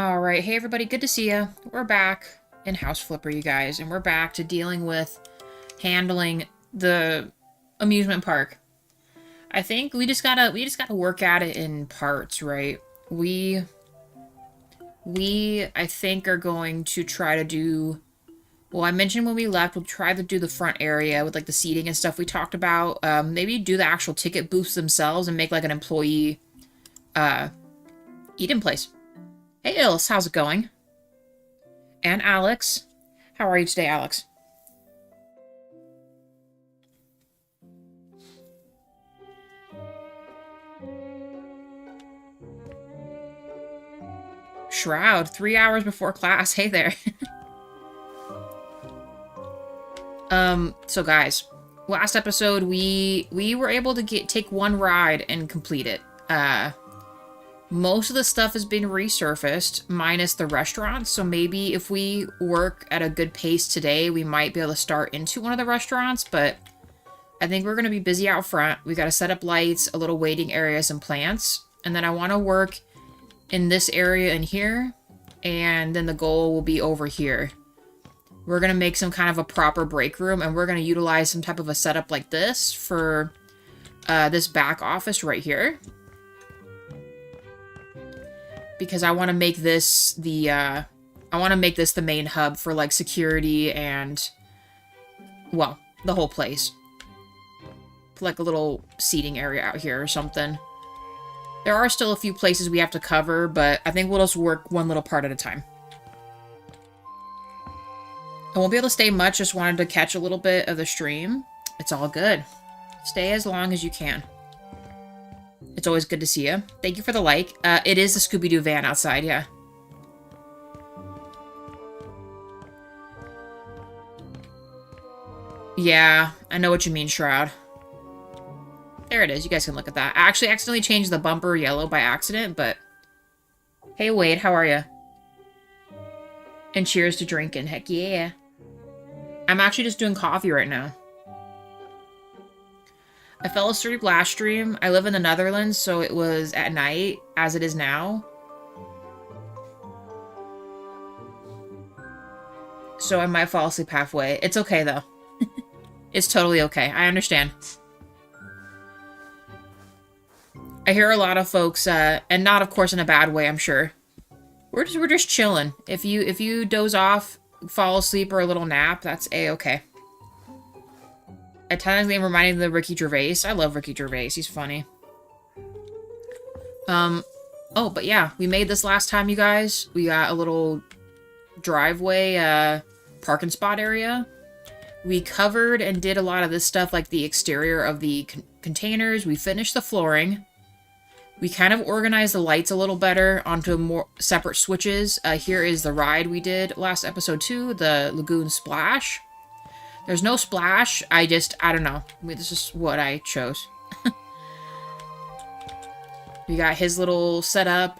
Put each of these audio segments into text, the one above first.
All right, hey everybody, good to see you. We're back in House Flipper, you guys, and we're back to dealing with handling the amusement park. I think we just gotta work at it in parts, right? We I think are going to try to do. Well, I mentioned when we left, we'll try to do the front area with like the seating and stuff we talked about. Maybe do the actual ticket booths themselves and make like an employee eat-in place. Hey, Ilse, how's it going? And Alex. How are you today, Alex? Shroud, 3 hours before class. Hey there. So guys, last episode we were able to take one ride and complete it. Most of the stuff has been resurfaced, minus the restaurants, so maybe if we work at a good pace today, we might be able to start into one of the restaurants, but I think we're going to be busy out front. We got to set up lights, a little waiting area, some plants, and then I want to work in this area in here, and then the goal will be over here. We're going to make some kind of a proper break room, and we're going to utilize some type of a setup like this for this back office right here. Because I want to make this the, the main hub for, like, security and, well, the whole place. Like a little seating area out here or something. There are still a few places we have to cover, but I think we'll just work one little part at a time. I won't be able to stay much, just wanted to catch a little bit of the stream. It's all good. Stay as long as you can. It's always good to see you. Thank you for the like. It is the Scooby-Doo van outside, yeah. Yeah, I know what you mean, Shroud. There it is. You guys can look at that. I actually accidentally changed the bumper yellow by accident, but... Hey, Wade, how are you? And cheers to drinking. Heck yeah. I'm actually just doing coffee right now. I fell asleep last stream. I live in the Netherlands, so it was at night, as it is now. So I might fall asleep halfway. It's okay, though. It's totally okay. I understand. I hear a lot of folks, and not, of course, in a bad way, I'm sure. We're just chilling. If you doze off, fall asleep, or a little nap, that's a-okay. I technically am reminding of the Ricky Gervais. I love Ricky Gervais. He's funny. Oh, but yeah, we made this last time, you guys. We got a little driveway, parking spot area. We covered and did a lot of this stuff, like the exterior of the containers. We finished the flooring. We kind of organized the lights a little better onto more separate switches. Here is the ride we did last episode 2, the Lagoon Splash. There's no splash. I don't know. I mean, this is what I chose. We got his little setup,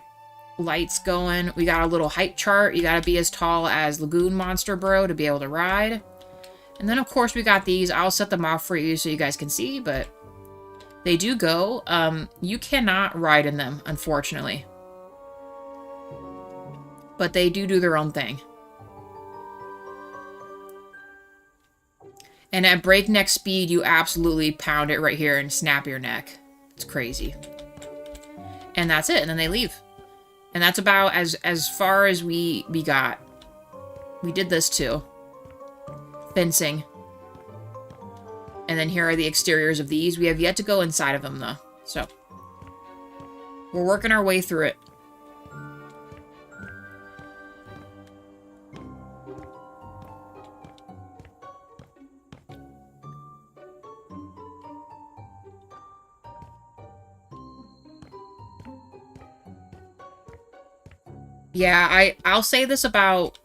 lights going. We got a little height chart. You gotta be as tall as Lagoon Monster Bro to be able to ride. And then, of course, we got these. I'll set them off for you so you guys can see, but they do go. You cannot ride in them, unfortunately. But they do their own thing. And at breakneck speed, you absolutely pound it right here and snap your neck. It's crazy. And that's it. And then they leave. And that's about as far as we got. We did this too. Fencing. And then here are the exteriors of these. We have yet to go inside of them, though. So, we're working our way through it. Yeah, I'll say this about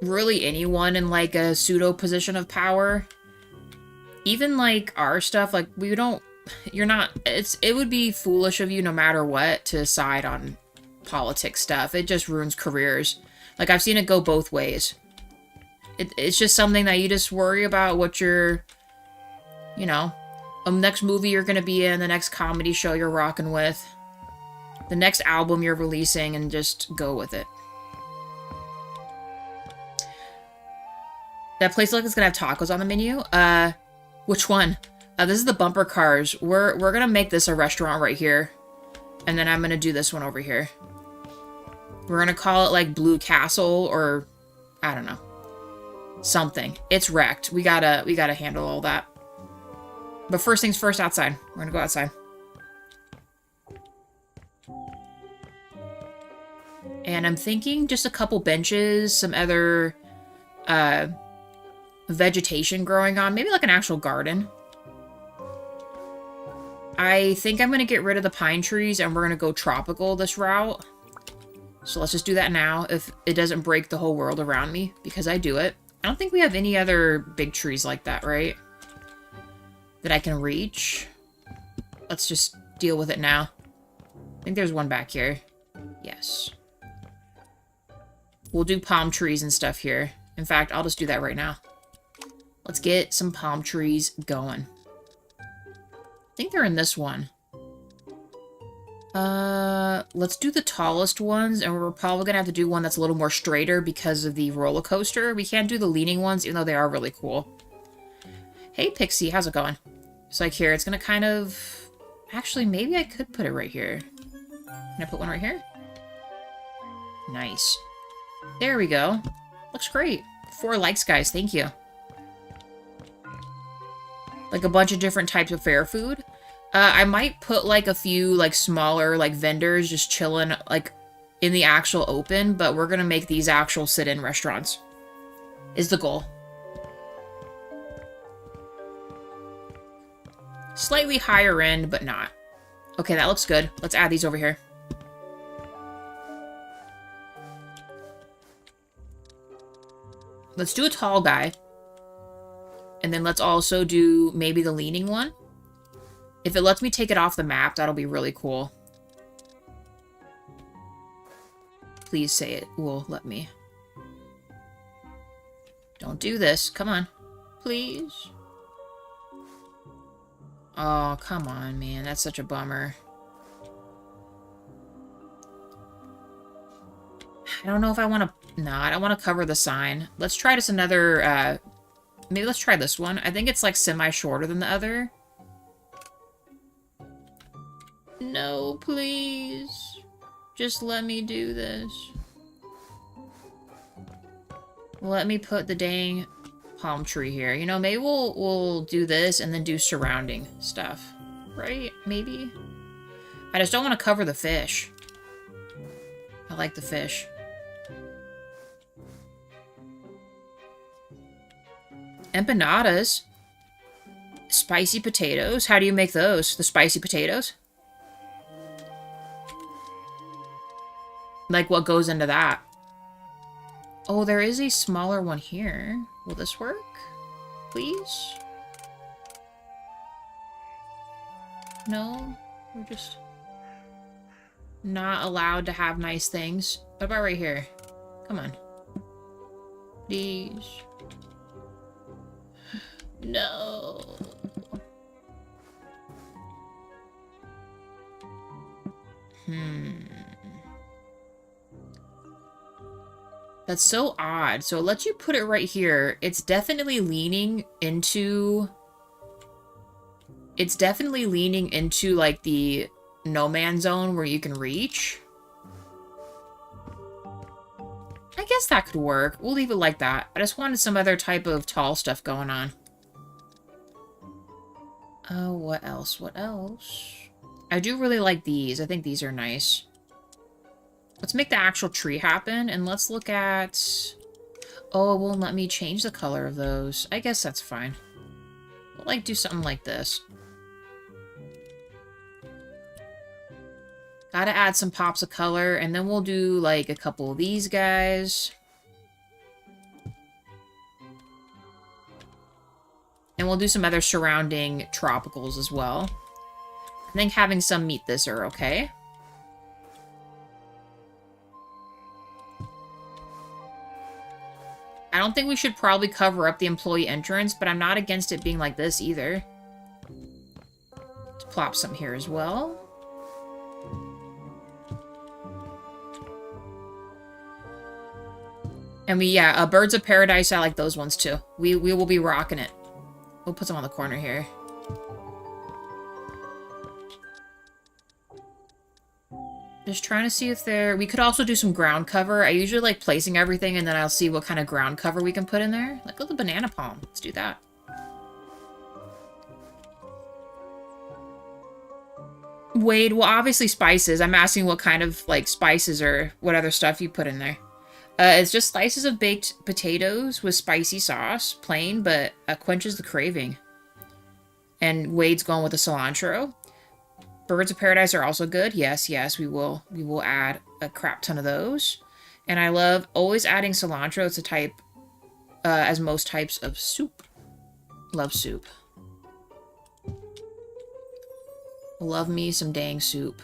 really anyone in, like, a pseudo position of power. Even, like, our stuff, like, it would be foolish of you no matter what to side on politics stuff. It just ruins careers. Like, I've seen it go both ways. It's just something that you just worry about what you're, you know, next movie you're gonna be in, the next comedy show you're rocking with. the next album you're releasing and just go with it. That place looks like it's gonna have tacos on the menu. Which one? This is the bumper cars. We're gonna make this a restaurant right here. And then I'm gonna do this one over here. We're gonna call it like Blue Castle or I don't know. Something. It's wrecked. We gotta handle all that. But first things first, outside. We're gonna go outside. And I'm thinking just a couple benches, some other vegetation growing on. Maybe like an actual garden. I think I'm going to get rid of the pine trees and we're going to go tropical this route. So let's just do that now if it doesn't break the whole world around me, because I do it. I don't think we have any other big trees like that, right? That I can reach. Let's just deal with it now. I think there's one back here. Yes. We'll do palm trees and stuff here. In fact, I'll just do that right now. Let's get some palm trees going. I think they're in this one. Let's do the tallest ones, and we're probably gonna have to do one that's a little more straighter because of the roller coaster. We can't do the leaning ones, even though they are really cool. Hey, Pixie, how's it going? So like here, it's gonna kind of... Actually, maybe I could put it right here. Can I put one right here? Nice. There we go. Looks great. 4 likes, guys. Thank you. Like a bunch of different types of fair food. I might put like a few like smaller like vendors just chilling like in the actual open, but we're gonna make these actual sit-in restaurants. Is the goal. Slightly higher end, but not. Okay, that looks good. Let's add these over here. Let's do a tall guy. And then let's also do maybe the leaning one. If it lets me take it off the map, that'll be really cool. Please say it will let me. Don't do this. Come on. Please. Oh, come on, man. That's such a bummer. I don't know if I want to... No, I don't want to cover the sign. Let's try just another... Maybe let's try this one. I think it's like semi-shorter than the other. No, please. Just let me do this. Let me put the dang palm tree here. You know, maybe we'll do this and then do surrounding stuff. Right? Maybe? I just don't want to cover the fish. I like the fish. Empanadas. Spicy potatoes. How do you make those? The spicy potatoes? Like, what goes into that? Oh, there is a smaller one here. Will this work? Please? No? We're just not allowed to have nice things. What about right here? Come on. Please. No. That's so odd. So it lets you put it right here. It's definitely leaning into... It's definitely leaning into, like, the no man's zone where you can reach. I guess that could work. We'll leave it like that. I just wanted some other type of tall stuff going on. Oh, what else? What else? I do really like these. I think these are nice. Let's make the actual tree happen, and let's look at... Oh, it won't let me change the color of those. I guess that's fine. We'll, like, do something like this. Gotta add some pops of color, and then we'll do, like, a couple of these guys. And we'll do some other surrounding tropicals as well. I think having some meet this are okay. I don't think we should probably cover up the employee entrance, but I'm not against it being like this either. Let's plop some here as well. And yeah, Birds of Paradise, I like those ones too. We will be rocking it. We'll put some on the corner here. Just trying to see if we could also do some ground cover. I usually like placing everything and then I'll see what kind of ground cover we can put in there. Like with the banana palm. Let's do that. Wade, well, obviously spices. I'm asking what kind of, like, spices or what other stuff you put in there. It's just slices of baked potatoes with spicy sauce. Plain, but quenches the craving. And Wade's going with the cilantro. Birds of Paradise are also good. Yes, yes, we will add a crap ton of those. And I love always adding cilantro. It's a type, as most types of soup. Love soup. Love me some dang soup.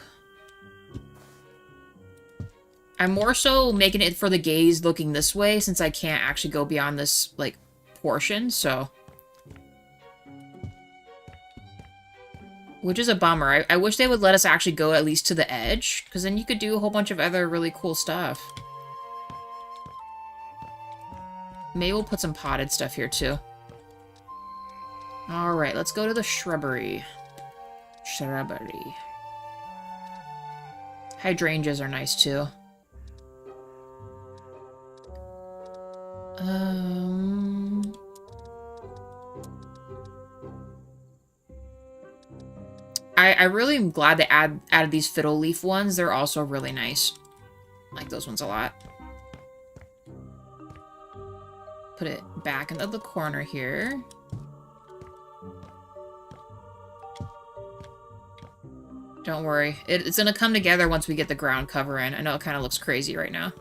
I'm more so making it for the gaze looking this way since I can't actually go beyond this, like, portion, so. Which is a bummer. I wish they would let us actually go at least to the edge, because then you could do a whole bunch of other really cool stuff. Maybe we'll put some potted stuff here, too. Alright, let's go to the shrubbery. Shrubbery. Hydrangeas are nice, too. I really am glad they added these fiddle leaf ones. They're also really nice. I like those ones a lot. Put it back into the corner here. Don't worry. It's gonna come together once we get the ground cover in. I know it kind of looks crazy right now.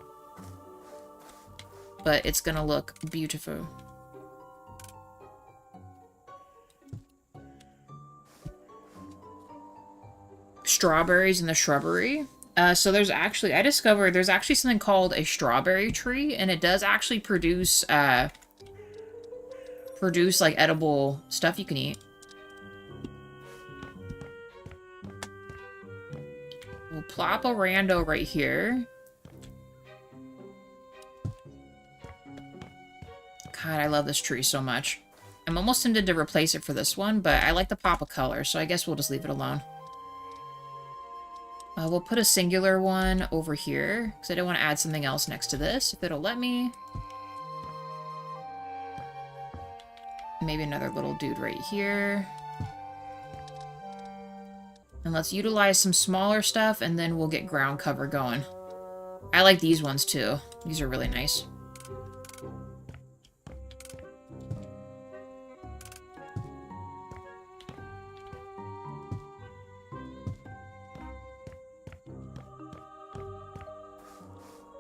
But it's gonna look beautiful. Strawberries in the shrubbery. So there's actually, I discovered there's actually something called a strawberry tree, and it does actually produce like edible stuff you can eat. We'll plop a rando right here. God, I love this tree so much. I'm almost tempted to replace it for this one, but I like the pop of color, so I guess we'll just leave it alone. We'll put a singular one over here, because I don't want to add something else next to this, if it'll let me. Maybe another little dude right here. And let's utilize some smaller stuff, and then we'll get ground cover going. I like these ones, too. These are really nice.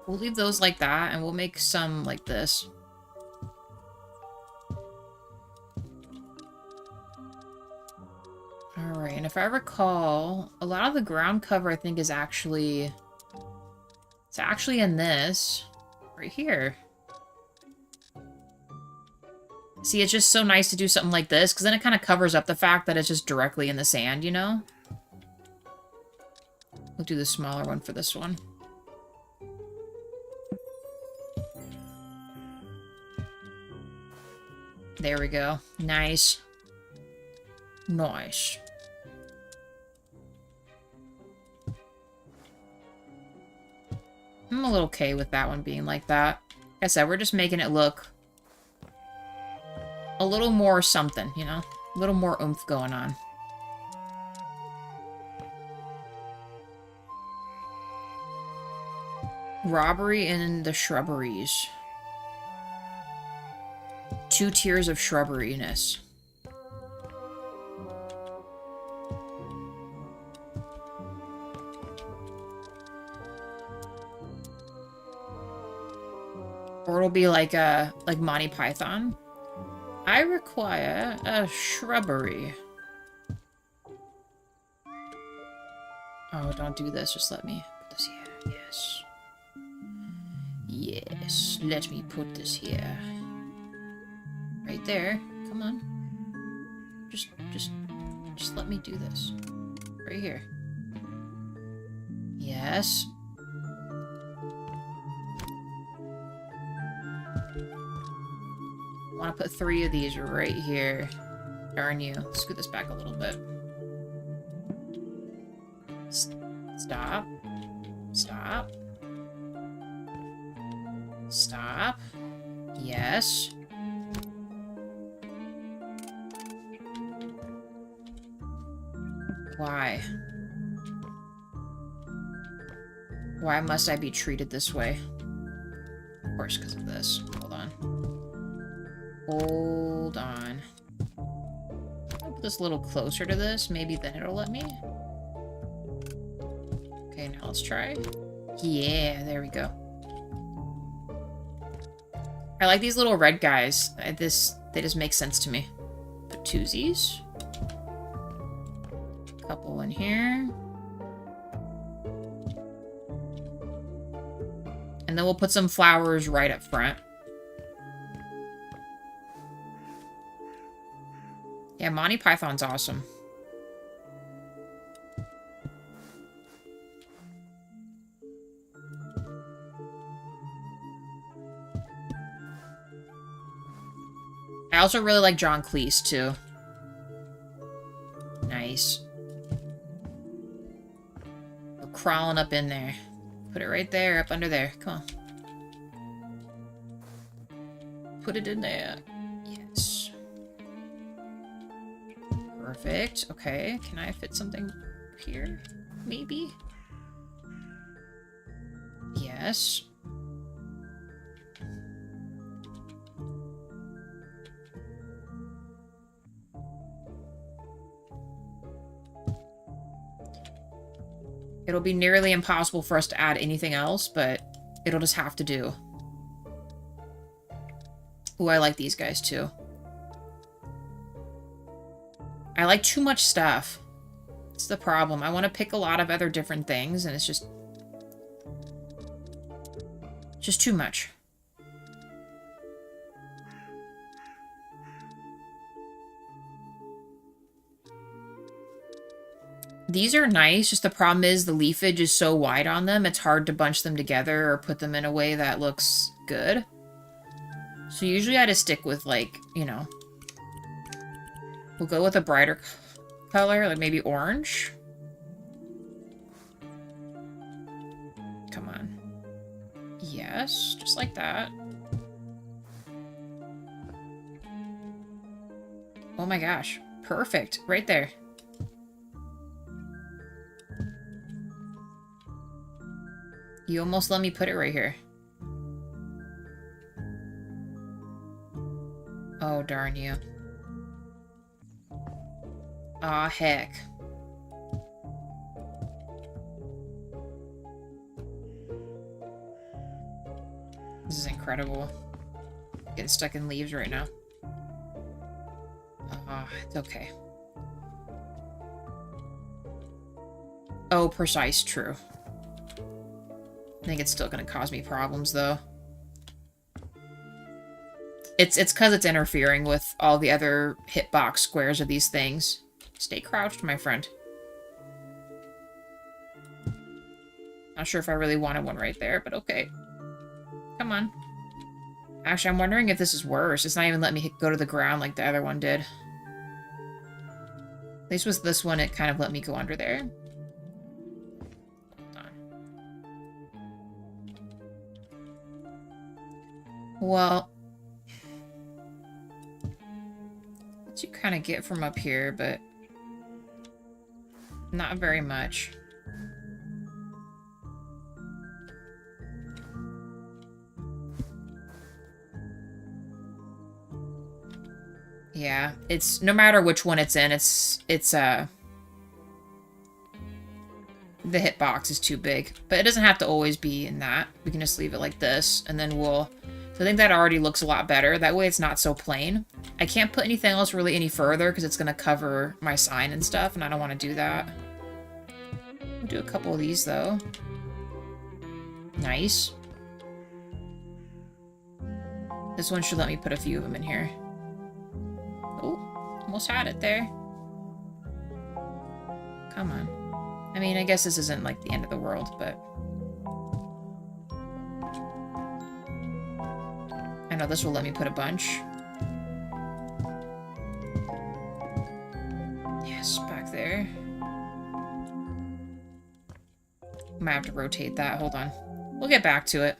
We'll leave those like that, and we'll make some like this. Alright, and if I recall, a lot of the ground cover, I think, is actually... It's actually in this. Right here. See, it's just so nice to do something like this, because then it kind of covers up the fact that it's just directly in the sand, you know? We'll do the smaller one for this one. There we go. Nice. Nice. I'm a little okay with that one being like that. Like I said, we're just making it look a little more something, you know? A little more oomph going on. Robbery in the shrubberies. 2 tiers of shrubberyness. Or it'll be like Monty Python. I require a shrubbery. Oh, don't do this. Just let me put this here. Yes. Yes. Let me put this here. Right there. Come on. Just let me do this. Right here. Yes. want to put 3 of these right here. Darn you. Scoot this back a little bit. Stop. Stop. Stop. Yes. Why? Why must I be treated this way? Of course, because of this. Hold on. Hold on. I'll put this a little closer to this. Maybe then it'll let me. Okay, now let's try. Yeah, there we go. I like these little red guys. They just make sense to me. Put 2s. Couple in here. And then we'll put some flowers right up front. Yeah, Monty Python's awesome. I also really like John Cleese, too. Nice. We're crawling up in there. Put it right there, up under there. Come on. Put it in there. Yes. Perfect. Okay, can I fit something here? Maybe? Yes. It'll be nearly impossible for us to add anything else, but it'll just have to do. Ooh, I like these guys too. I like too much stuff. It's the problem. I want to pick a lot of other different things, and it's just too much. These are nice, just the problem is the leafage is so wide on them, it's hard to bunch them together or put them in a way that looks good. So usually I just stick with, like, you know, we'll go with a brighter color, like maybe orange. Come on. Yes, just like that. Oh my gosh, perfect, right there. You almost let me put it right here. Oh, darn you. Aw, heck. This is incredible. Getting stuck in leaves right now. It's okay. Oh, precise, true. I think it's still going to cause me problems, though. It's because it's interfering with all the other hitbox squares of these things. Stay crouched, my friend. Not sure if I really wanted one right there, but okay. Come on. Actually, I'm wondering if this is worse. It's not even letting me go to the ground like the other one did. At least with this one, it kind of let me go under there. Well, what you kind of get from up here, but not very much. Yeah, it's no matter which one it's in, it's the hitbox is too big, but it doesn't have to always be in that. We can just leave it like this, and then we'll. So I think that already looks a lot better. That way it's not so plain. I can't put anything else really any further because it's going to cover my sign and stuff, and I don't want to do that. We'll do a couple of these, though. Nice. This one should let me put a few of them in here. Oh, almost had it there. Come on. I mean, I guess this isn't, like, the end of the world, but... I know this will let me put a bunch. there. Might have to rotate that. Hold on. We'll get back to it.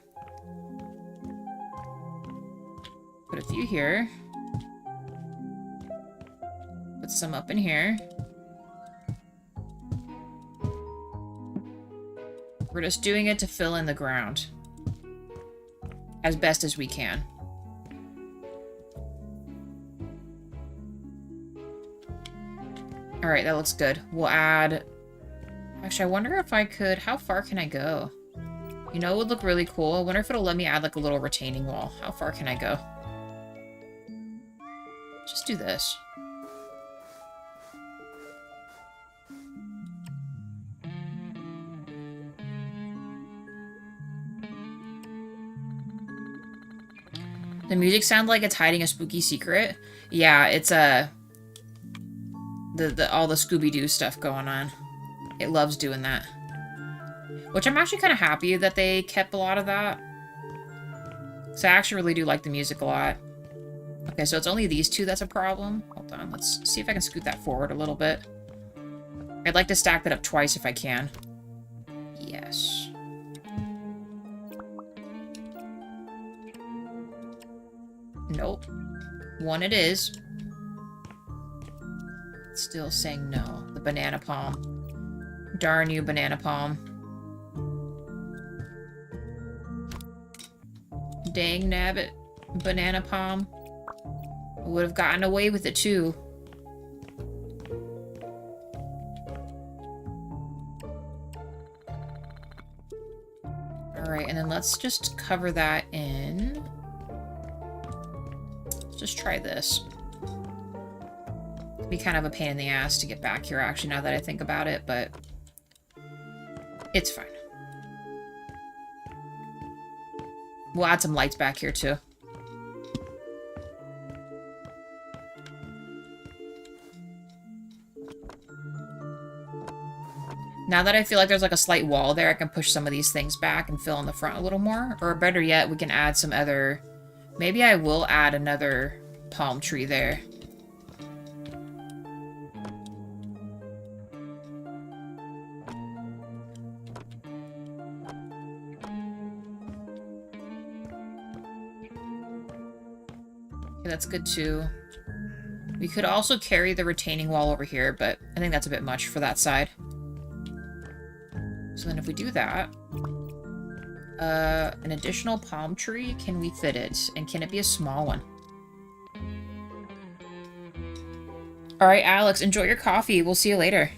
Put a few here. Put some up in here. We're just doing it to fill in the ground as best as we can. All right, that looks good. We'll add... Actually, I wonder if I could... How far can I go? You know, it would look really cool. I wonder if it'll let me add like a little retaining wall. How far can I go? Just do this. The music sounds like it's hiding a spooky secret. Yeah, it's all the Scooby-Doo stuff going on. It loves doing that. Which I'm actually kind of happy that they kept a lot of that. So I actually really do like the music a lot. Okay, so it's only these two that's a problem. Hold on, let's see if I can scoot that forward a little bit. I'd like to stack that up twice if I can. Yes. Nope. One it is. It's still saying no. The banana palm. Darn you, banana palm. Dang nabbit, banana palm. Would have gotten away with it too. Alright, and then let's just cover that in. Just try this. It'd be kind of a pain in the ass to get back here, actually, now that I think about it, but it's fine. We'll add some lights back here, too. Now that I feel like there's like a slight wall there, I can push some of these things back and fill in the front a little more. Or better yet, we can add some other... Maybe I will add another palm tree there. Okay, that's good too. We could also carry the retaining wall over here, but I think that's a bit much for that side. So then if we do that... an additional palm tree, can we fit it? And can it be a small one? Alright, Alex, enjoy your coffee. We'll see you later.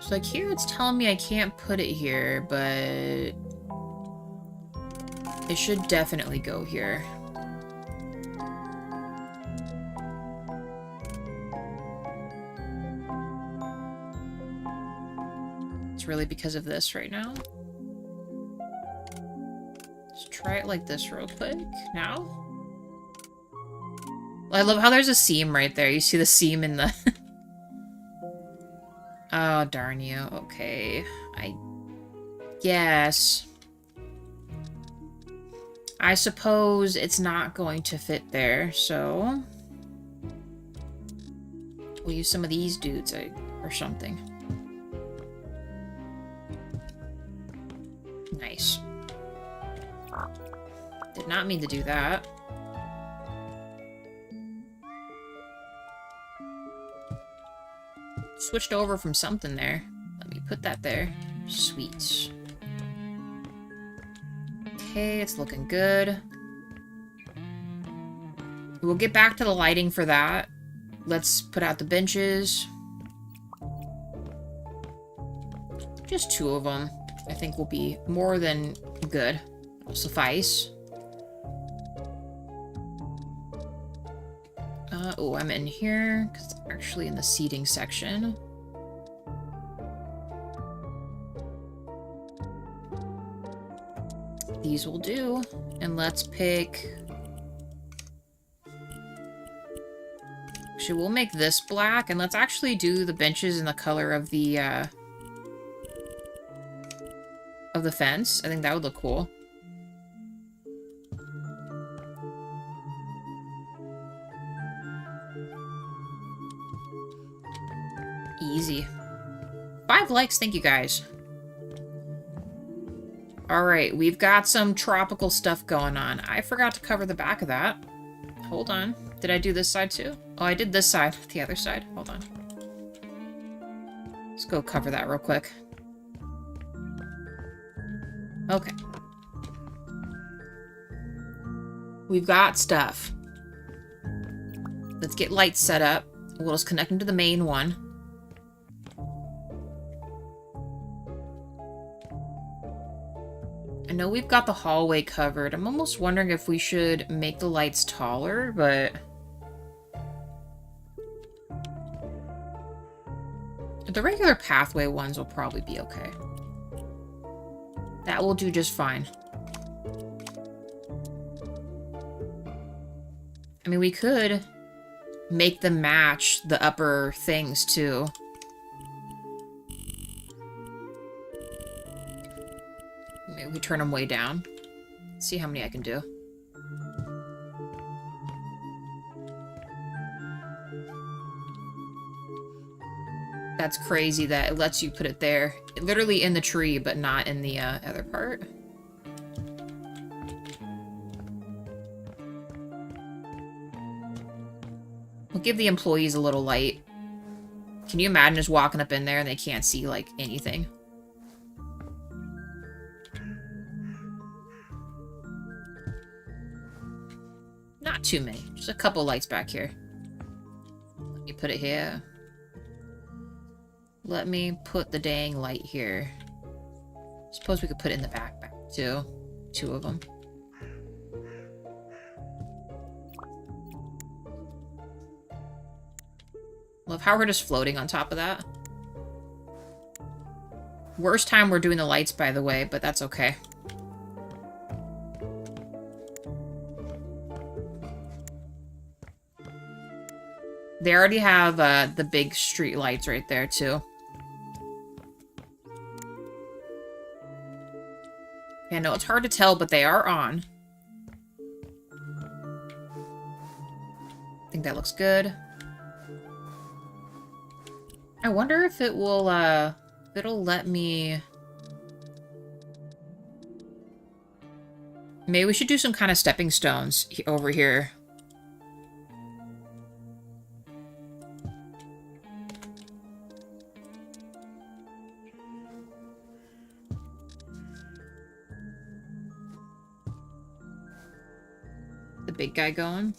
So like here it's telling me I can't put it here, but it should definitely go here. It's really because of this right now. Let's try it like this real quick. Now? I love how there's a seam right there. You see the seam in the... Oh, darn you. Okay. I guess. I suppose it's not going to fit there, so... We'll use some of these dudes or something. Nice. Did not mean to do that. Switched over from something there. Let me put that there. Sweet. Okay, it's looking good. We'll get back to the lighting for that. Let's put out the benches. Just 2 of them. I think will be more than good. Will suffice. Oh, I'm in here, because I'm actually in the seating section. These will do. And let's pick... Actually, we'll make this black, and let's actually do the benches in the color of the fence. I think that would look cool. Easy. 5 likes, thank you guys. Alright, we've got some tropical stuff going on. I forgot to cover the back of that. Hold on. Did I do this side too? Oh, I did this side. The other side. Hold on. Let's go cover that real quick. Okay. We've got stuff. Let's get lights set up. We'll just connect them to the main one. I know we've got the hallway covered. I'm almost wondering if we should make the lights taller, but... the regular pathway ones will probably be okay. That will do just fine. I mean, we could make them match the upper things, too. Maybe we turn them way down. See how many I can do. That's crazy that it lets you put it there. Literally in the tree, but not in the other part. We'll give the employees a little light. Can you imagine just walking up in there and they can't see, like, anything? Not too many. Just a couple lights back here. Let me put it here. Let me put the dang light here. Suppose we could put it in the backpack, too. 2 of them. Love how we're just floating on top of that. Worst time we're doing the lights, by the way, but that's okay. They already have the big street lights right there, too. I know it's hard to tell, but they are on. I think that looks good. I wonder if it will, it'll let me... Maybe we should do some kind of stepping stones over here. The big guy going.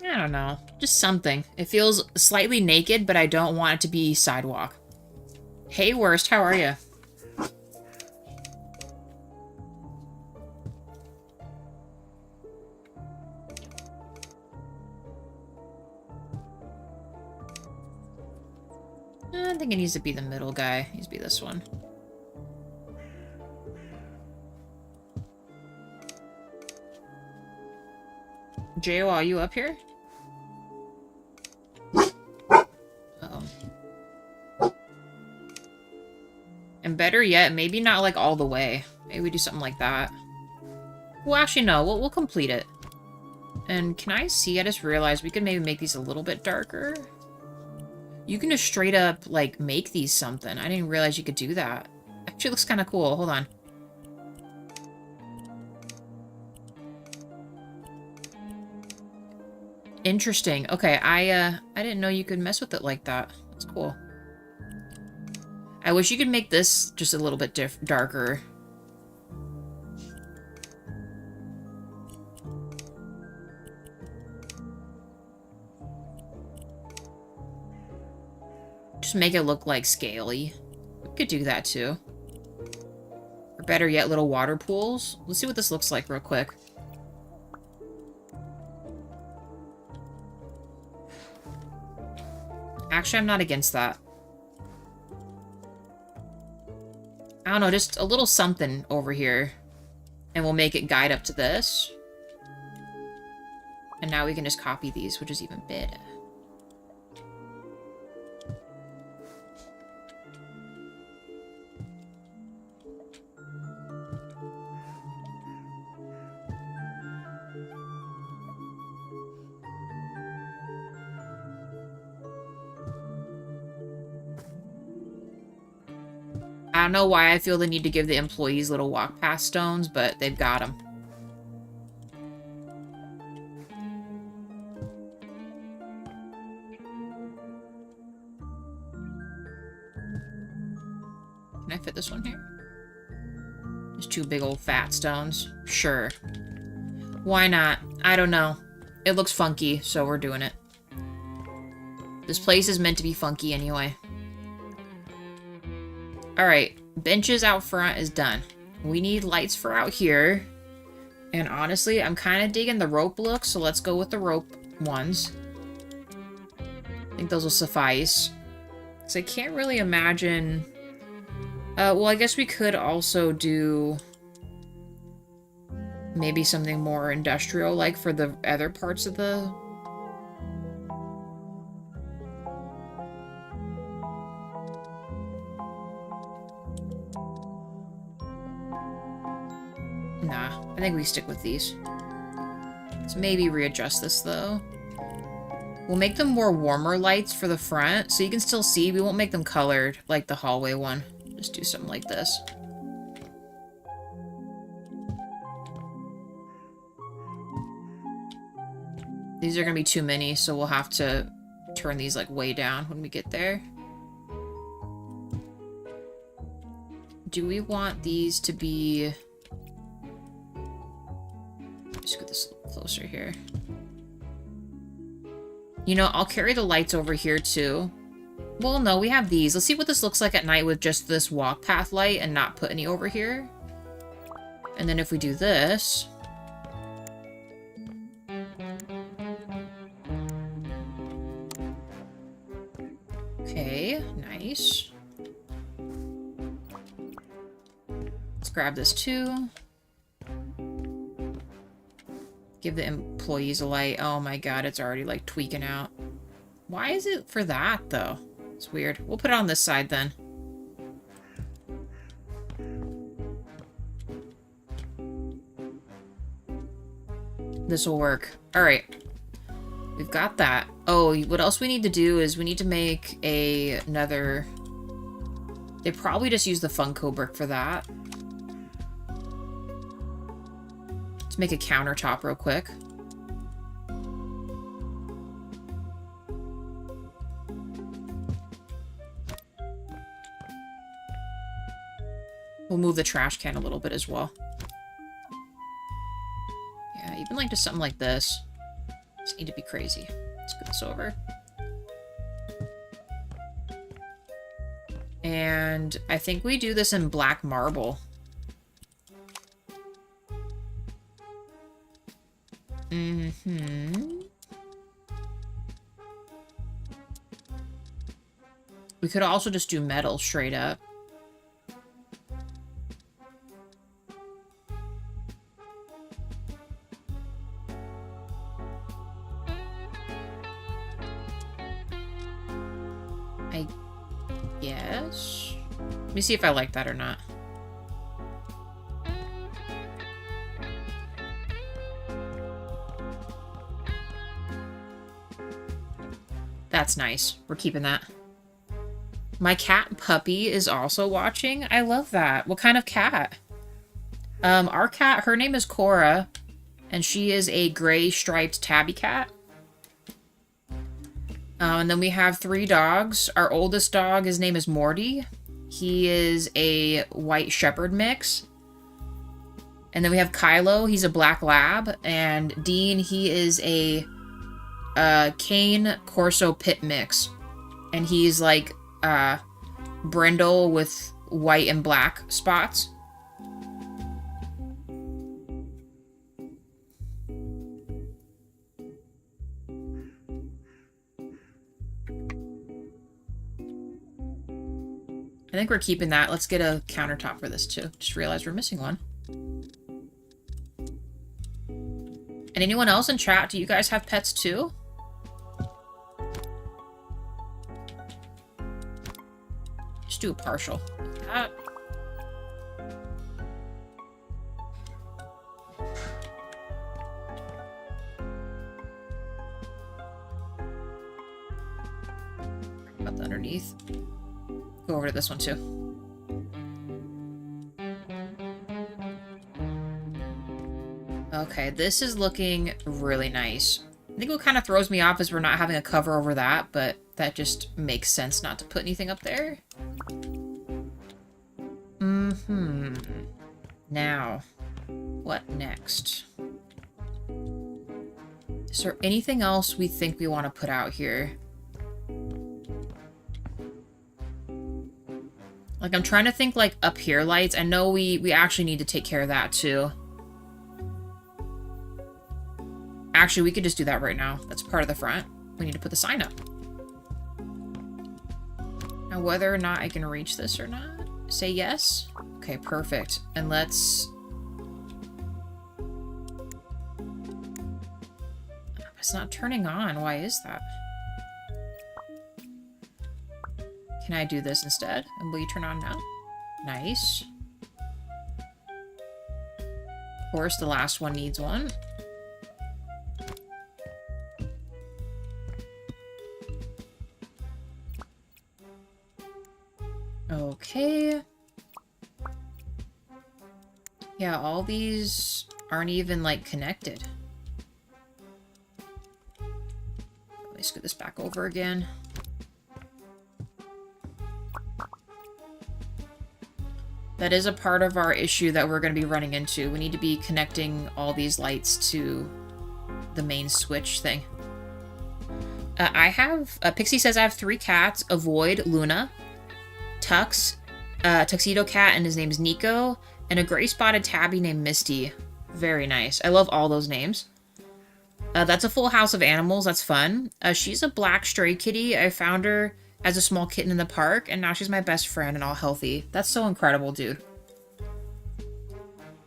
I don't know. Just something. It feels slightly naked, but I don't want it to be sidewalk. Hey, Worst, how are you? I think it needs to be the middle guy. It needs to be this one. Jo, are you up here? Uh-oh. And better yet, maybe not like all the way. Maybe we do something like that. Well, actually, no. We'll complete it. And can I see? I just realized we could maybe make these a little bit darker. You can just straight up, like, make these something. I didn't realize you could do that. Actually, it looks kind of cool. Hold on. Interesting. Okay, I didn't know you could mess with it like that. That's cool. I wish you could make this just a little bit darker. Just make it look like scaly. We could do that too. Or better yet, little water pools. Let's see what this looks like real quick. Actually, I'm not against that. don't know, just a little something over here. And we'll make it guide up to this. And now we can just copy these, which is even better. I don't know why I feel the need to give the employees little walk past stones, but they've got them. Can I fit this one here? There's two big old fat stones. Sure. Why not? I don't know. It looks funky, so we're doing it. This place is meant to be funky anyway. Alright, benches out front is done. We need lights for out here. And honestly, I'm kind of digging the rope look, so let's go with the rope ones. I think those will suffice. Because I can't really imagine... well, I guess we could also do... maybe something more industrial-like for the other parts of the... Nah, I think we stick with these. Let's maybe readjust this, though. We'll make them more warmer lights for the front, so you can still see. We won't make them colored like the hallway one. Just do something like this. These are going to be too many, so we'll have to turn these like way down when we get there. Do we want these to be... Just get this a little closer here. You know, I'll carry the lights over here too. Well, no, we have these. Let's see what this looks like at night with just this walk path light and not put any over here. And then if we do this... Okay, nice. Let's grab this too. Give the employees a light. Oh my god, it's already like tweaking out. Why is it for that though? It's weird. We'll put it on this side then. This will work. Alright. We've got that. Oh, what else we need to do is we need to make another... They probably just use the Funko brick for that. Let's make a countertop real quick. We'll move the trash can a little bit as well. Yeah, even like just something like this. Just need to be crazy. Let's get this over. And I think we do this in black marble. Mm-hmm. We could also just do metal straight up. I guess. Let me see if I like that or not. That's nice. We're keeping that. My cat Puppy is also watching. I love that. What kind of cat? Our cat, her name is Cora, and she is a gray striped tabby cat. And then we have 3 dogs. Our oldest dog, his name is Morty. He is a white shepherd mix. And then we have Kylo. He's a black lab. And Dean, he is a Cane Corso pit mix. And he's like brindle with white and black spots. I think we're keeping that. Let's get a countertop for this too. Just realized we're missing one. And anyone else in chat, do you guys have pets too? Just do a partial. Like that. About the underneath. Go over to this one too. Okay, this is looking really nice. I think what kind of throws me off is we're not having a cover over that, but that just makes sense not to put anything up there. Now, what next? Is there anything else we think we want to put out here? Like, I'm trying to think, like, up here lights. I know we actually need to take care of that, too. Actually, we could just do that right now. That's part of the front. We need to put the sign up. Now, whether or not I can reach this or not, say yes. Okay, perfect. And let's... It's not turning on. Why is that? Can I do this instead? And will you turn on now? Nice. Of course, the last one needs one. Okay. Yeah, all these aren't even, like, connected. Let me scoot this back over again. That is a part of our issue that we're going to be running into. We need to be connecting all these lights to the main switch thing. Pixie says I have 3 cats. Avoid, Luna, Tux, Tuxedo Cat, and his name's Nico, and a gray spotted tabby named Misty. Very nice. I love all those names. That's a full house of animals. That's fun. She's a black stray kitty. I found her as a small kitten in the park, and now she's my best friend and all healthy. That's so incredible, dude.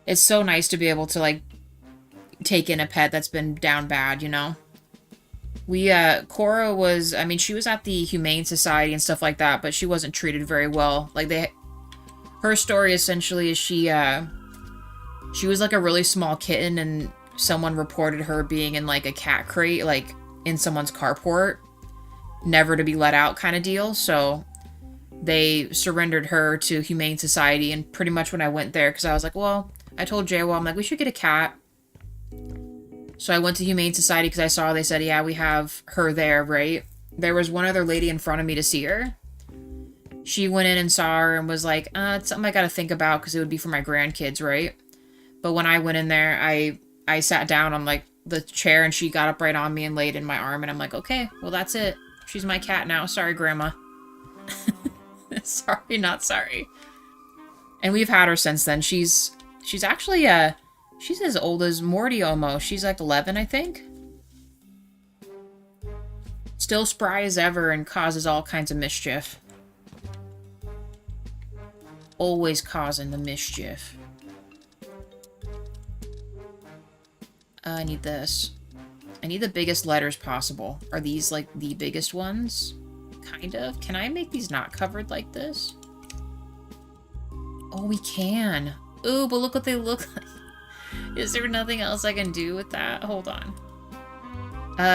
It's so nice to be able to, like, take in a pet that's been down bad, you know? Cora was, I mean, she was at the Humane Society and stuff like that, but she wasn't treated very well. Like, her story essentially is she was, like, a really small kitten, and someone reported her being in, like, a cat crate, like, in someone's carport. Never to be let out kind of deal, so they surrendered her to Humane Society, and pretty much when I went there, because I was like, well, I told Jay, well, I'm like, we should get a cat. So I went to Humane Society because I saw they said, yeah, we have her there, right? There was one other lady in front of me to see her. She went in and saw her and was like, it's something I gotta think about because it would be for my grandkids, right? But when I went in there, I sat down on, like, the chair, and she got up right on me and laid in my arm, and I'm like, okay, well, that's it. She's my cat now. Sorry, Grandma. Sorry, not sorry. And we've had her since then. She's actually, she's as old as Morty almost. She's like 11, I think. Still spry as ever and causes all kinds of mischief. Always causing the mischief. I need this. I need the biggest letters possible. Are these, like, the biggest ones? Kind of. Can I make these not covered like this? Oh, we can. Ooh, but look what they look like. Is there nothing else I can do with that? Hold on.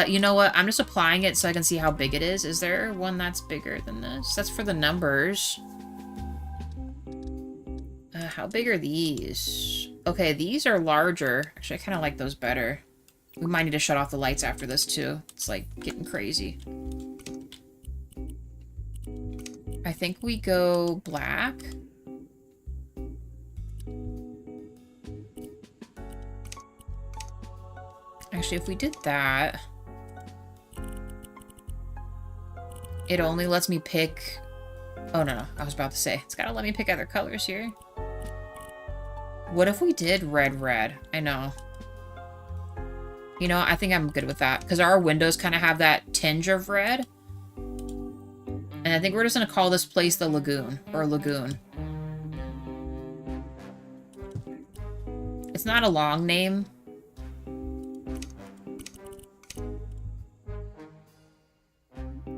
You know what? I'm just applying it so I can see how big it is. Is there one that's bigger than this? That's for the numbers. How big are these? Okay, these are larger. Actually, I kind of like those better. We might need to shut off the lights after this, too. It's, like, getting crazy. I think we go black. Actually, if we did that... It only lets me pick... Oh, no. I was about to say. It's gotta let me pick other colors here. What if we did red? I know. You know, I think I'm good with that. Because our windows kind of have that tinge of red. And And I think we're just gonna call this place the Lagoon, or Lagoon. It's not a long name.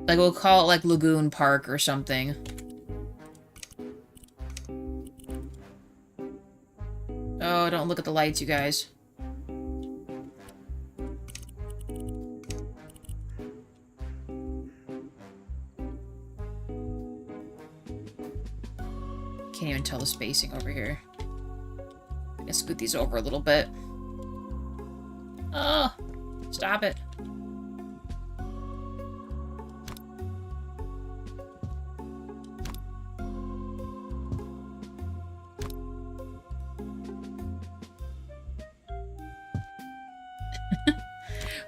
Like, we'll call it, like, Lagoon Park or something. Oh, don't look at the lights, you guys. Can't even tell the spacing over here. I'm gonna scoot these over a little bit. Oh, stop it.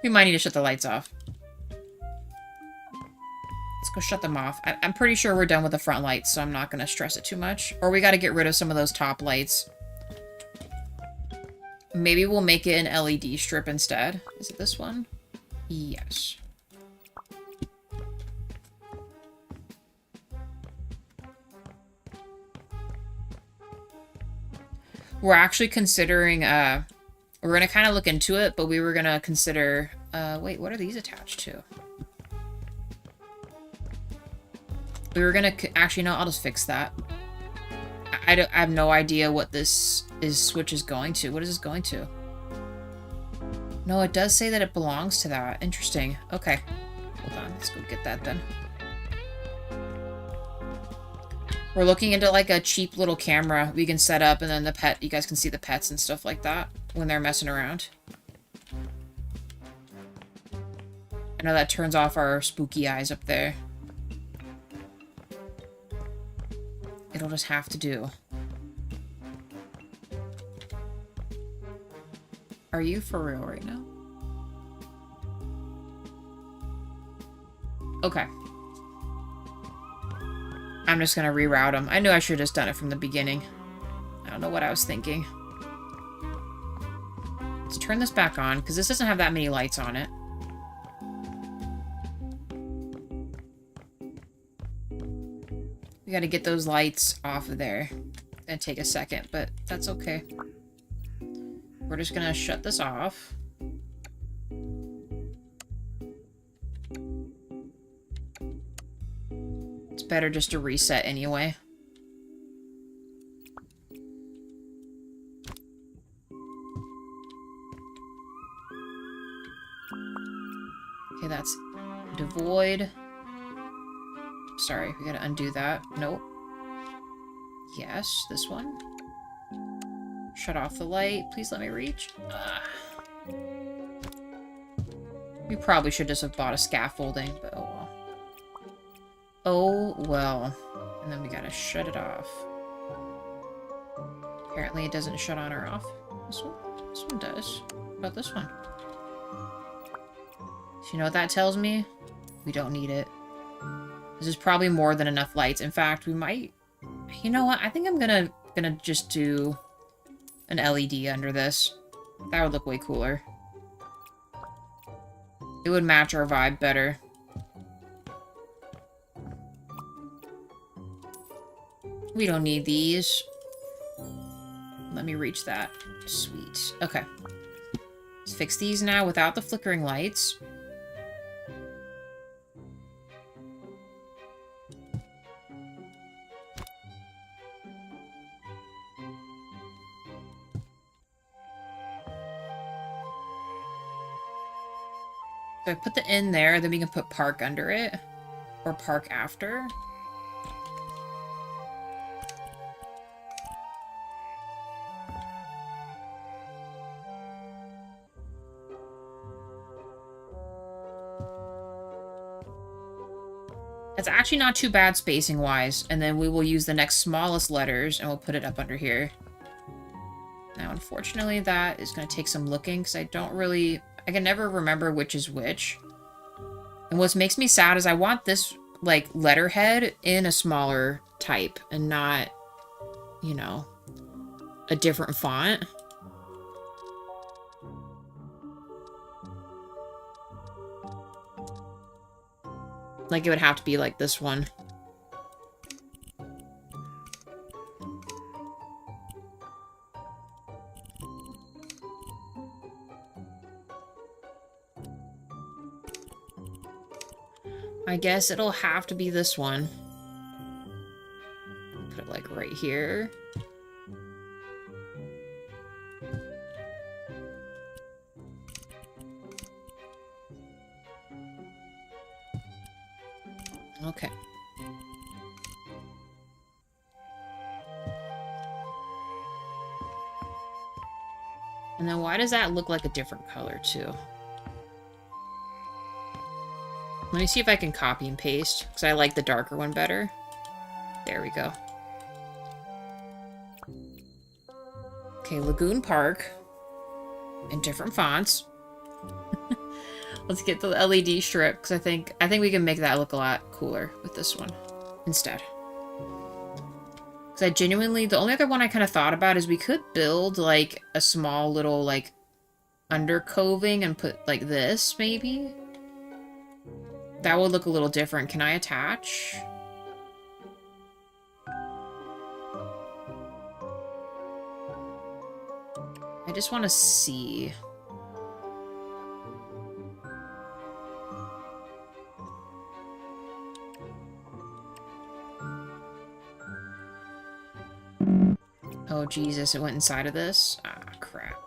We might need to shut the lights off. Let's go shut them off. I'm pretty sure we're done with the front lights, so I'm not going to stress it too much. Or we got to get rid of some of those top lights. Maybe we'll make it an LED strip instead. Is it this one? Yes. We're actually considering, we're going to kind of look into it, but we were going to consider, wait, what are these attached to? We were going to, actually, no, I'll just fix that. I have no idea what this switch is going to. What is this going to? No, it does say that it belongs to that. Interesting. Okay. Hold on, let's go get that then. We're looking into like a cheap little camera we can set up, and then the pet, you guys can see the pets and stuff like that when they're messing around. I know that turns off our spooky eyes up there. It'll just have to do. Are you for real right now? Okay. I'm just gonna reroute them. I knew I should have just done it from the beginning. I don't know what I was thinking. Let's turn this back on, because this doesn't have that many lights on it. We gotta get those lights off of there. It's gonna take a second, but that's okay. We're just gonna shut this off. It's better just to reset anyway. Okay, that's devoid. Sorry, we gotta undo that. Nope. Yes, this one. Shut off the light. Please let me reach. We probably should just have bought a scaffolding, but oh well. Oh well. And then we gotta shut it off. Apparently it doesn't shut on or off. This one does. What about this one? So you know what that tells me? We don't need it. This is probably more than enough lights. In fact, we might... You know what? I think I'm gonna just do an LED under this. That would look way cooler. It would match our vibe better. We don't need these. Let me reach that. Sweet. Okay. Let's fix these now without the flickering lights. So I put the in there, then we can put park under it. Or park after. It's actually not too bad spacing-wise. And then we will use the next smallest letters and we'll put it up under here. Now, unfortunately, that is going to take some looking because I don't really... I can never remember which is which. And what makes me sad is I want this, like, letterhead in a smaller type and not, you know, a different font. Like, it would have to be like this one. I guess it'll have to be this one. Put it like right here. Okay. And then why does that look like a different color too? Let me see if I can copy and paste, because I like the darker one better. There we go. Okay, Lagoon Park. In different fonts. Let's get the LED strip, because I think we can make that look a lot cooler with this one instead. Because I genuinely, the only other one I kind of thought about is we could build, like, a small little, like, undercoving and put, like, this, maybe? That would look a little different. Can I attach? I just want to see. Oh, Jesus, it went inside of this? Ah, crap.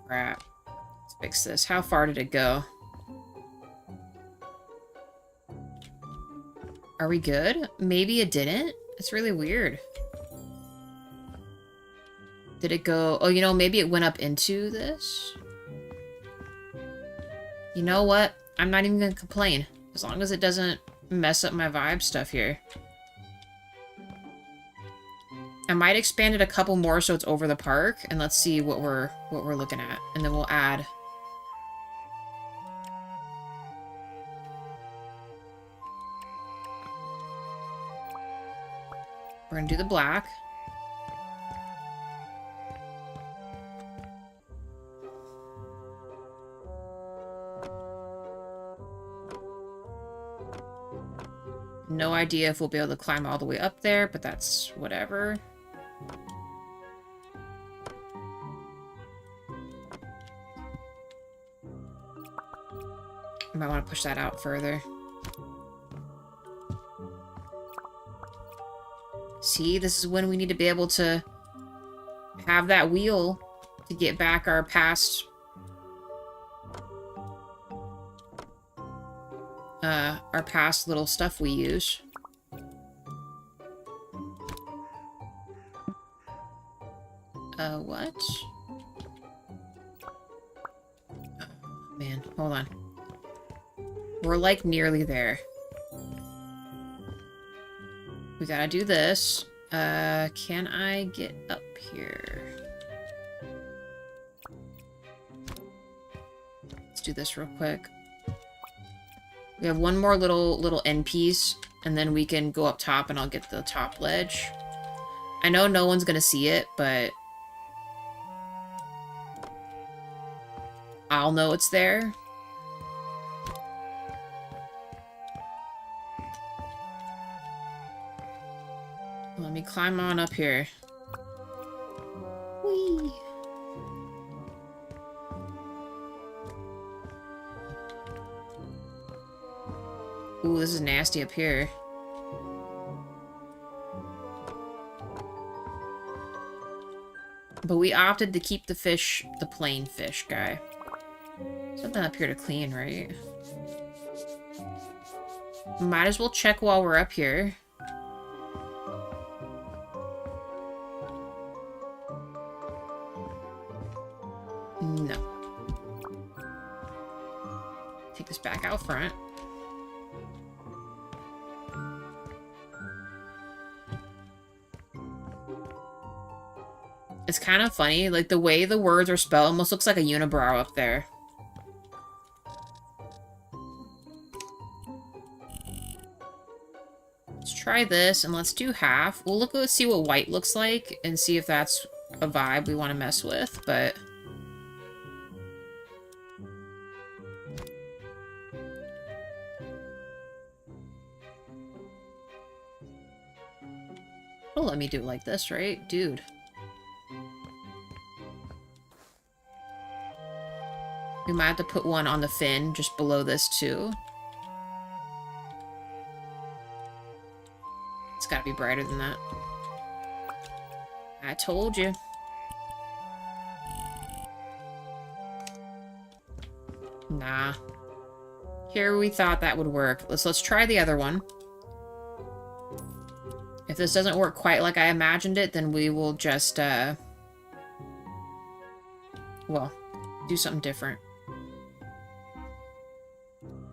Crap. Let's fix this. How far did it go? Are we good? Maybe it didn't? It's really weird. Did it go... Oh, you know, maybe it went up into this? You know what? I'm not even gonna complain. As long as it doesn't mess up my vibe stuff here. I might expand it a couple more so it's over the park, and let's see what we're looking at. And then we'll add... We're gonna do the black. No idea if we'll be able to climb all the way up there, but that's whatever. I might want to push that out further. See, this is when we need to be able to have that wheel to get back our past... our past little stuff we use. What? Oh, man, hold on. We're, like, nearly there. We gotta do this. Can I get up here? Let's do this real quick. We have one more little end piece, and then we can go up top and I'll get the top ledge. I know no one's gonna see it, but I'll know it's there. Let me climb on up here. Whee! Ooh, this is nasty up here. But we opted to keep the fish, the plain fish guy. Something up here to clean, right? Might as well check while we're up here. No. Take this back out front. It's kind of funny, like the way the words are spelled almost looks like a unibrow up there. Let's try this and let's do half. We'll see what white looks like and see if that's a vibe we want to mess with, but... Well, let me do it like this, right? Dude. We might have to put one on the fin just below this too. It's gotta be brighter than that. I told you. Nah. Here we thought that would work. Let's try the other one. If this doesn't work quite like I imagined it, then we will just, well, do something different.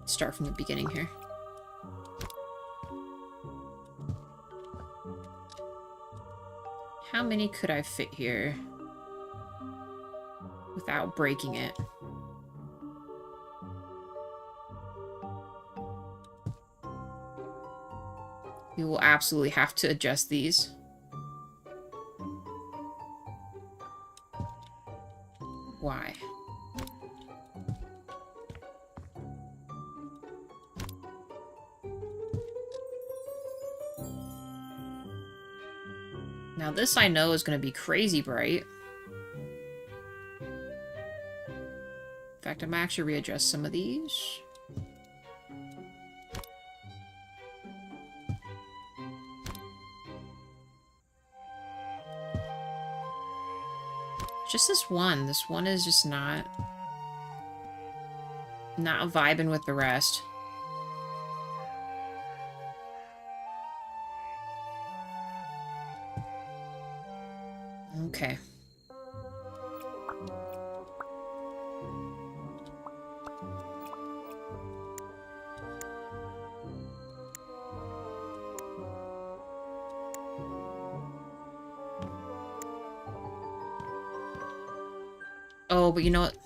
Start from the beginning here. How many could I fit here without breaking it? We will absolutely have to adjust these. Why? Now this I know is going to be crazy bright. In fact, I might actually readjust some of these. Just this one. This one is just not vibing with the rest. Okay. Oh, but you know what?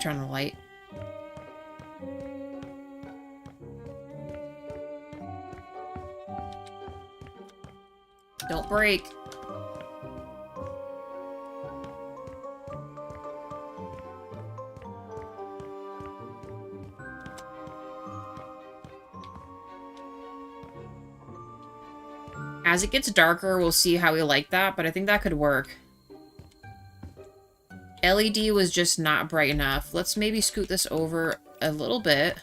Turn on the light. Don't break. As it gets darker, we'll see how we like that, but I think that could work. LED was just not bright enough. Let's maybe scoot this over a little bit,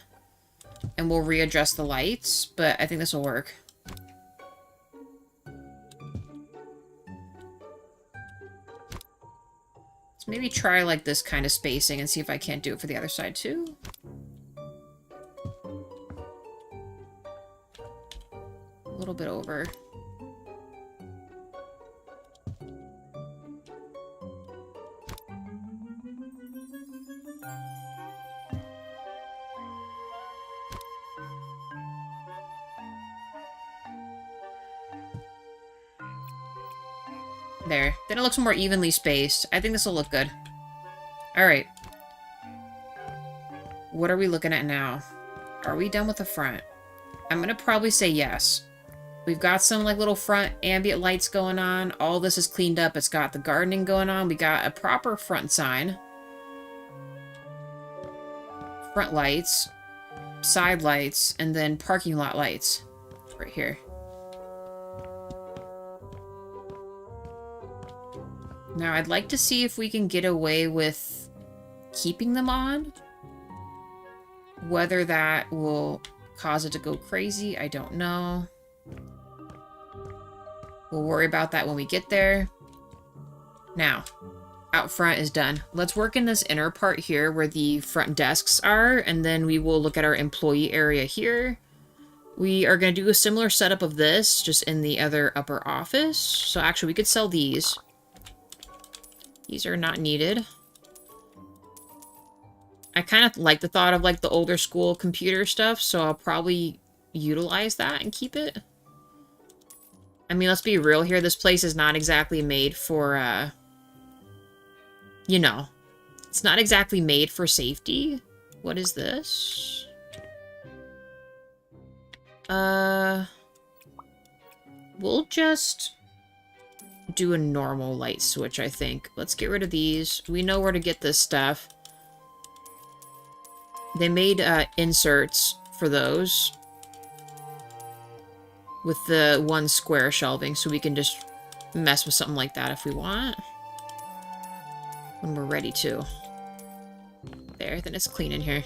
and we'll readjust the lights, but I think this will work. Let's maybe try like this kind of spacing and see if I can't do it for the other side too. A little bit over. There. Then it looks more evenly spaced. I think this will look good. Alright. What are we looking at now? Are we done with the front? I'm gonna probably say yes. We've got some like little front ambient lights going on. All this is cleaned up. It's got the gardening going on. We got a proper front sign. Front lights. Side lights. And then parking lot lights. Right here. Now, I'd like to see if we can get away with keeping them on. Whether that will cause it to go crazy, I don't know. We'll worry about that when we get there. Now, out front is done. Let's work in this inner part here where the front desks are, and then we will look at our employee area here. We are going to do a similar setup of this, just in the other upper office. So actually, we could sell these. These are not needed. I kind of like the thought of like the older school computer stuff, so I'll probably utilize that and keep it. I mean, let's be real here. This place is not exactly made for, you know, it's not exactly made for safety. What is this? We'll just do a normal light switch, I think. Let's get rid of these. We know where to get this stuff. They made inserts for those with the one square shelving, so we can just mess with something like that if we want. When we're ready to. there, then it's clean in here.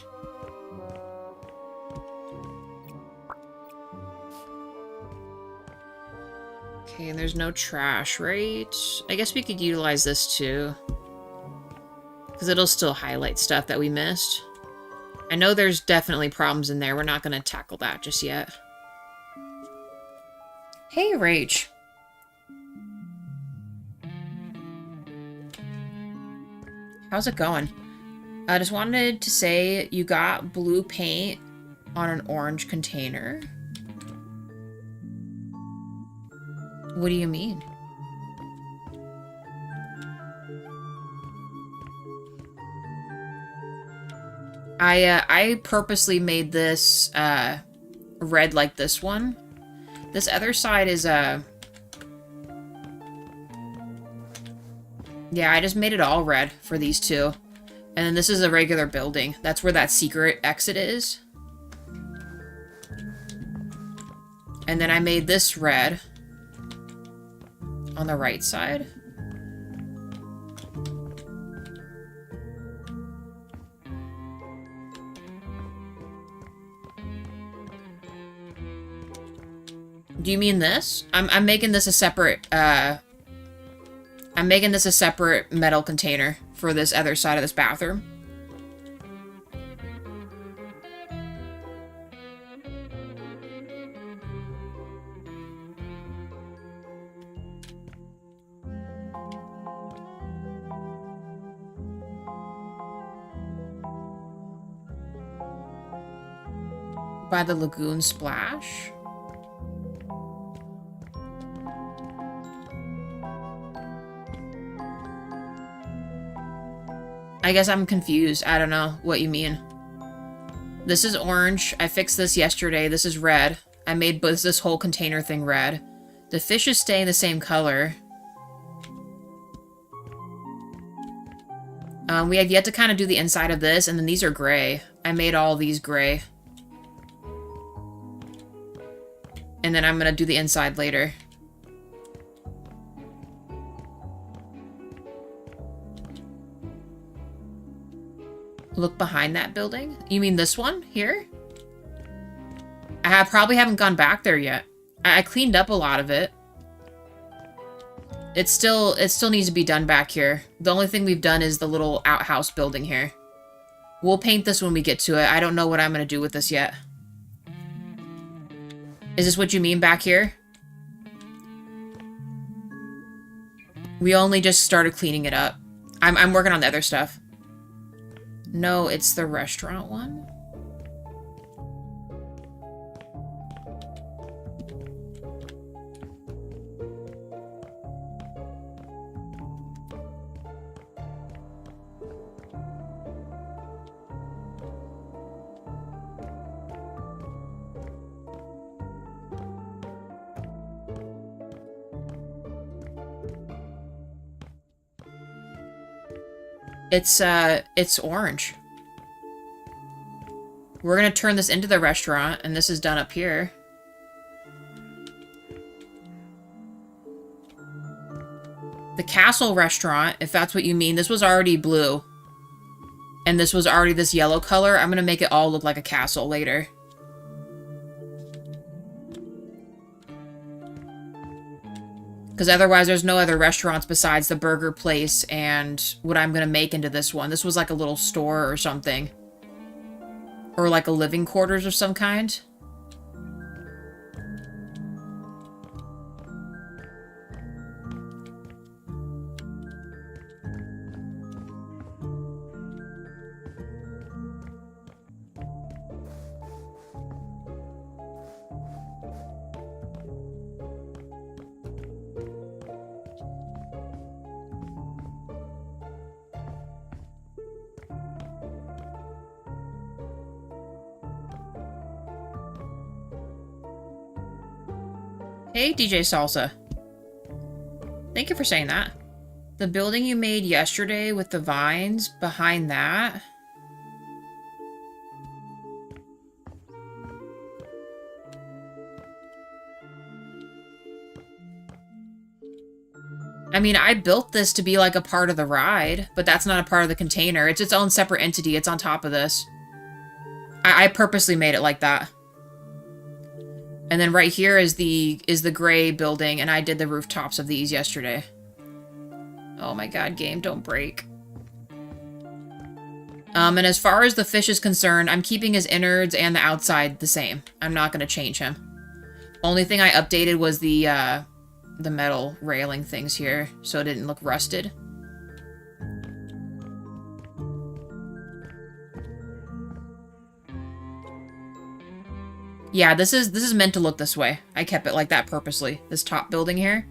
Okay, and there's no trash, right? I guess we could utilize this too. Because it'll still highlight stuff that we missed. I know there's definitely problems in there. We're not going to tackle that just yet. Hey, Rach. How's it going? I just wanted to say you got blue paint on an orange container. What do you mean? I purposely made this red like this one. This other side is yeah, I just made it all red for these two. And then this is a regular building. That's where that secret exit is. And then I made this red on the right side. Do you mean this? I'm making this a separate, I'm making this a separate metal container for this other side of this bathroom. By the lagoon splash. I guess I'm confused. I don't know what you mean. This is orange. I fixed this yesterday. This is red. I made this whole container thing red. The fish is staying the same color. We have yet to kind of do the inside of this, and then these are gray. I made all these gray. And then I'm gonna do the inside later. Look behind that building? You mean this one? Here? I probably haven't gone back there yet. I cleaned up a lot of it. It still needs to be done back here. The only thing we've done is the little outhouse building here. We'll paint this when we get to it. I don't know what I'm gonna do with this yet. Is this what you mean back here? We only just started cleaning it up. I'm working on the other stuff. No, it's the restaurant one. It's orange. We're gonna turn this into the restaurant, and this is done up here. The castle restaurant, if that's what you mean, this was already blue. And this was already this yellow color. I'm gonna make it all look like a castle later. Because otherwise there's no other restaurants besides the burger place and what I'm gonna make into this one. This was like a little store or something. Or like a living quarters of some kind. Hey, DJ Salsa. Thank you for saying that. The building you made yesterday with the vines behind that. I mean, I built this to be like a part of the ride, but that's not a part of the container. It's its own separate entity. It's on top of this. I purposely made it like that. And then right here is the gray building, and I did the rooftops of these yesterday. Oh my god, game, don't break. And as far as the fish is concerned, I'm keeping his innards and the outside the same. I'm not going to change him. Only thing I updated was the metal railing things here, so it didn't look rusted. Yeah, this is meant to look this way. I kept it like that purposely. This top building here.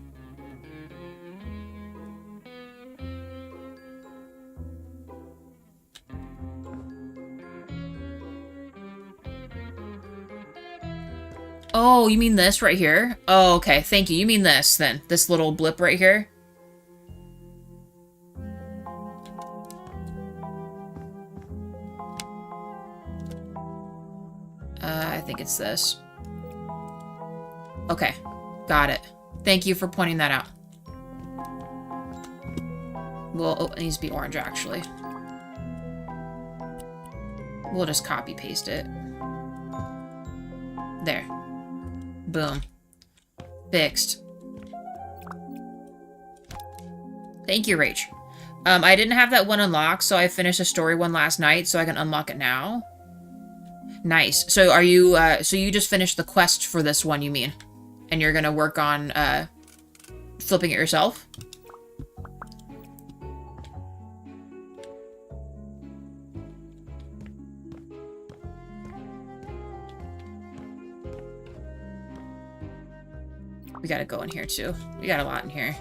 Oh, you mean this right here? Oh, okay. Thank you. You mean this, then. This little blip right here? I think it's this. Okay. Got it. Thank you for pointing that out. Well, oh, it needs to be orange, actually. We'll just copy-paste it. There. Boom. Fixed. Thank you, Rach. I didn't have that one unlocked, so I finished the story one last night, so I can unlock it now. Nice. So are you, so you just finished the quest for this one, you mean? And you're gonna work on, flipping it yourself? We gotta go in here, too. We got a lot in here.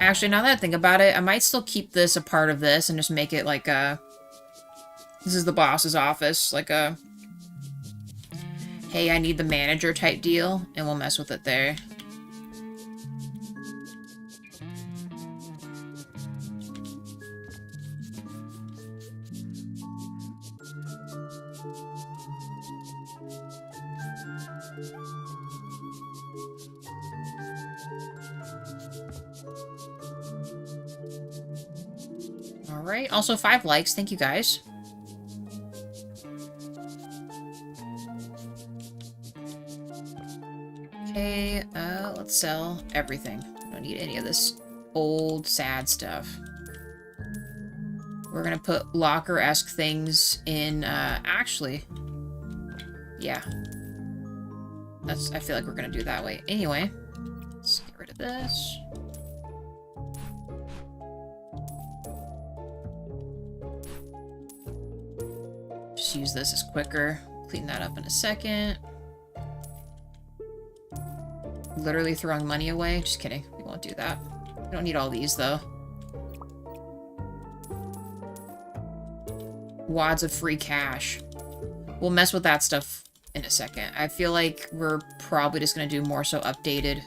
Actually, now that I think about it, I might still keep this a part of this and just make it like a... This is the boss's office, like a... Hey, I need the manager type deal, and we'll mess with it there. Alright, also 5 likes, thank you guys. Okay, let's sell everything. Don't need any of this old, sad stuff. We're gonna put locker-esque things in, actually... Yeah. I feel like we're gonna do it that way. Anyway, let's get rid of this. Just use this as quicker. Clean that up in a second. Literally throwing money away. Just kidding. We won't do that. We don't need all these, though. Wads of free cash. We'll mess with that stuff in a second. I feel like we're probably just going to do more so updated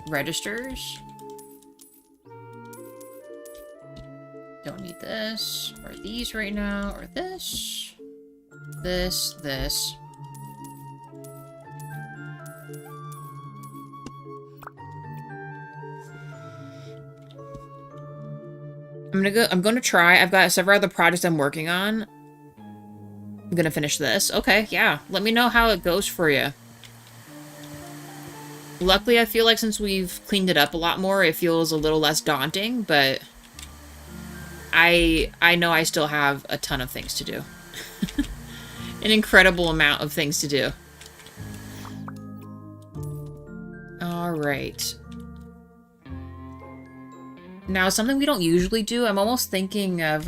registers. Don't need this, or these right now, or this. This. I'm gonna try. I've got several other projects I'm working on. I'm gonna finish this. Okay, yeah. Let me know how it goes for you. Luckily, I feel like since we've cleaned it up a lot more, it feels a little less daunting, but I know I still have a ton of things to do. An incredible amount of things to do. Alright. Now, something we don't usually do, I'm almost thinking of,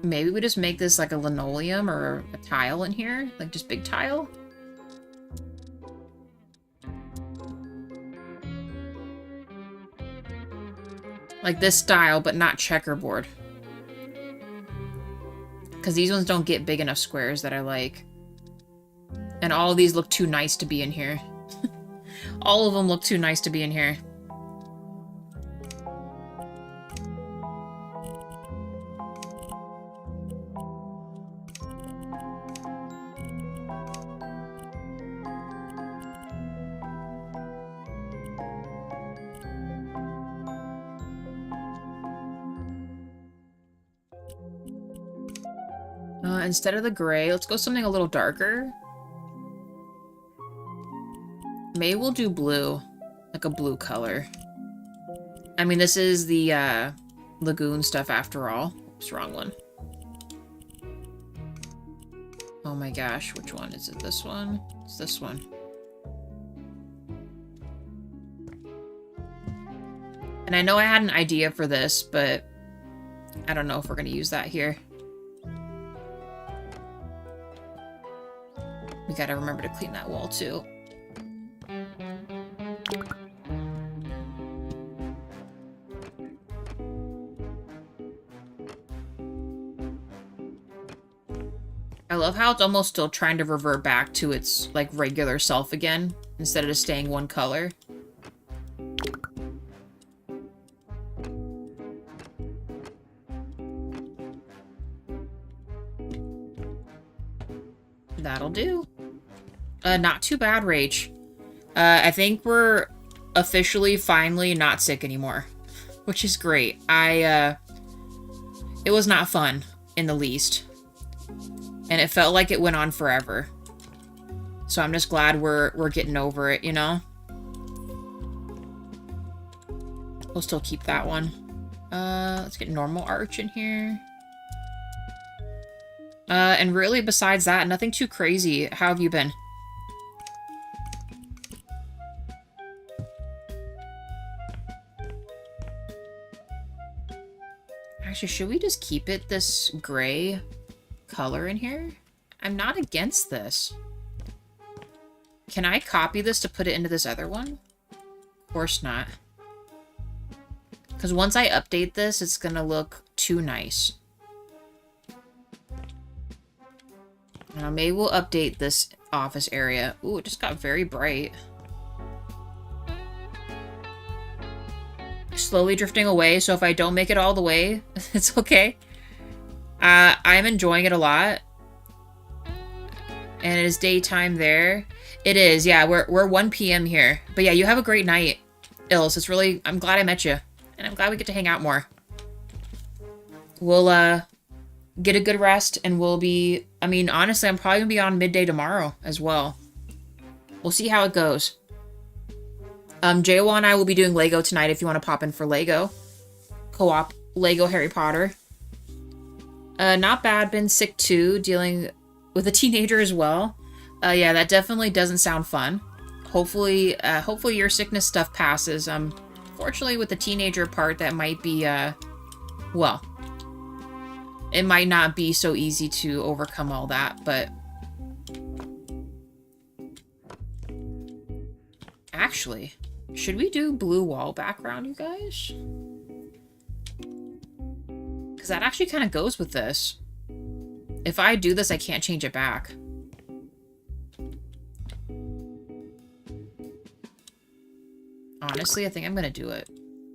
maybe we just make this like a linoleum or a tile in here. Like, just big tile. Like this style, but not checkerboard. Because these ones don't get big enough squares that I like. And all of these look too nice to be in here. All of them look too nice to be in here. Instead of the gray, let's go something a little darker. Maybe we'll do blue. Like a blue color. I mean, this is the lagoon stuff after all. Oops, wrong one. Oh my gosh, which one? Is it this one? It's this one. And I know I had an idea for this, but I don't know if we're going to use that here. We gotta remember to clean that wall too. I love how it's almost still trying to revert back to its, like, regular self again, instead of just staying one color. That'll do. Not too bad, Rach. I think we're officially, finally not sick anymore, which is great. It was not fun in the least. And it felt like it went on forever. So I'm just glad we're getting over it, you know? We'll still keep that one. Let's get normal arch in here. And really, besides that, nothing too crazy. How have you been? Actually, should we just keep it this gray color in here? I'm not against this. Can I copy this to put it into this other one? Of course not. Because once I update this, it's gonna look too nice. Maybe we'll update this office area. Ooh, it just got very bright. Slowly drifting away, so if I don't make it all the way, it's okay. I'm enjoying it a lot. And it is daytime there. It is, yeah, we're 1 p.m. here. But yeah, you have a great night, Ilse. It's really, I'm glad I met you. And I'm glad we get to hang out more. We'll, get a good rest, and we'll be... I mean, honestly, I'm probably gonna be on midday tomorrow as well. We'll see how it goes. Jaywa and I will be doing Lego tonight if you want to pop in for Lego. Co-op Lego Harry Potter. Not bad. Been sick too, dealing with a teenager as well. Yeah, that definitely doesn't sound fun. Hopefully your sickness stuff passes. Fortunately, with the teenager part, that might be, well... It might not be so easy to overcome all that, but... Actually, should we do blue wall background, you guys? Because that actually kind of goes with this. If I do this, I can't change it back. Honestly, I think I'm going to do it.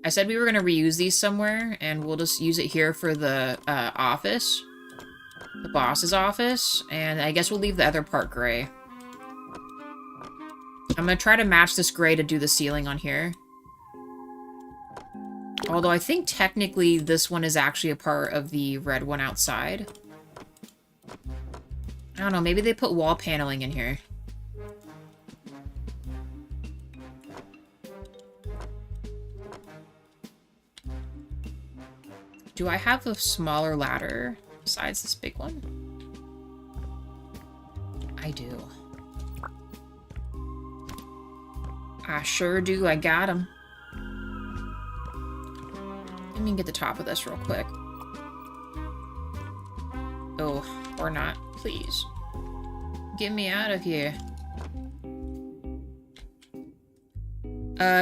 I said we were going to reuse these somewhere, and we'll just use it here for the office. The boss's office, and I guess we'll leave the other part gray. I'm going to try to match this gray to do the ceiling on here. Although I think technically this one is actually a part of the red one outside. I don't know, maybe they put wall paneling in here. Do I have a smaller ladder besides this big one? I do. I sure do. I got him. Let me get the top of this real quick. Oh, or not. Please. Get me out of here.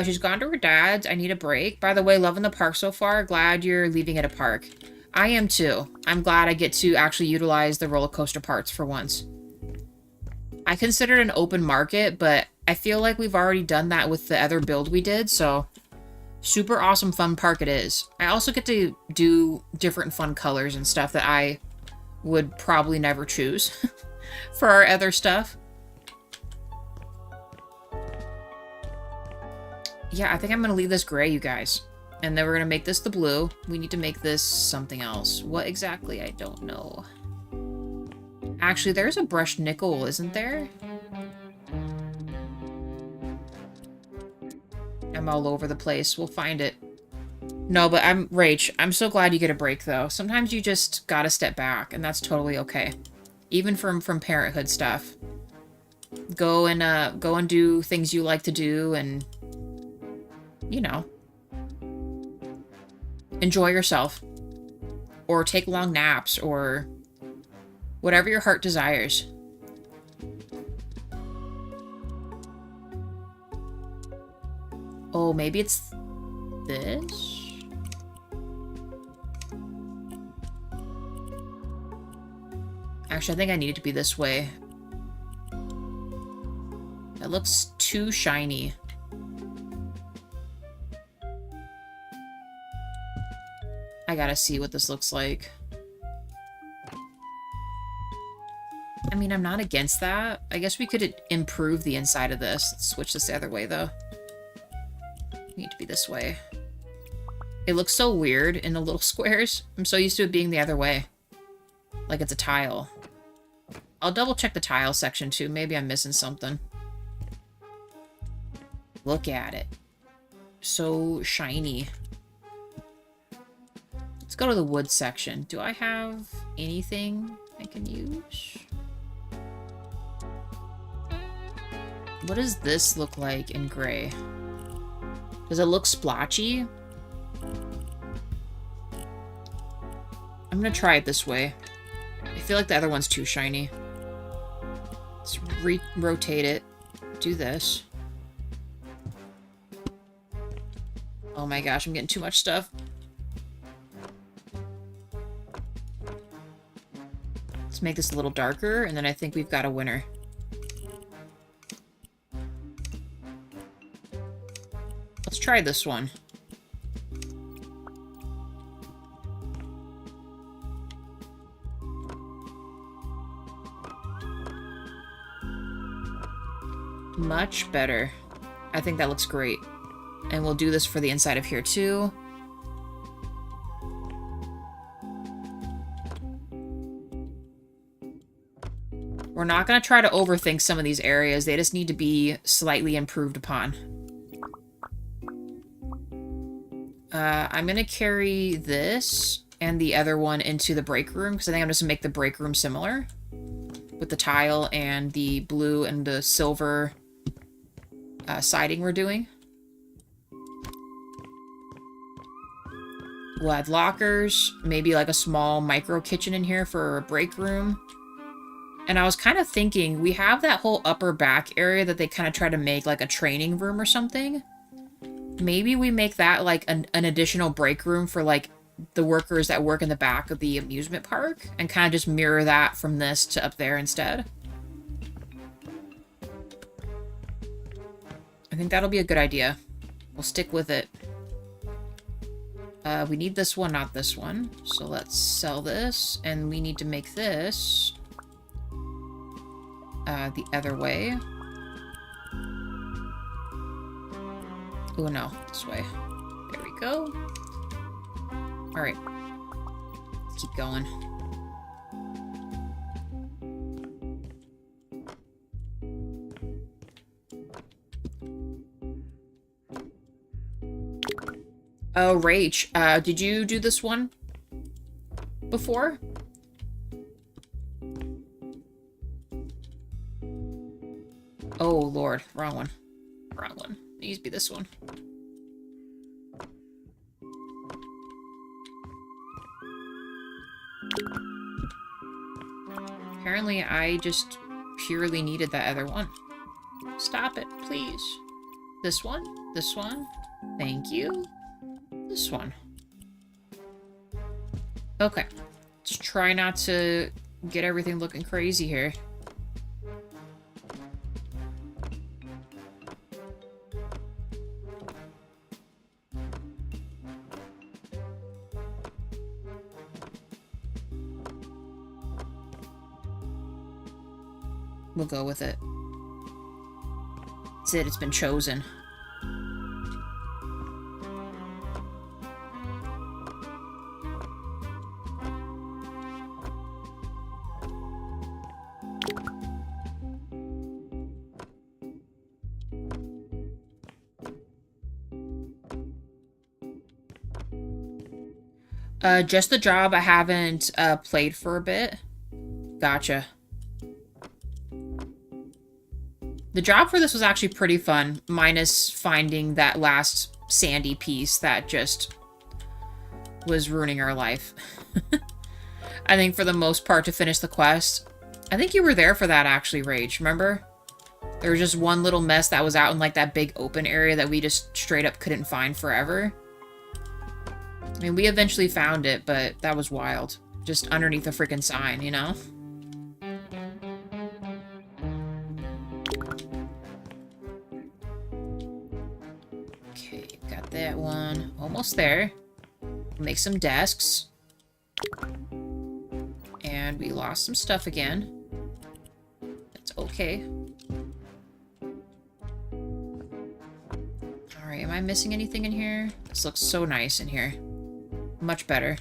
She's gone to her dad's. I need a break. By the way, loving the park so far. Glad you're leaving it a park. I am too. I'm glad I get to actually utilize the roller coaster parts for once. I consider it an open market, but I feel like we've already done that with the other build we did, so super awesome fun park it is. I also get to do different fun colors and stuff that I would probably never choose for our other stuff. Yeah, I think I'm going to leave this gray, you guys. And then we're going to make this the blue. We need to make this something else. What exactly? I don't know. Actually, there's a brushed nickel, isn't there? I'm all over the place. We'll find it. No, but Rach, I'm so glad you get a break, though. Sometimes you just gotta step back, and that's totally okay. Even from parenthood stuff. Go and do things you like to do, and, you know, enjoy yourself. Or take long naps, or whatever your heart desires. Oh, maybe it's this? Actually, I think I need it to be this way. That looks too shiny. I gotta see what this looks like. I mean, I'm not against that. I guess we could improve the inside of this. Let's switch this the other way, though. Need to be this way. It looks so weird in the little squares. I'm so used to it being the other way. Like it's a tile. I'll double check the tile section too. Maybe I'm missing something. Look at it. So shiny. Let's go to the wood section. Do I have anything I can use? What does this look like in gray? Does it look splotchy? I'm gonna try it this way. I feel like the other one's too shiny. Let's rotate it. Do this. Oh my gosh, I'm getting too much stuff. Let's make this a little darker, and then I think we've got a winner. Let's try this one. Much better. I think that looks great. And we'll do this for the inside of here too. We're not going to try to overthink some of these areas. They just need to be slightly improved upon. I'm going to carry this and the other one into the break room, because I think I'm just going to make the break room similar. With the tile and the blue and the silver siding we're doing. We'll add lockers, maybe like a small micro kitchen in here for a break room. And I was kind of thinking, we have that whole upper back area that they kind of try to make like a training room or something. Maybe we make that like an additional break room for like the workers that work in the back of the amusement park, and kind of just mirror that from this to up there instead. I think that'll be a good idea. We'll stick with it. We need this one, not this one. So let's sell this, and we need to make this the other way. Oh no, this way. There we go. Alright. Let's keep going. Oh, Rach, did you do this one before? Oh, Lord. Wrong one. Wrong one. It needs to be this one. Apparently, I just purely needed that other one. Stop it, please. This one? This one? Thank you. This one. Okay. Just try not to get everything looking crazy here. We'll go with it. That's it. It's been chosen. Just the job. I haven't played for a bit. Gotcha. The job for this was actually pretty fun, minus finding that last sandy piece that just was ruining our life. I think for the most part to finish the quest. I think you were there for that actually, Rage, remember? There was just one little mess that was out in like that big open area that we just straight up couldn't find forever. I mean, we eventually found it, but that was wild. Just underneath a freaking sign, you know? Okay, got that one. Almost there. Make some desks. And we lost some stuff again. That's okay. Alright, am I missing anything in here? This looks so nice in here. Much better.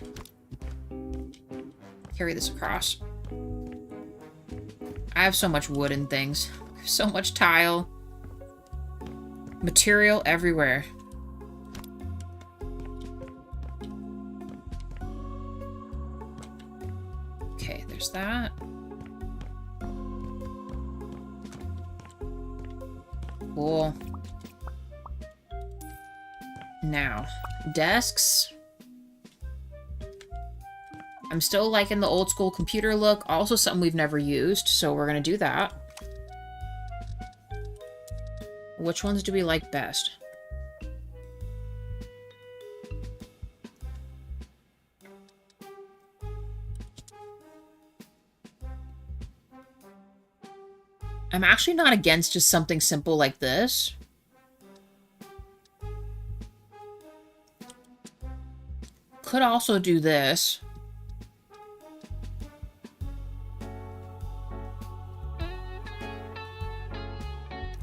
Carry this across. I have so much wood and things. So much tile. Material everywhere. Okay, there's that. Cool. Now, desks. I'm still liking the old school computer look. Also something we've never used, so we're gonna do that. Which ones do we like best? I'm actually not against just something simple like this. Could also do this.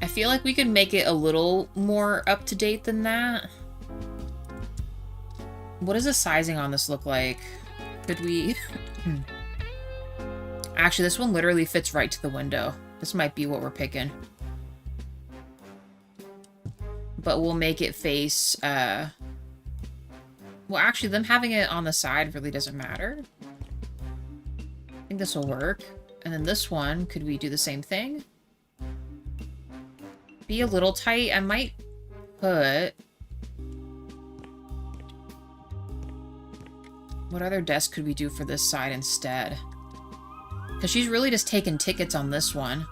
I feel like we could make it a little more up-to-date than that. What does the sizing on this look like? Could we... Actually, this one literally fits right to the window. This might be what we're picking. But we'll make it face, Well, actually, them having it on the side really doesn't matter. I think this will work. And then this one, could we do the same thing? Be a little tight. I might put... What other desk could we do for this side instead? Because she's really just taking tickets on this one.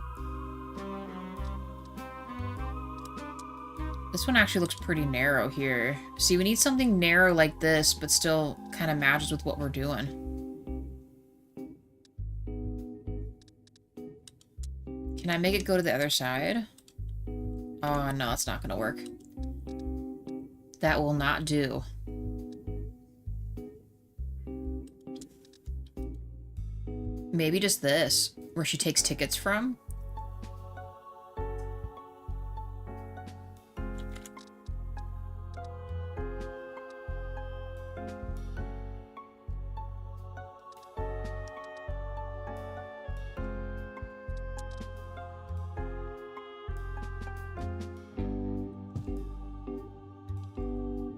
This one actually looks pretty narrow here. See, we need something narrow like this, but still kind of matches with what we're doing. Can I make it go to the other side? Oh, no, it's not going to work. That will not do. Maybe just this, where she takes tickets from.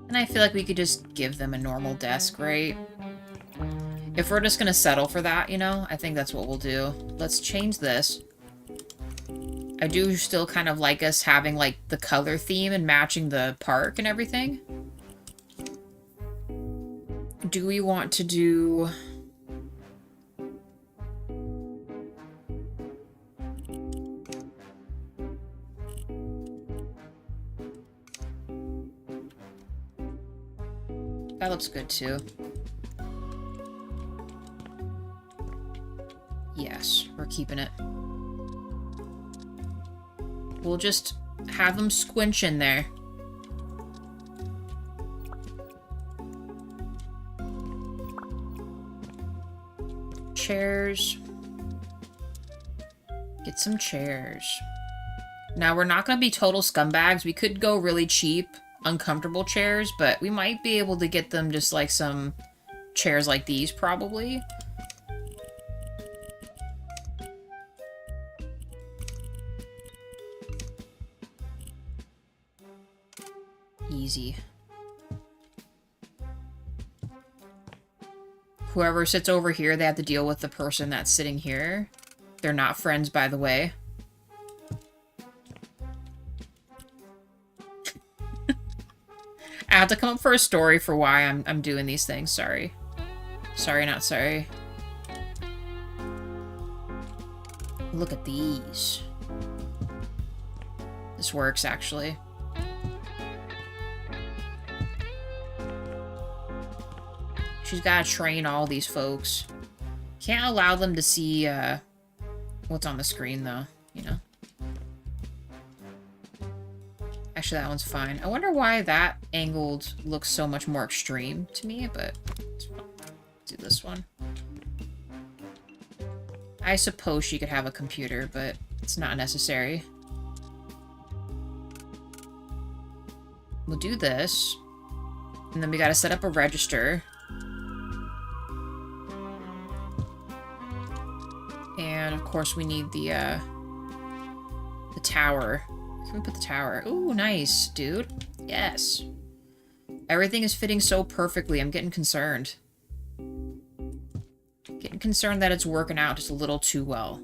And I feel like we could just give them a normal desk, right? If we're just gonna settle for that, you know, I think that's what we'll do. Let's change this. I do still kind of like us having, like, the color theme and matching the park and everything. Do we want to do... That looks good, too. Yes, we're keeping it. We'll just have them squinch in there. Chairs. Get some chairs. Now, we're not going to be total scumbags. We could go really cheap, uncomfortable chairs, but we might be able to get them just like some chairs like these, probably. Easy. Whoever sits over here, they have to deal with the person that's sitting here. They're not friends, by the way. I have to come up for a story for why I'm doing these things. Sorry. Sorry, not sorry. Look at these. This works, actually. She's got to train all these folks. Can't allow them to see what's on the screen, though, you know? Actually, that one's fine. I wonder why that angled looks so much more extreme to me, but let's do this one. I suppose she could have a computer, but it's not necessary. We'll do this. And then we gotta set up a register. And of course we need the tower. Where can we put the tower? Ooh, nice, dude. Yes. Everything is fitting so perfectly. I'm getting concerned. Getting concerned that it's working out just a little too well.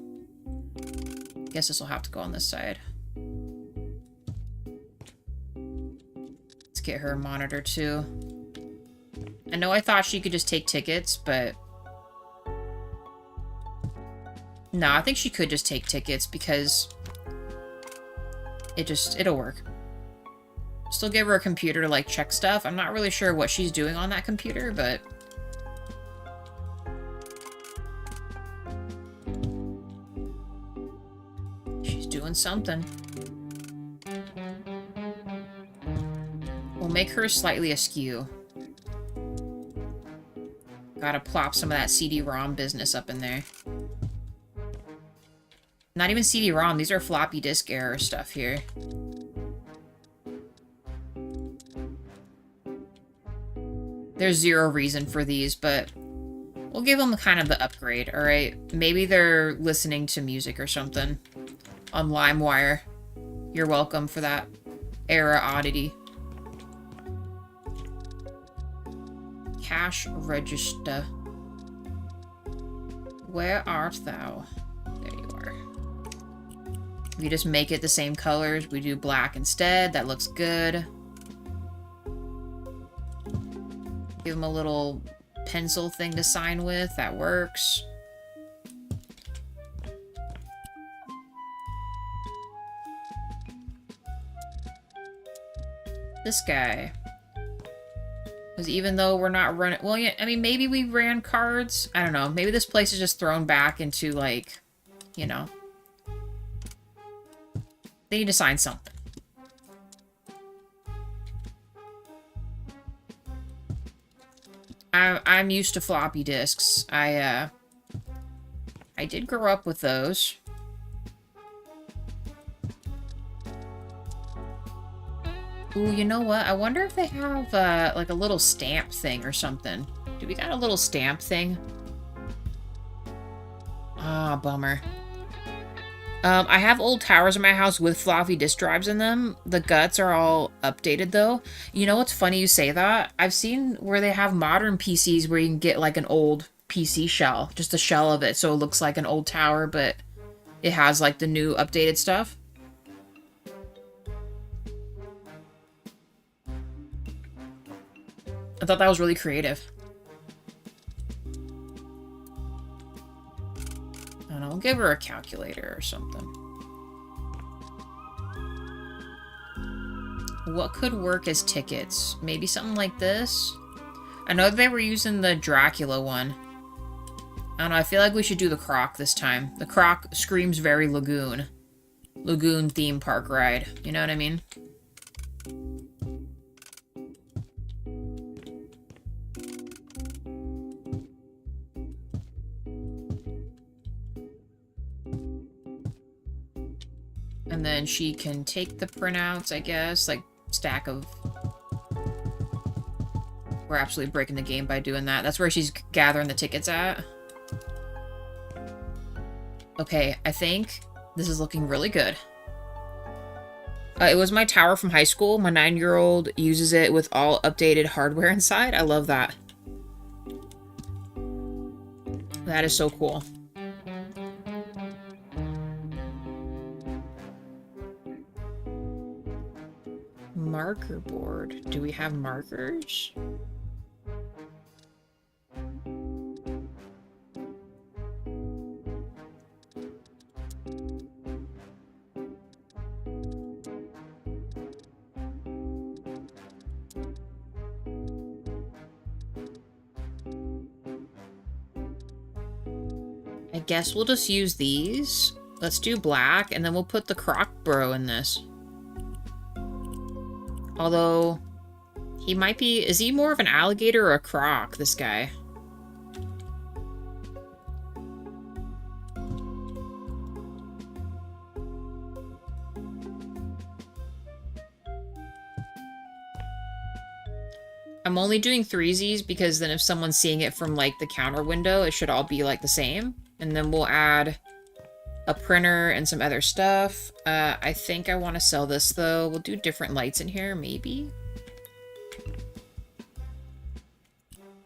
Guess this will have to go on this side. Let's get her a monitor too. I know I thought she could just take tickets, but... No, I think she could just take tickets because... it'll work. Still give her a computer to, like, check stuff. I'm not really sure what she's doing on that computer, but... she's doing something. We'll make her slightly askew. Gotta plop some of that CD-ROM business up in there. Not even CD-ROM, these are floppy disk error stuff here. There's zero reason for these, but we'll give them kind of the upgrade, alright? Maybe they're listening to music or something on LimeWire. You're welcome for that era oddity. Cash register. Where art thou? There you are. We just make it the same colors. We do black instead. That looks good. Give them a little pencil thing to sign with. That works. This guy. Because even though we're not running... well, yeah, I mean, maybe we ran cards. I don't know. Maybe this place is just thrown back into, like, you know. They need to sign something. I'm used to floppy disks. I did grow up with those. Ooh, you know what? I wonder if they have, like a little stamp thing or something. Do we got a little stamp thing? Ah, bummer. I have old towers in my house with floppy disk drives in them. The guts are all updated, though. You know what's funny you say that? I've seen where they have modern PCs where you can get, like, an old PC shell. Just a shell of it, so it looks like an old tower, but it has, like, the new updated stuff. I thought that was really creative. I don't know, we'll give her a calculator or something. What could work as tickets? Maybe something like this? I know they were using the Dracula one. I don't know, I feel like we should do the Croc this time. The Croc screams very Lagoon. Lagoon theme park ride. You know what I mean? And then she can take the printouts, I guess, like, stack of... We're absolutely breaking the game by doing that. That's where she's gathering the tickets at. Okay, I think this is looking really good. It was my tower from high school. My 9-year-old uses it with all updated hardware inside. I love that. That is so cool. Marker board. Do we have markers? I guess we'll just use these. Let's do black, and then we'll put the croc bro in this. Although, he might be... Is he more of an alligator or a croc, this guy? I'm only doing threesies because then if someone's seeing it from, like, the counter window, it should all be, like, the same. And then we'll add a printer and some other stuff. I think I want to sell this, though. We'll do different lights in here, maybe.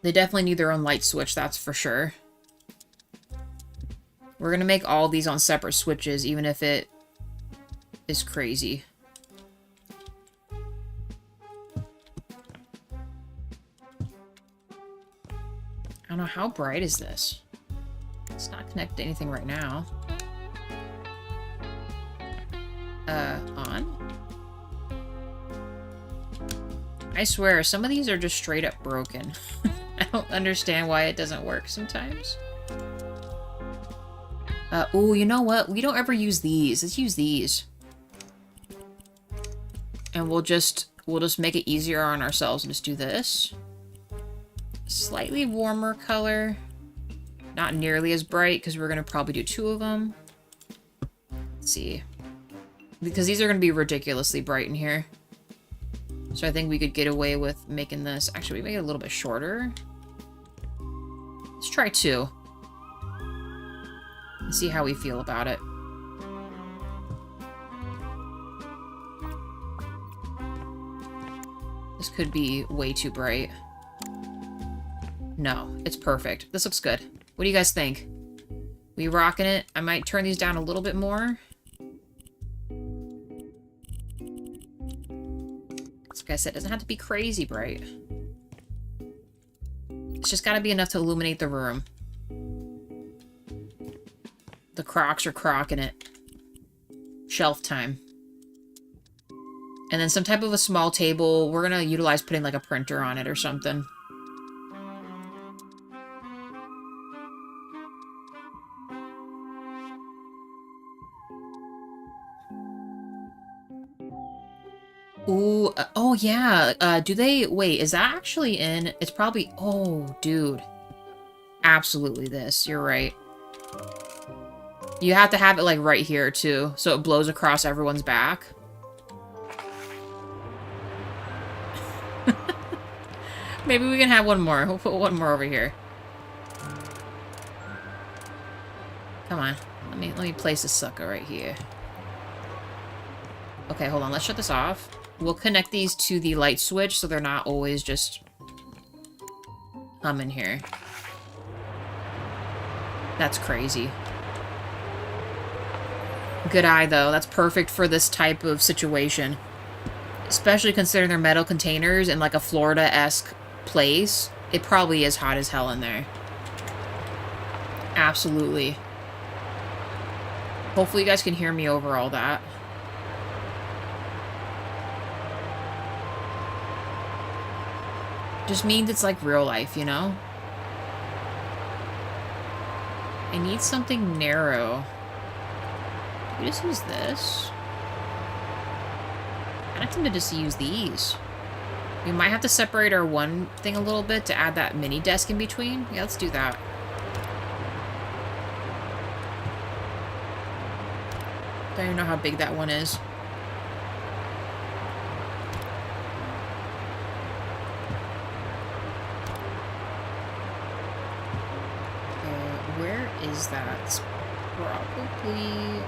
They definitely need their own light switch, that's for sure. We're going to make all these on separate switches, even if it is crazy. I don't know, how bright is this? It's not connected to anything right now. On? I swear, some of these are just straight up broken. I don't understand why it doesn't work sometimes. Oh, you know what? We don't ever use these. Let's use these. And we'll just make it easier on ourselves and just do this. Slightly warmer color. Not nearly as bright, because we're going to probably do 2 of them. Let's see. Because these are going to be ridiculously bright in here. So I think we could get away with making this... Actually, we make it a little bit shorter. Let's try 2. And see how we feel about it. This could be way too bright. No, it's perfect. This looks good. What do you guys think? We rocking it? I might turn these down a little bit more. Like I said, it doesn't have to be crazy bright. It's just got to be enough to illuminate the room. The crocs are crocking it. Shelf time. And then some type of a small table. We're going to utilize putting like a printer on it or something. Ooh, oh yeah, do they, wait, is that actually in, it's probably, oh, dude. Absolutely this, you're right. You have to have it, like, right here, too, so it blows across everyone's back. Maybe we can have one more, we'll put one more over here. Come on, let me place this sucker right here. Okay, hold on, let's shut this off. We'll connect these to the light switch so they're not always just humming here. That's crazy. Good eye, though. That's perfect for this type of situation. Especially considering they're metal containers in like a Florida-esque place. It probably is hot as hell in there. Absolutely. Hopefully you guys can hear me over all that. Just means it's like real life, you know? I need something narrow. Do we just use this? I tend to just use these. We might have to separate our one thing a little bit to add that mini desk in between. Yeah, let's do that. Don't even know how big that one is. Where is that? It's probably...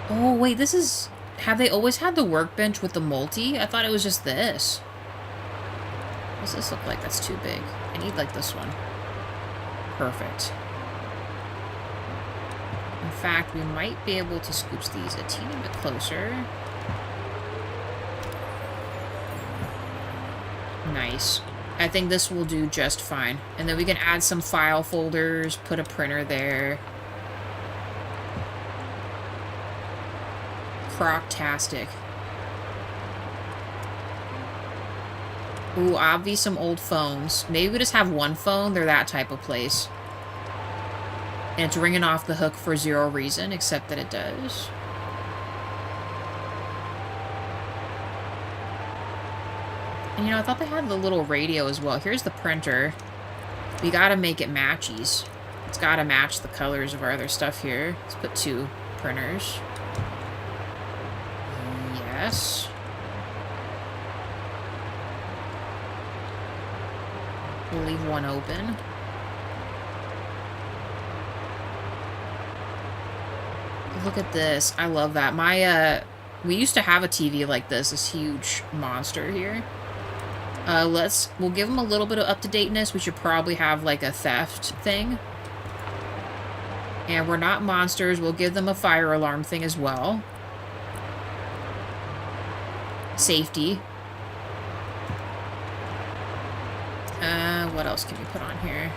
Oh, wait, this is... Have they always had the workbench with the multi? I thought it was just this. What does this look like? That's too big. I need, like, this one. Perfect. In fact, we might be able to scooch these a teeny bit closer. Nice. I think this will do just fine. And then we can add some file folders, put a printer there. Croctastic. Ooh, obvi some old phones. Maybe we just have one phone. They're that type of place. And it's ringing off the hook for zero reason, except that it does. And, you know, I thought they had the little radio as well. Here's the printer. We gotta make it matchies. It's gotta match the colors of our other stuff here. Let's put 2 printers. Yes. We'll leave one open. Look at this. I love that. We used to have a TV like this huge monster here. We'll give them a little bit of up-to-dateness. We should probably have, like, a theft thing. And we're not monsters. We'll give them a fire alarm thing as well. Safety. What else can we put on here?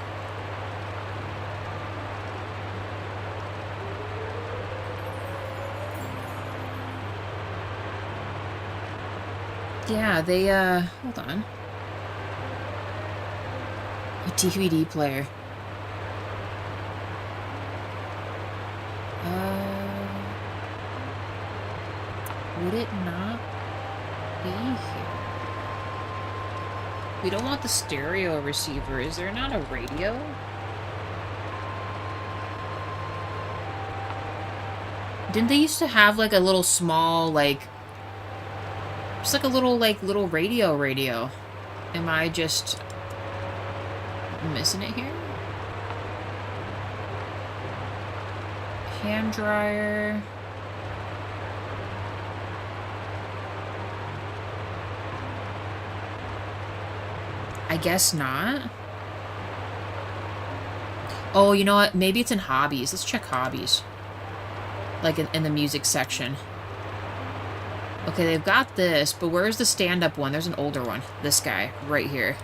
Yeah, they, hold on. A DVD player. Would it not be here? We don't want the stereo receiver. Is there not a radio? Didn't they used to have, like, a little small, like... Just like a little, little radio. Am I just missing it here? Hand dryer. I guess not. Oh, you know what? Maybe it's in hobbies. Let's check hobbies. Like in the music section. Okay, they've got this, but where's the stand-up one? There's an older one. This guy, right here.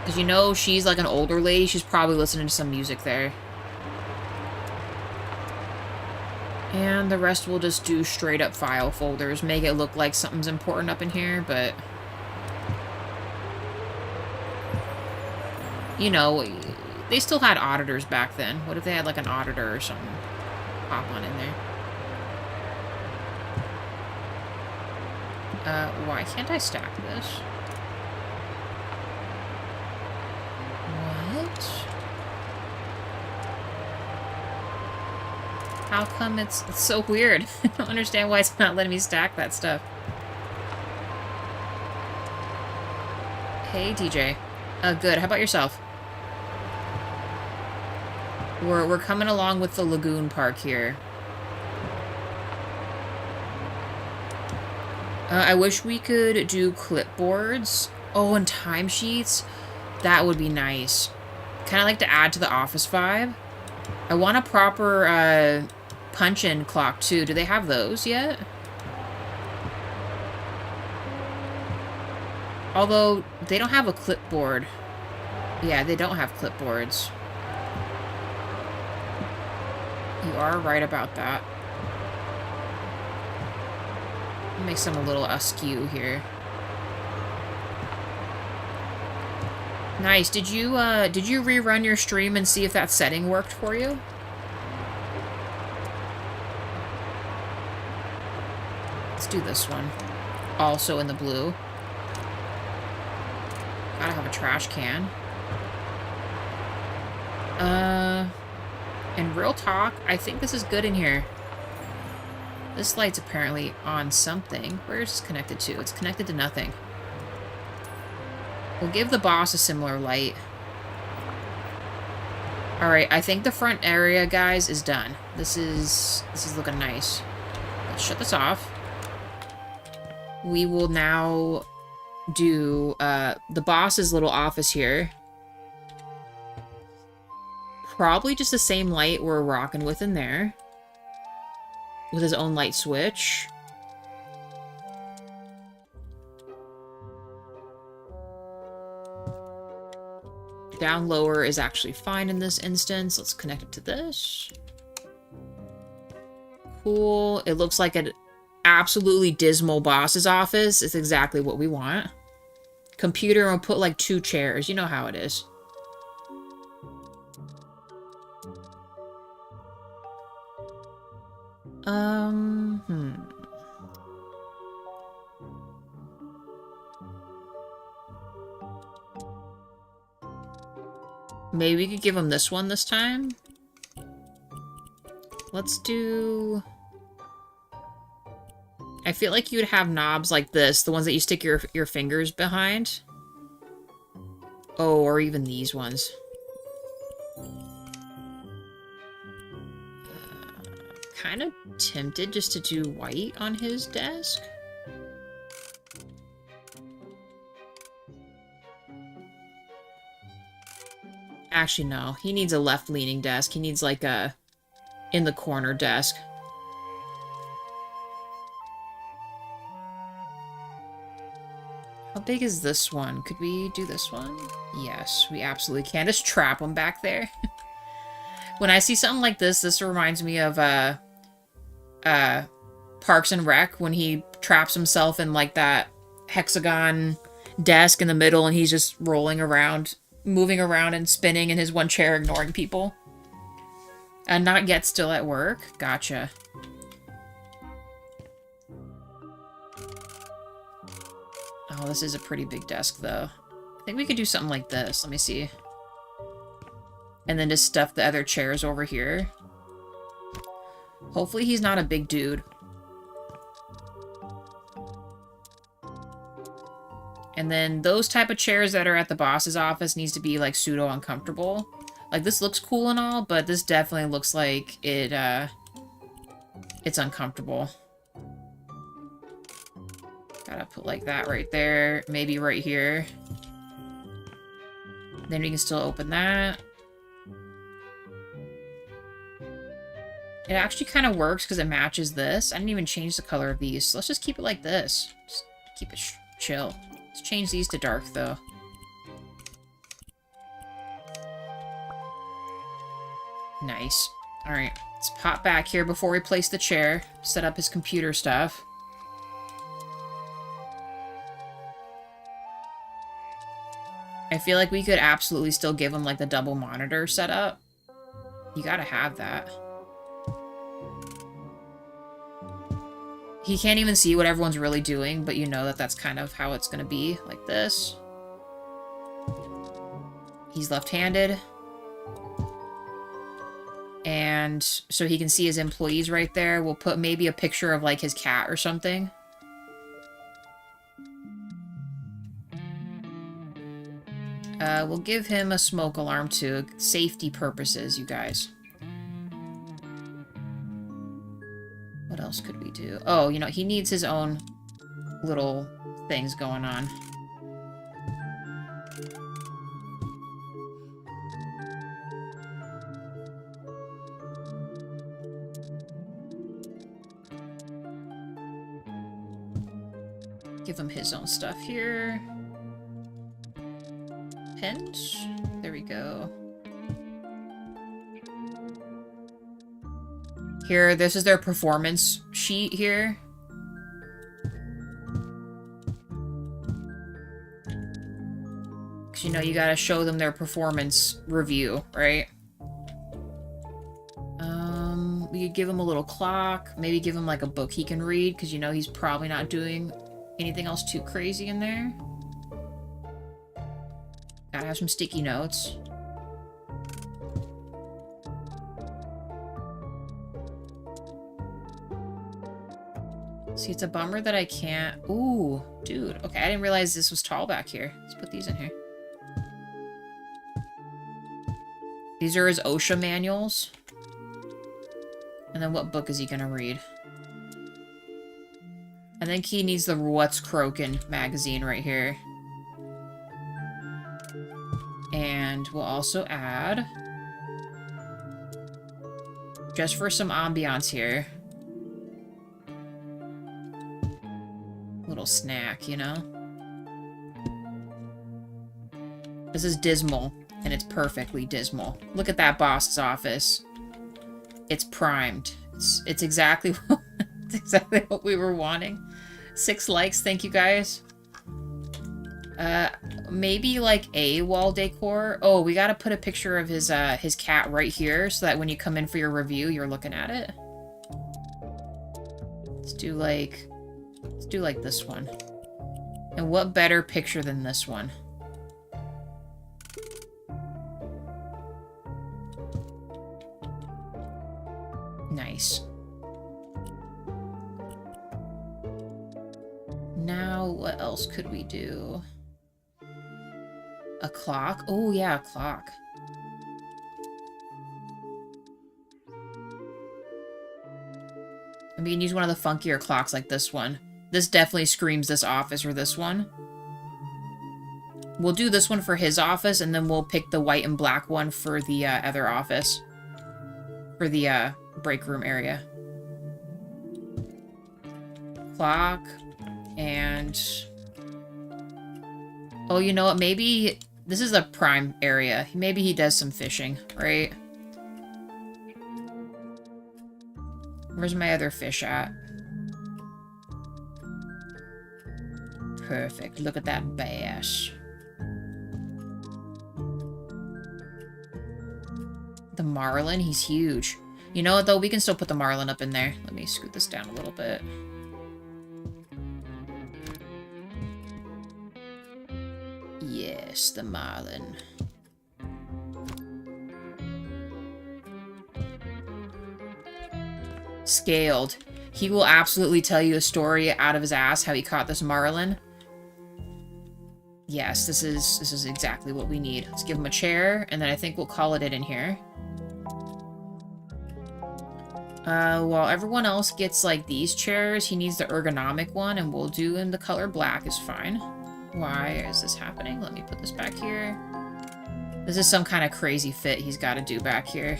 Because you know she's like an older lady. She's probably listening to some music there. And the rest we'll just do straight-up file folders. Make it look like something's important up in here, but... You know, they still had auditors back then. What if they had, like, an auditor or something? Pop on in there. Why can't I stack this? What? How come it's so weird? I don't understand why it's not letting me stack that stuff. Hey, DJ. Good. How about yourself? We're coming along with the Lagoon Park here. I wish we could do clipboards. Oh, and timesheets. That would be nice. Kind of like to add to the office vibe. I want a proper punch-in clock, too. Do they have those yet? Although, they don't have a clipboard. Yeah, they don't have clipboards. You are right about that. Makes them a little askew here. Nice. Did you rerun your stream and see if that setting worked for you? Let's do this one. Also in the blue. Gotta have a trash can. And real talk, I think this is good in here. This light's apparently on something. Where is this connected to? It's connected to nothing. We'll give the boss a similar light. All right, I think the front area, guys, is done. This is looking nice. Let's shut this off. We will now do the boss's little office here. Probably just the same light we're rocking with in there. With his own light switch. Down lower is actually fine in this instance. Let's connect it to this. Cool. It looks like an absolutely dismal boss's office. It's exactly what we want. Computer, and we'll put like 2 chairs. You know how it is. Maybe we could give him this one this time. Let's do... I feel like you'd have knobs like this, the ones that you stick your fingers behind. Oh, or even these ones. Kind of tempted just to do white on his desk. Actually, no. He needs a left-leaning desk. He needs, like, a in-the-corner desk. How big is this one? Could we do this one? Yes, we absolutely can. Just trap him back there. When I see something like this reminds me of, Parks and Rec, when he traps himself in, like, that hexagon desk in the middle, and he's just rolling around, moving around and spinning in his one chair, ignoring people. And not yet still at work? Gotcha. Oh, this is a pretty big desk, though. I think we could do something like this. Let me see. And then just stuff the other chairs over here. Hopefully he's not a big dude. And then those type of chairs that are at the boss's office needs to be, like, pseudo-uncomfortable. Like, this looks cool and all, but this definitely looks like it's uncomfortable. Gotta put, like, that right there. Maybe right here. Then we can still open that. It actually kind of works because it matches this. I didn't even change the color of these. So let's just keep it like this. Just keep it chill. Let's change these to dark, though. Nice. Alright, let's pop back here before we place the chair. Set up his computer stuff. I feel like we could absolutely still give him, like, the double monitor setup. You gotta have that. He can't even see what everyone's really doing, but you know that that's kind of how it's gonna be, like this. He's left-handed. And so he can see his employees right there. We'll put maybe a picture of, like, his cat or something. We'll give him a smoke alarm too. Safety purposes, you guys. What else could we do? Oh, you know, he needs his own little things going on. Give him his own stuff here. Pens. There we go. Here, this is their performance sheet here. Because, you know, you gotta show them their performance review, right? We could give him a little clock. Maybe give him, like, a book he can read, because, you know, he's probably not doing anything else too crazy in there. Gotta have some sticky notes. See, it's a bummer that I can't... Ooh, dude. Okay, I didn't realize this was tall back here. Let's put these in here. These are his OSHA manuals. And then what book is he gonna read? I think he needs the What's Croakin' magazine right here. And we'll also add, just for some ambiance here, little snack, you know? This is dismal, and it's perfectly dismal. Look at that boss's office. It's primed. It's exactly it's exactly what we were wanting. 6 likes, thank you guys. Maybe like a wall decor. Oh, we gotta put a picture of his cat right here so that when you come in for your review, you're looking at it. Let's do like this one. And what better picture than this one? Nice. Now, what else could we do? A clock? Oh, yeah, a clock. I mean, use one of the funkier clocks like this one. This definitely screams this office or this one. We'll do this one for his office, and then we'll pick the white and black one for the other office. For the break room area. Clock. And... oh, you know what? Maybe... this is a prime area. Maybe he does some fishing, right? Where's my other fish at? Perfect. Look at that bass. The marlin, he's huge. You know what, though? We can still put the marlin up in there. Let me scoot this down a little bit. Yes, the marlin. Scaled. He will absolutely tell you a story out of his ass how he caught this marlin. Yes, this is exactly what we need. Let's give him a chair, and then I think we'll call it in here. While everyone else gets, like, these chairs, he needs the ergonomic one, and we'll do in the color black is fine. Why is this happening? Let me put this back here. This is some kind of crazy fit he's got to do back here.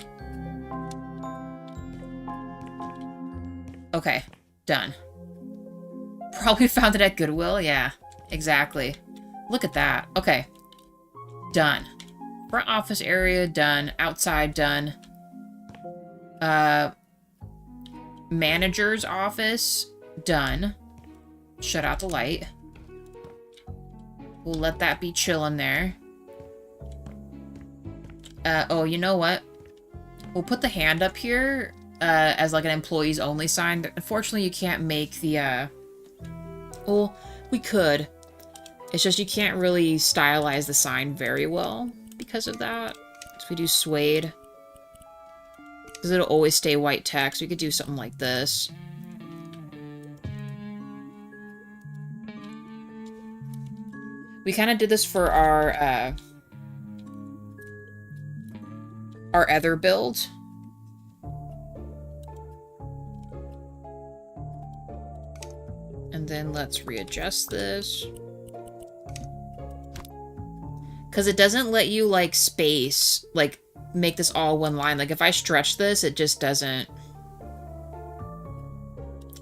Okay, done. Probably found it at Goodwill, yeah, exactly. Look at that. Okay, done. Front office area, done. Outside, done. Manager's office, done. Shut out the light. We'll let that be chilling there. Oh, you know what? We'll put the hand up here as like an employees only sign. Unfortunately, you can't make the, well, we could. It's just you can't really stylize the sign very well because of that. So we do suede. Because it'll always stay white text. We could do something like this. We kind of did this for our other build. And then let's readjust this. Because it doesn't let you, like, space, like, make this all one line. Like, if I stretch this, it just doesn't...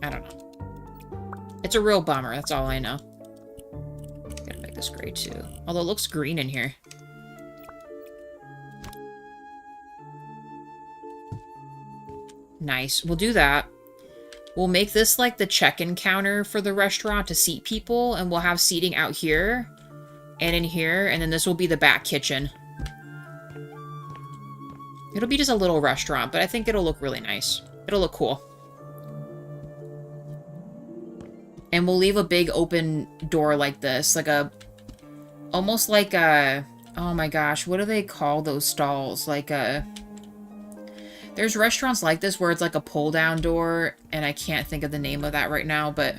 I don't know. It's a real bummer, that's all I know. Gotta make this gray, too. Although it looks green in here. Nice. We'll do that. We'll make this, like, the check-in counter for the restaurant to seat people, and we'll have seating out here and in here, and then this will be the back kitchen. It'll be just a little restaurant, but I think it'll look really nice. It'll look cool. And we'll leave a big open door like this, like a... almost like a... oh my gosh, what do they call those stalls? Like a... there's restaurants like this where it's like a pull-down door, and I can't think of the name of that right now, but...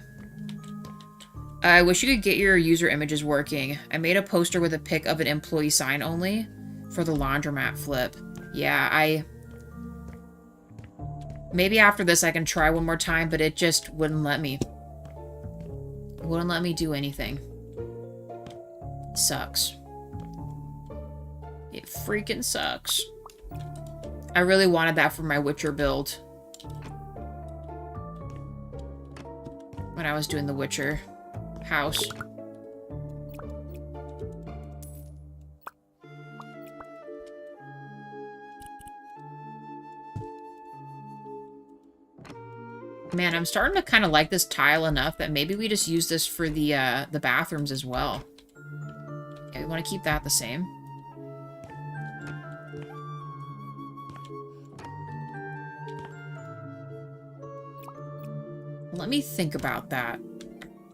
I wish you could get your user images working. I made a poster with a pic of an employee sign only for the laundromat flip. Yeah, maybe after this I can try one more time, but it just wouldn't let me. It wouldn't let me do anything. It sucks. It freaking sucks. I really wanted that for my Witcher build. When I was doing the Witcher house. Man, I'm starting to kind of like this tile enough that maybe we just use this for the bathrooms as well. Okay, we want to keep that the same. Let me think about that.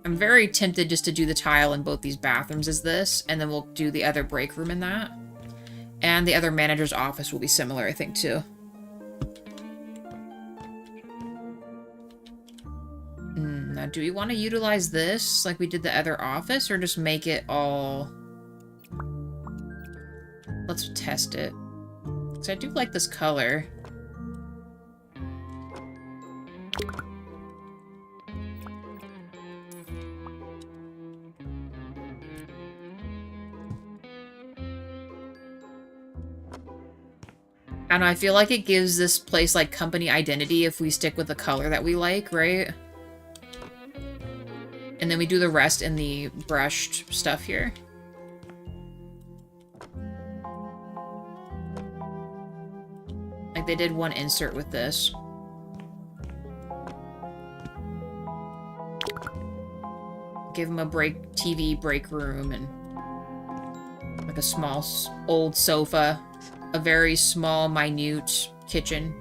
I'm very tempted just to do the tile in both these bathrooms as this, and then we'll do the other break room in that. And the other manager's office will be similar, I think, too. Now, do we want to utilize this like we did the other office, or just make it all... Let's test it. Because I do like this color. I don't know, I feel like it gives this place, like, company identity if we stick with the color that we like, right? And then we do the rest in the brushed stuff here. Like, they did one insert with this. Give them a TV break room and like a small old sofa. A very small, minute kitchen.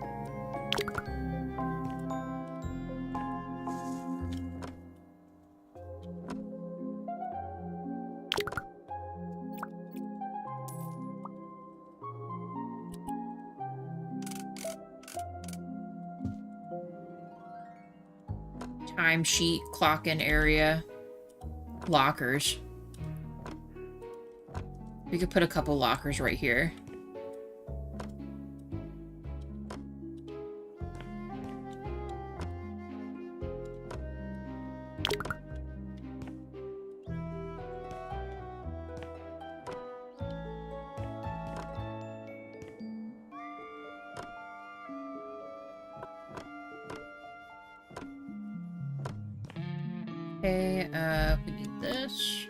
Timesheet, clock-in area, lockers. We could put a couple lockers right here. Okay, we need this.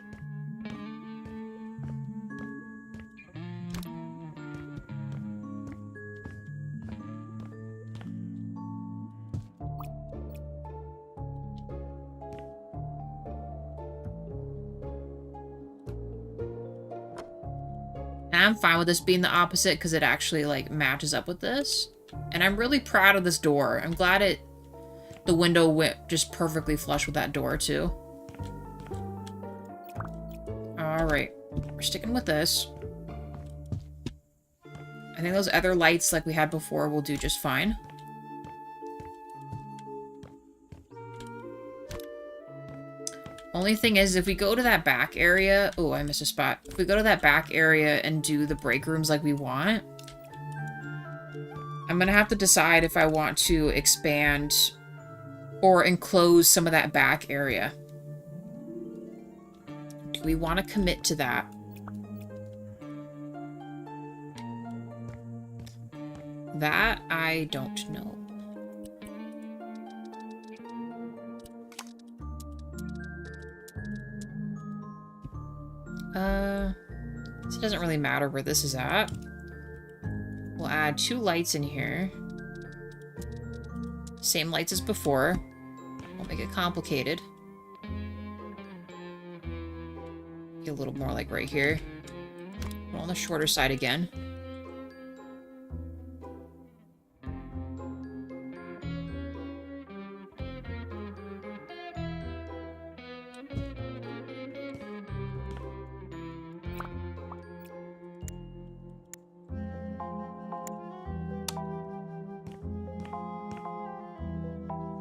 And I'm fine with this being the opposite because it actually, like, matches up with this. And I'm really proud of this door. I'm glad the window went just perfectly flush with that door, too. Alright. We're sticking with this. I think those other lights, like we had before, will do just fine. Only thing is, if we go to that back area... Oh, I missed a spot. If we go to that back area and do the break rooms like we want, I'm gonna have to decide if I want to expand or enclose some of that back area. Do we want to commit to that? That, I don't know. This doesn't really matter where this is at. We'll add 2 lights in here. Same lights as before. Won't make it complicated. Get a little more like right here. On the shorter side again.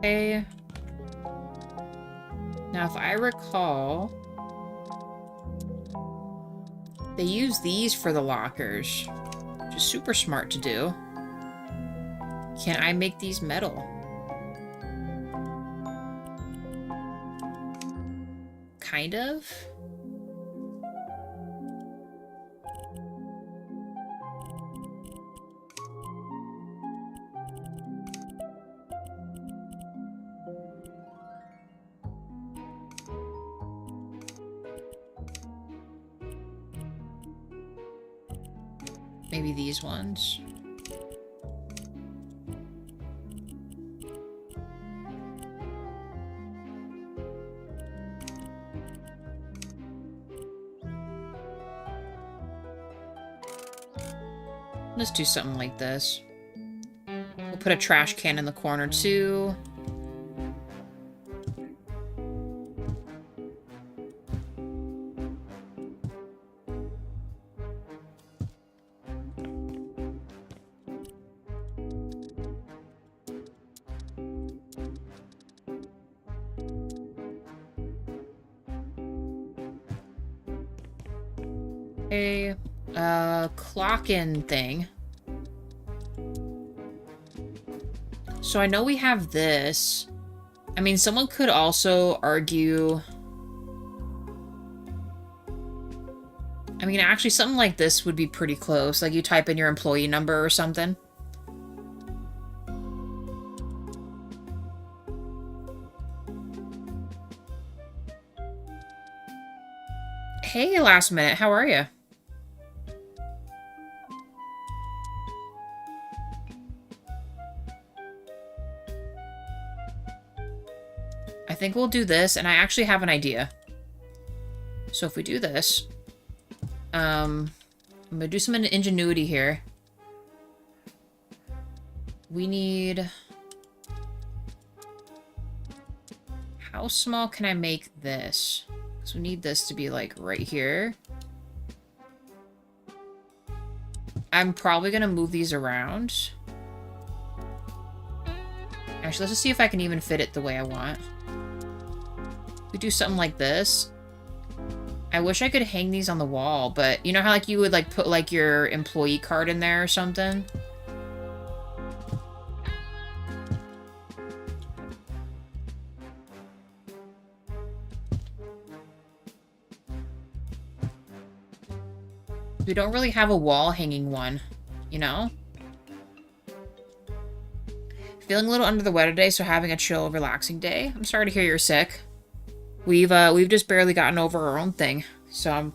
Okay. Now, if I recall, they use these for the lockers, which super smart to do. Can I make these metal? Kind of. Maybe these ones. Let's do something like this. We'll put a trash can in the corner too. A clock-in thing. So I know we have this. I mean, someone could also argue... I mean, actually, something like this would be pretty close. Like, you type in your employee number or something. Hey, last minute, how are you? I think we'll do this, and I actually have an idea. So if we do this, I'm gonna do some ingenuity here. We need... How small can I make this? So we need this to be like right here. I'm probably gonna move these around. Actually, let's just see if I can even fit it the way I want. We do something like this. I wish I could hang these on the wall, but you know how like you would like put like your employee card in there or something? We don't really have a wall hanging one, you know? Feeling a little under the weather today, so having a chill, relaxing day. I'm sorry to hear you're sick. We've just barely gotten over our own thing, so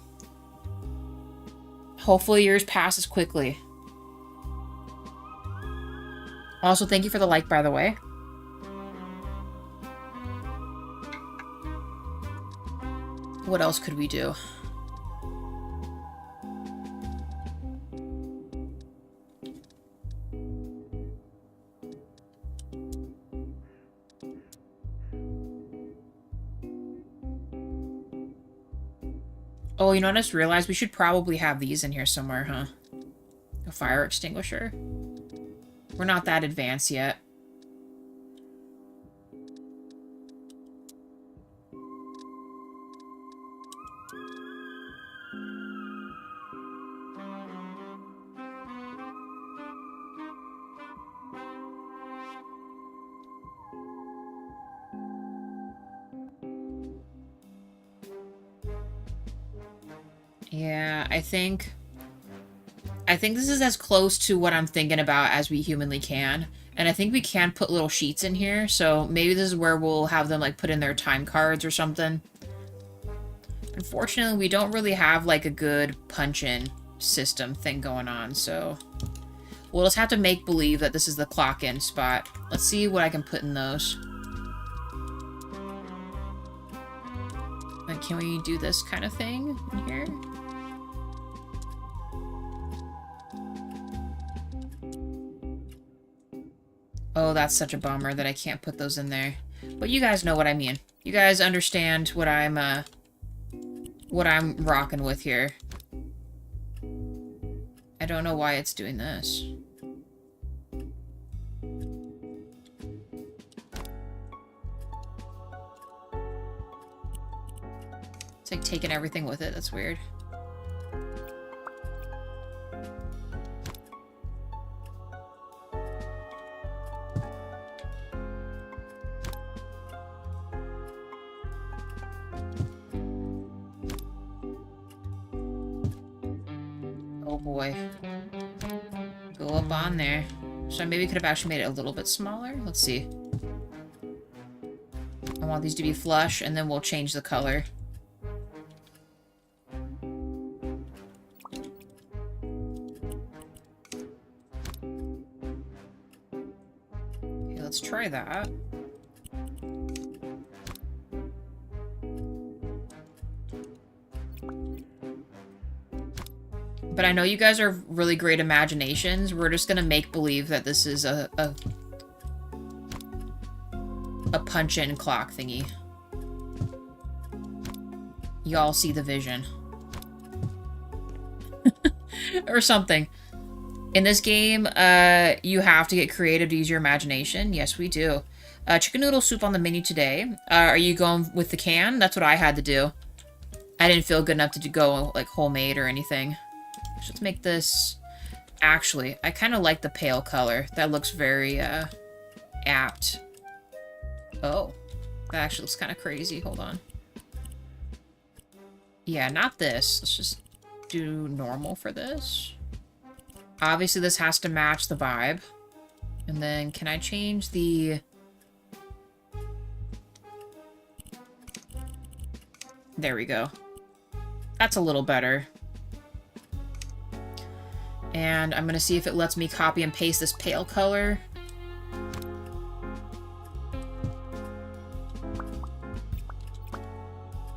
hopefully yours passes quickly. Also, thank you for the like, by the way. What else could we do? Oh, you know what I just realized? We should probably have these in here somewhere, huh? A fire extinguisher. We're not that advanced yet. Yeah, I think this is as close to what I'm thinking about as we humanly can. And I think we can put little sheets in here, so maybe this is where we'll have them, like, put in their time cards or something. Unfortunately, we don't really have, like, a good punch-in system thing going on, so... We'll just have to make believe that this is the clock-in spot. Let's see what I can put in those. Like, can we do this kind of thing in here? Oh, that's such a bummer that I can't put those in there. But you guys know what I mean. You guys understand what I'm rocking with here. I don't know why it's doing this. It's like taking everything with it. That's weird. Oh boy. Go up on there. So I maybe could have actually made it a little bit smaller. Let's see. I want these to be flush, and then we'll change the color. Okay, let's try that. But I know you guys are really great imaginations. We're just gonna make believe that this is a punch-in clock thingy. Y'all see the vision. Or something. In this game, you have to get creative to use your imagination. Yes, we do. Chicken noodle soup on the menu today. Are you going with the can? That's what I had to do. I didn't feel good enough to go, like, homemade or anything. So let's make this... Actually, I kind of like the pale color. That looks very, apt. Oh. That actually looks kind of crazy. Hold on. Yeah, not this. Let's just do normal for this. Obviously, this has to match the vibe. And then, can I change the... There we go. That's a little better. And I'm gonna see if it lets me copy and paste this pale color.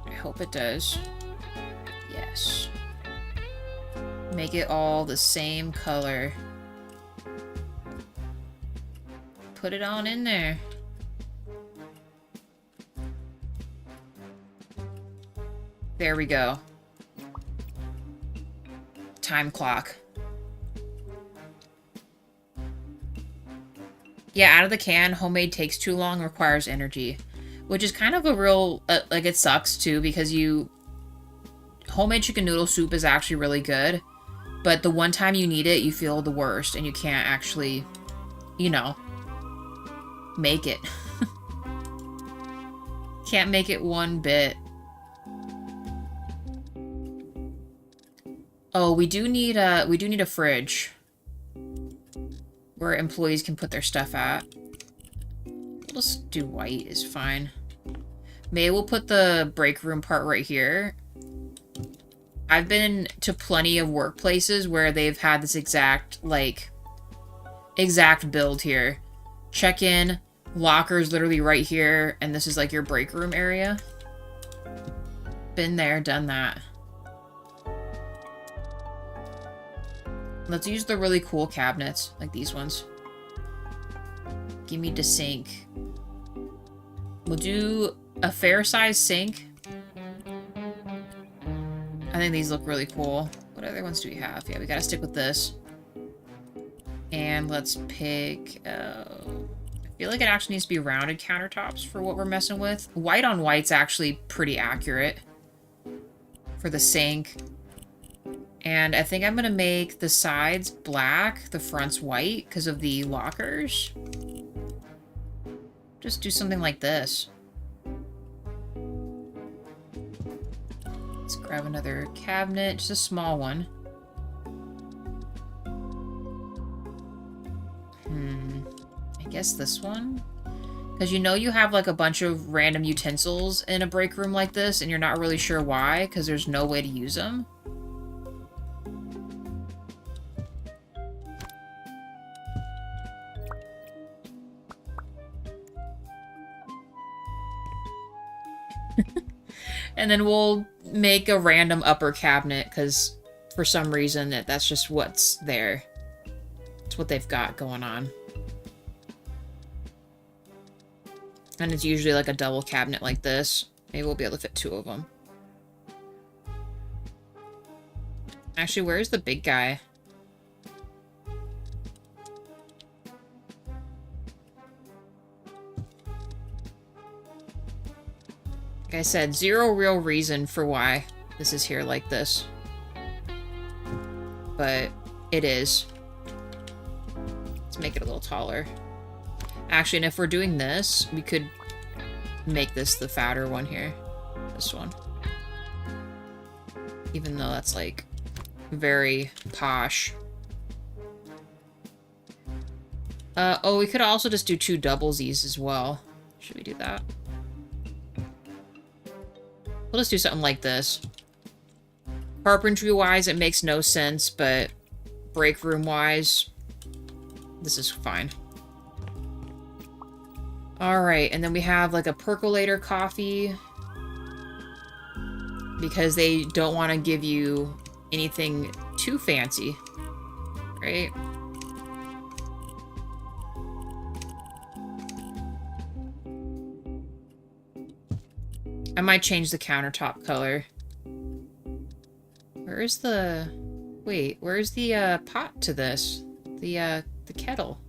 I hope it does. Yes. Make it all the same color. Put it on in there. There we go. Time clock. Yeah, out of the can, homemade takes too long, requires energy. Which is kind of a real, like, it sucks, too, because homemade chicken noodle soup is actually really good. But the one time you need it, you feel the worst, and you can't actually, you know, make it. Can't make it one bit. Oh, we do need a fridge where employees can put their stuff at. We'll just do white is fine. Maybe we'll put the break room part right here. I've been to plenty of workplaces where they've had this exact build here. Check-in, lockers literally right here, and this is like your break room area. Been there, done that. Let's use the really cool cabinets, like these ones. Give me the sink. We'll do a fair-sized sink. I think these look really cool. What other ones do we have? Yeah, we gotta stick with this. And let's pick... I feel like it actually needs to be rounded countertops for what we're messing with. White on white's actually pretty accurate for the sink. And I think I'm going to make the sides black, the fronts white, because of the lockers. Just do something like this. Let's grab another cabinet, just a small one. I guess this one? Because you know you have like a bunch of random utensils in a break room like this, and you're not really sure why, because there's no way to use them. And then we'll make a random upper cabinet, because for some reason that's just what's there. It's what they've got going on. And it's usually like a double cabinet like this. Maybe we'll be able to fit 2 of them. Actually, where's the big guy? Like I said, zero real reason for why this is here like this. But it is. Let's make it a little taller. Actually, and if we're doing this, we could make this the fatter one here. This one. Even though that's like very posh. Oh, we could also just do 2 doublesies as well. Should we do that? We'll just do something like this. Carpentry-wise, it makes no sense, but break room-wise, this is fine. Alright, and then we have like a percolator coffee. Because they don't want to give you anything too fancy. Right? I might change the countertop color. Where's the... Wait, where's the pot to this? The kettle.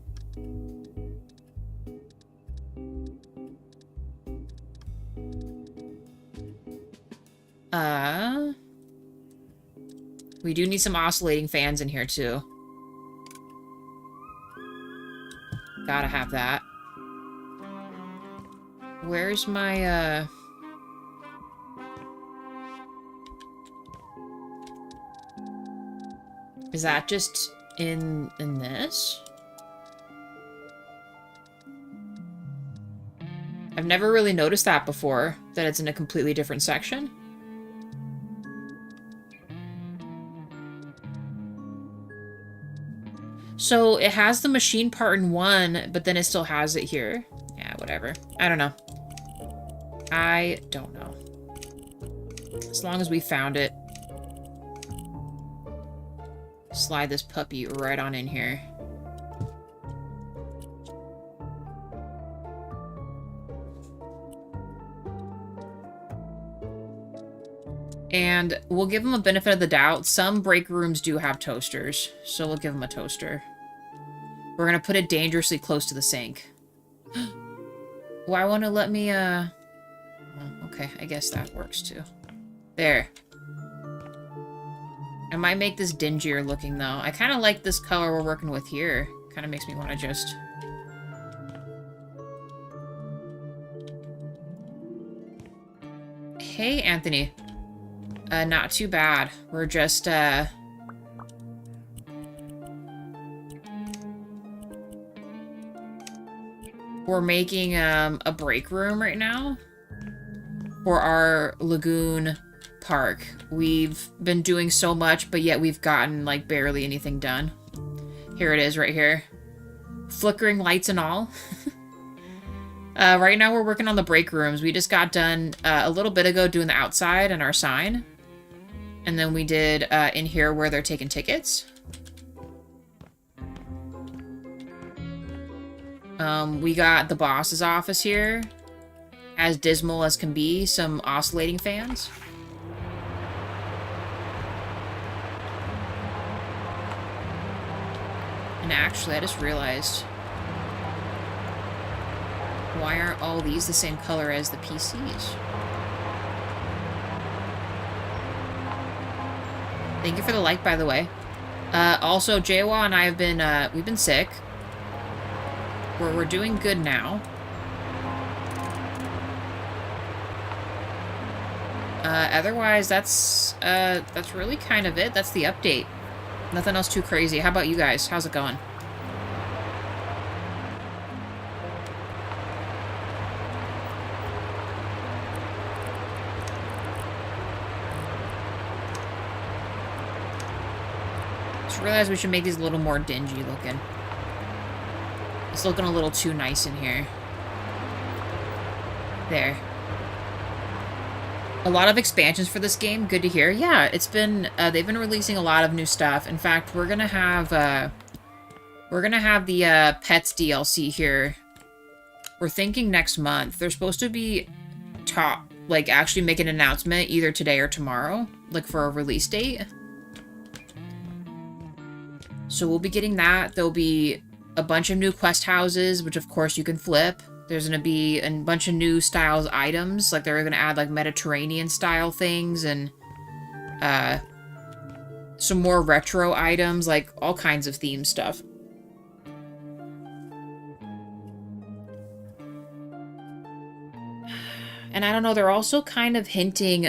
We do need some oscillating fans in here too. Gotta have that. Where's my, Is that just in this? I've never really noticed that before, that it's in a completely different section. So it has the machine part in one, but then it still has it here. Yeah, whatever. I don't know. I don't know. As long as we found it. Slide this puppy right on in here. And we'll give them a benefit of the doubt. Some break rooms do have toasters, so we'll give them a toaster. We're gonna put it dangerously close to the sink. Why won't it let me, oh, okay, I guess that works too. There. I might make this dingier looking, though. I kind of like this color we're working with here. Kind of makes me want to just... Hey, Anthony. Not too bad. We're just, we're making, a break room right now for our lagoon park. We've been doing so much, but yet we've gotten, like, barely anything done. Here it is, right here. Flickering lights and all. Right now we're working on the break rooms. We just got done, a little bit ago doing the outside and our sign. And then we did, in here where they're taking tickets. We got the boss's office here. As dismal as can be, some oscillating fans. And actually, I just realized, why aren't all these the same color as the PCs? Thank you for the like, by the way. Also, Jawa and I have been, we've been sick. We're doing good now. Otherwise, that's really kind of it. That's the update. Nothing else too crazy. How about you guys? How's it going? Just realized we should make these a little more dingy looking. It's looking a little too nice in here. There. A lot of expansions for this game. Good to hear. Yeah, it's been, they've been releasing a lot of new stuff. In fact, we're gonna have the, Pets DLC here. We're thinking next month. They're supposed to be actually make an announcement either today or tomorrow, like for a release date. So we'll be getting that. There'll be a bunch of new quest houses, which of course you can flip. There's going to be a bunch of new styles items, like they're going to add like Mediterranean style things and some more retro items, like all kinds of theme stuff. And I don't know, they're also kind of hinting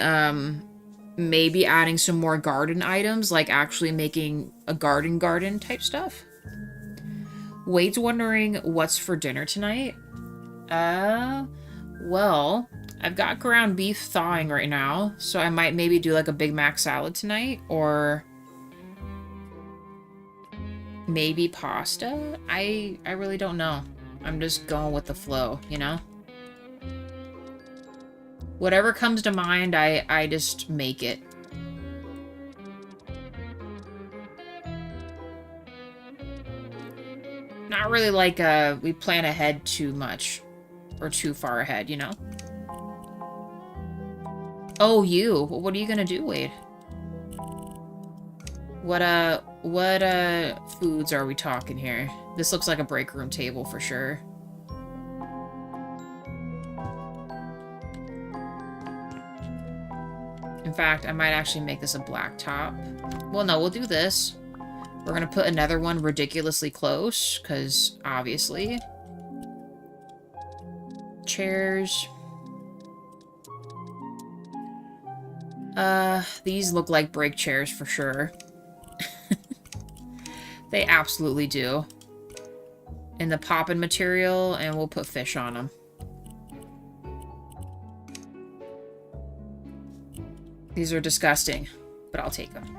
maybe adding some more garden items, like actually making a garden type stuff. Wade's wondering what's for dinner tonight. Well, I've got ground beef thawing right now, so I might maybe do like a Big Mac salad tonight, or maybe pasta? I really don't know. I'm just going with the flow, you know? Whatever comes to mind, I just make it. Not really like we plan ahead too much. Or too far ahead, you know? Oh, you. What are you gonna do, Wade? What foods are we talking here? This looks like a break room table for sure. In fact, I might actually make this a black top. Well, no, we'll do this. We're gonna put another one ridiculously close, because obviously. Chairs. These look like break chairs for sure. They absolutely do. In the poppin' material, and we'll put fish on them. These are disgusting, but I'll take them.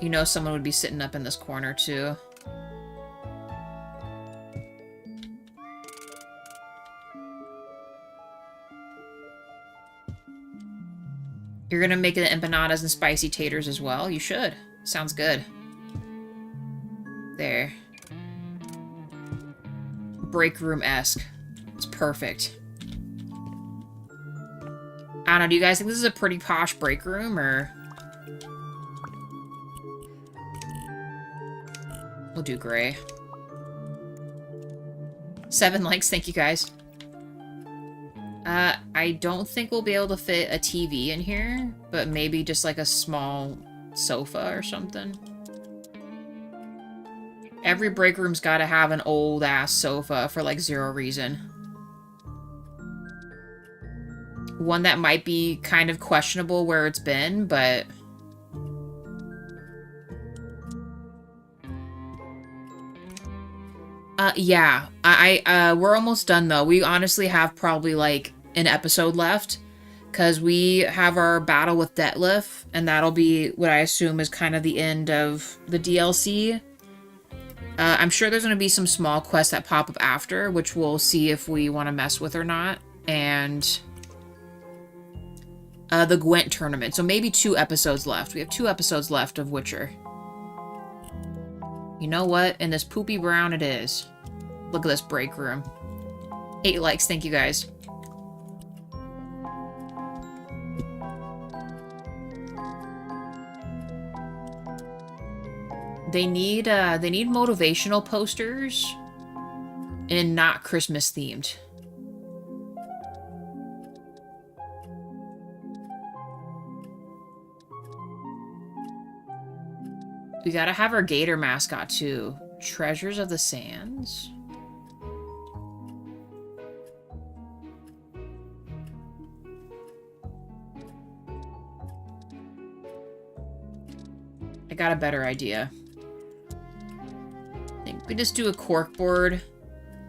You know someone would be sitting up in this corner, too. You're gonna make the empanadas and spicy taters as well? You should. Sounds good. There. Break room-esque. It's perfect. I don't know, do you guys think this is a pretty posh break room, or... We'll do gray. 7 likes, thank you guys. I don't think we'll be able to fit a TV in here, but maybe just like a small sofa or something. Every break room's gotta have an old-ass sofa for like 0 reason. One that might be kind of questionable where it's been, but... yeah. We're almost done, though. We honestly have probably, like, an episode left. Because we have our battle with Detlef, and that'll be what I assume is kind of the end of the DLC. I'm sure there's going to be some small quests that pop up after, which we'll see if we want to mess with or not. And... the Gwent tournament. So maybe 2 episodes left. We have 2 episodes left of Witcher. You know what? In this poopy brown it is. Look at this break room. 8 likes, thank you guys. They need motivational posters and not Christmas themed. We gotta have our gator mascot, too. Treasures of the Sands? I got a better idea. I think we just do a cork board,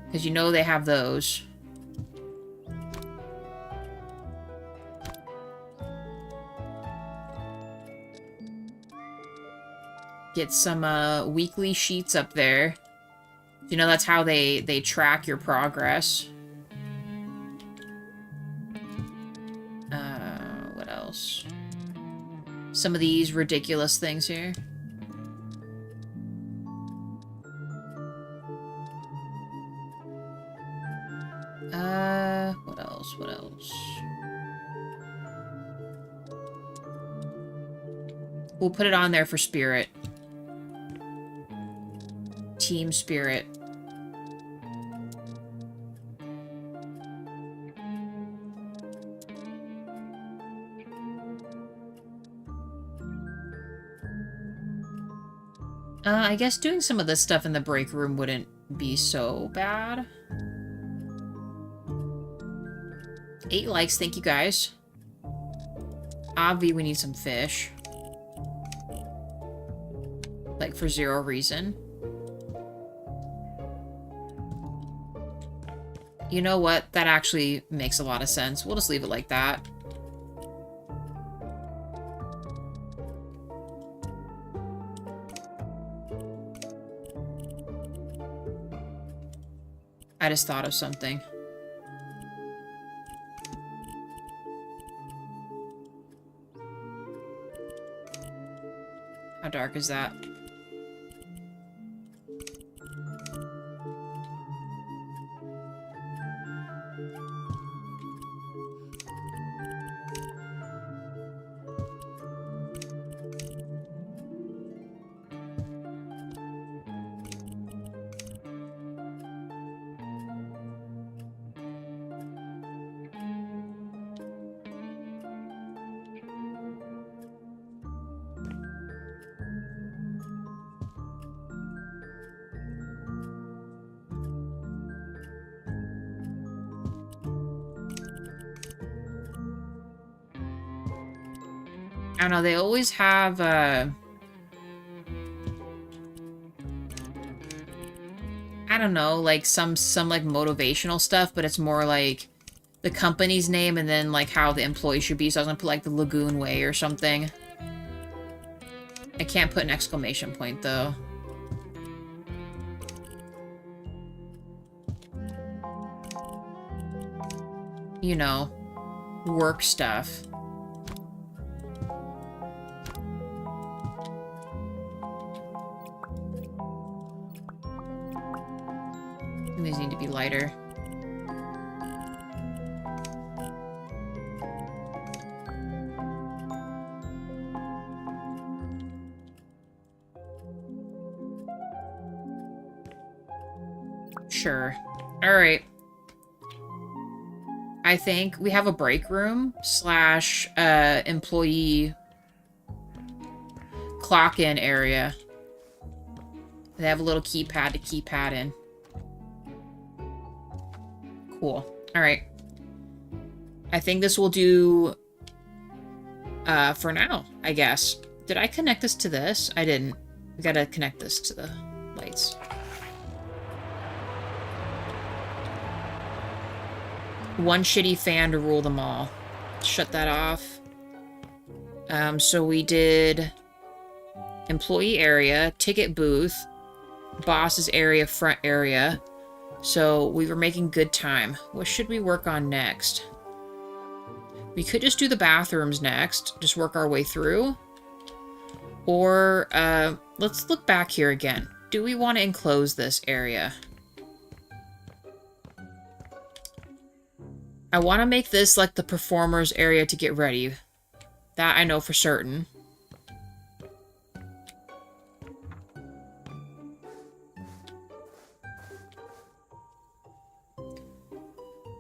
because you know they have those. Get some weekly sheets up there. You know, that's how they track your progress. What else? Some of these ridiculous things here. What else? What else? We'll put it on there for Spirit. Team Spirit. I guess doing some of this stuff in the break room wouldn't be so bad. 8 likes, thank you guys. Obvi, we need some fish. Like, for 0 reason. You know what? That actually makes a lot of sense. We'll just leave it like that. I just thought of something. How dark is that? I don't know, they always have, I don't know, like, some like, motivational stuff, but it's more, like, the company's name and then, like, how the employee should be, so I was gonna put, like, the Lagoon Way or something. I can't put an exclamation point, though. You know, work stuff. These need to be lighter. Sure. Alright. I think we have a break room slash employee clock-in area. They have a little keypad to keypad in. Cool. Alright. I think this will do for now, I guess. Did I connect this to this? I didn't. We gotta connect this to the lights. One shitty fan to rule them all. Shut that off. So we did employee area, ticket booth, boss's area, front area. So we were making good time. What should we work on next? We could just do the bathrooms next. Just work our way through. Or, let's look back here again. Do we want to enclose this area? I want to make this like the performers area to get ready. That I know for certain.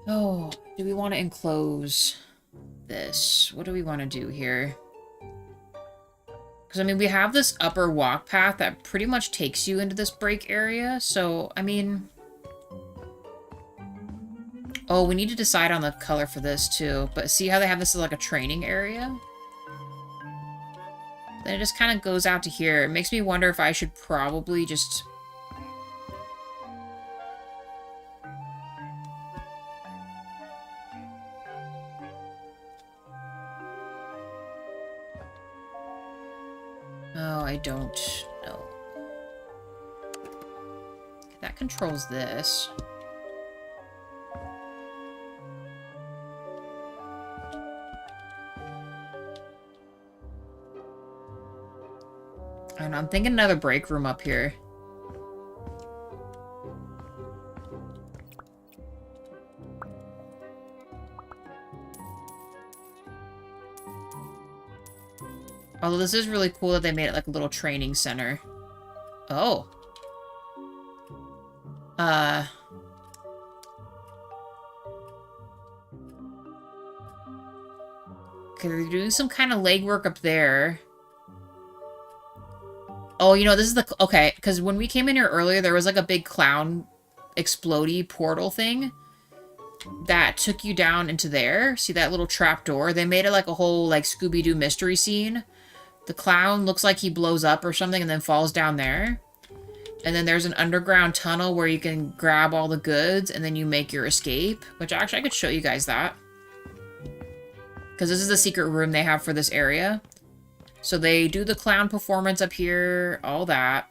Oh, do we want to enclose this? What do we want to do here? Because, I mean, we have this upper walk path that pretty much takes you into this break area. So, I mean... Oh, we need to decide on the color for this, too. But see how they have this as, like, a training area? Then it just kind of goes out to here. It makes me wonder if I should probably just... Oh, I don't know. That controls this. I don't know, I'm thinking another break room up here. Although this is really cool that they made it like a little training center. Oh. Okay, they're doing some kind of legwork up there. Oh, you know, this is the... Okay, because when we came in here earlier, there was like a big clown explodey portal thing. that took you down into there. See that little trap door? They made it like a whole like Scooby-Doo mystery scene. The clown looks like he blows up or something and then falls down there. And then there's an underground tunnel where you can grab all the goods and then you make your escape. Which actually I could show you guys that. Because this is the secret room they have for this area. So they do the clown performance up here, all that.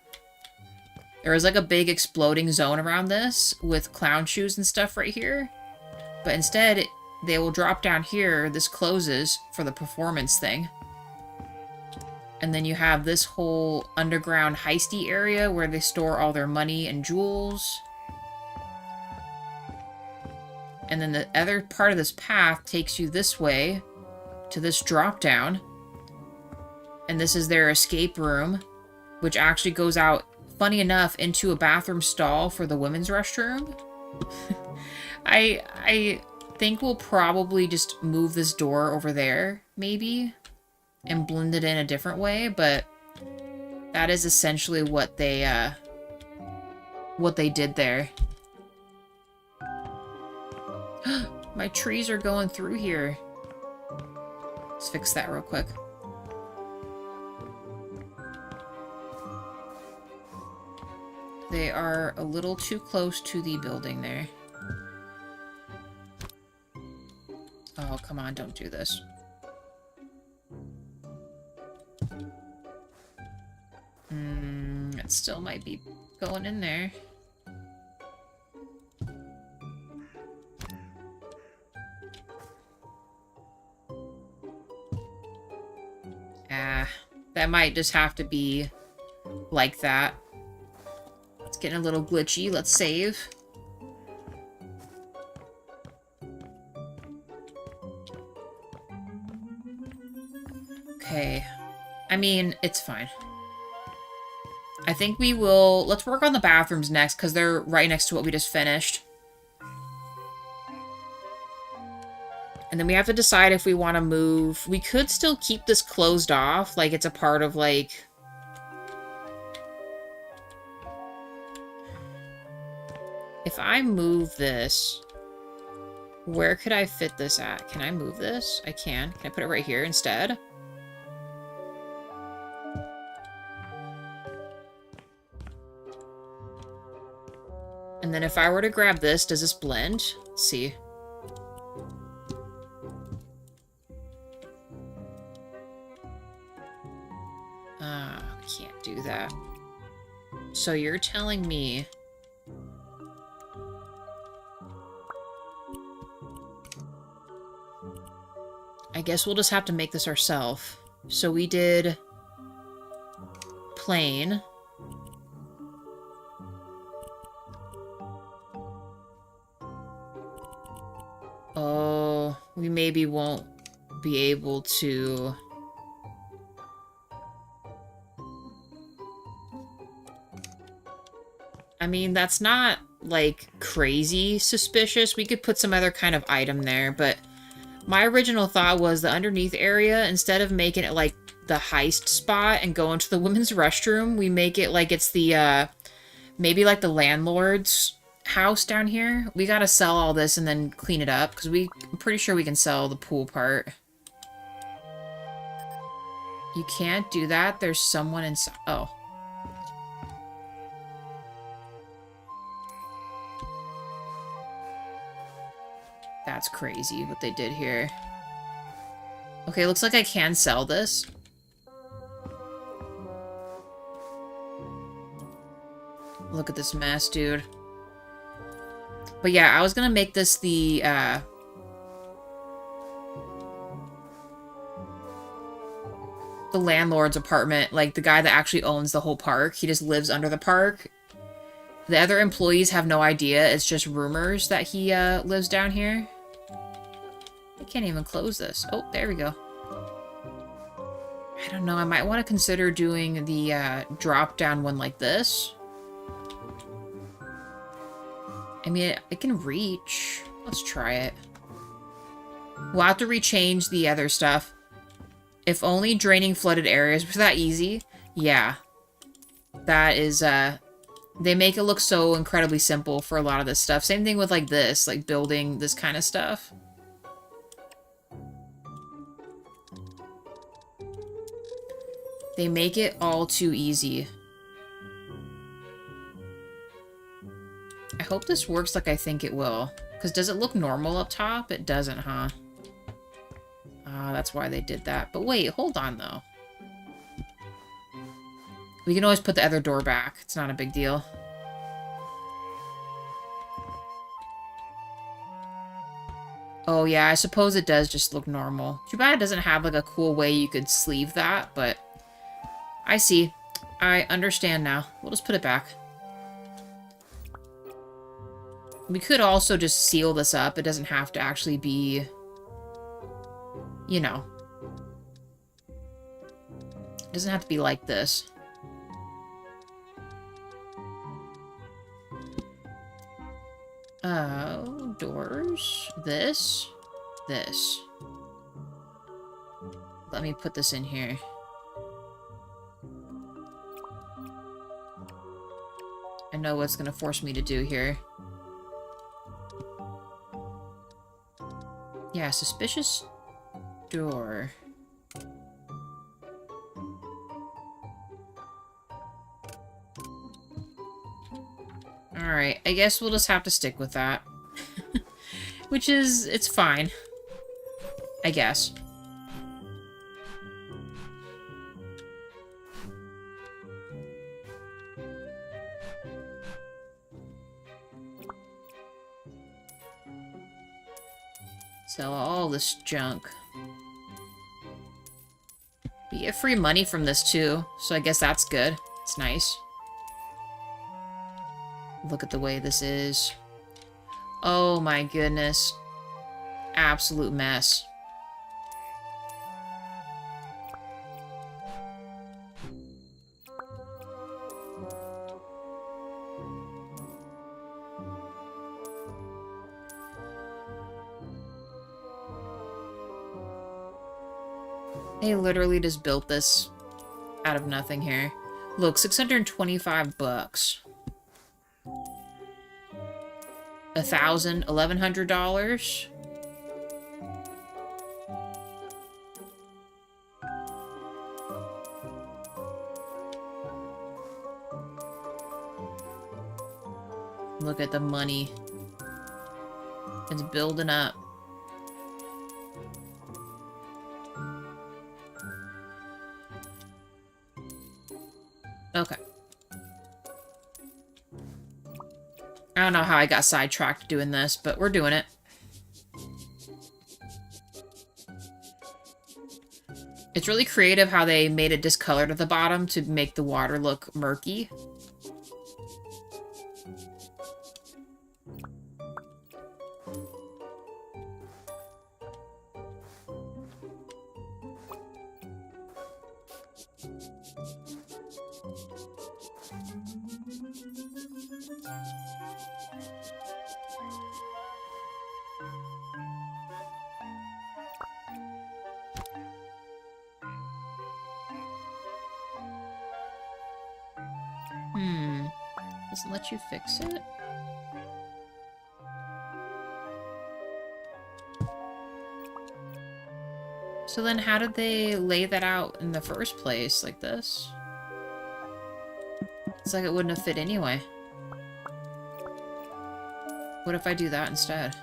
There is like a big exploding zone around this with clown shoes and stuff right here. But instead, they will drop down here. This closes for the performance thing. And then you have this whole underground heisty area where they store all their money and jewels. And then the other part of this path takes you this way to this drop down. And this is their escape room, which actually goes out, funny enough, into a bathroom stall for the women's restroom. I think we'll probably just move this door over there, maybe, and blend it in a different way, but that is essentially what they did there. My trees are going through here. Let's fix that real quick. They are a little too close to the building there. Oh, come on, don't do this. It still might be going in there. That might just have to be like that. It's getting a little glitchy. Let's save. Okay. I mean, it's fine. I think we will... Let's work on the bathrooms next, because they're right next to what we just finished. And then we have to decide if we want to move. We could still keep this closed off, like it's a part of, like... If I move this, where could I fit this at? Can I move this? I can. Can I put it right here instead? And then if I were to grab this, does this blend? Let's see. Can't do that. So you're telling me... I guess we'll just have to make this ourselves. So we did... plain. Oh, we maybe won't be able to... I mean, that's not, like, crazy suspicious. We could put some other kind of item there, but my original thought was the underneath area, instead of making it, like, the heist spot and go into the women's restroom, we make it like it's the, maybe, like, the landlord's house down here. We gotta sell all this and then clean it up, because I'm pretty sure we can sell the pool part. You can't do that. There's someone inside. Oh. That's crazy what they did here. Okay, looks like I can sell this. Look at this mess, dude. But yeah, I was gonna make this the landlord's apartment, like the guy that actually owns the whole park. He just lives under the park. The other employees have no idea. It's just rumors that he lives down here. I can't even close this. Oh, there we go. I don't know. I might want to consider doing the drop-down one like this. I mean, it can reach. Let's try it. We'll have to rechange the other stuff. If only draining flooded areas was that easy. Yeah. That is They make it look so incredibly simple for a lot of this stuff. Same thing with like this, like building this kind of stuff. They make it all too easy. I hope this works like I think it will. Because does it look normal up top? It doesn't, huh? Ah, that's why they did that. But wait, hold on though. We can always put the other door back. It's not a big deal. Oh yeah, I suppose it does just look normal. Too bad it doesn't have like a cool way you could sleeve that, but I see. I understand now. We'll just put it back. We could also just seal this up. It doesn't have to actually be, you know. It doesn't have to be like this. Oh, doors. This. Let me put this in here. I know what's gonna force me to do here. Yeah, suspicious door. Alright, I guess we'll just have to stick with that. Which is, it's fine. I guess. Sell all this junk. We get free money from this too, so I guess that's good. It's nice. Look at the way this is. Oh my goodness. Absolute mess. They literally just built this out of nothing here. Look, 625 bucks. $1,000, $1,100. Look at the money. It's building up. Okay. I don't know how I got sidetracked doing this, but we're doing it. It's really creative how they made it discolored at the bottom to make the water look murky. Doesn't let you fix it? So then how did they lay that out in the first place, like this? It's like it wouldn't have fit anyway. What if I do that instead?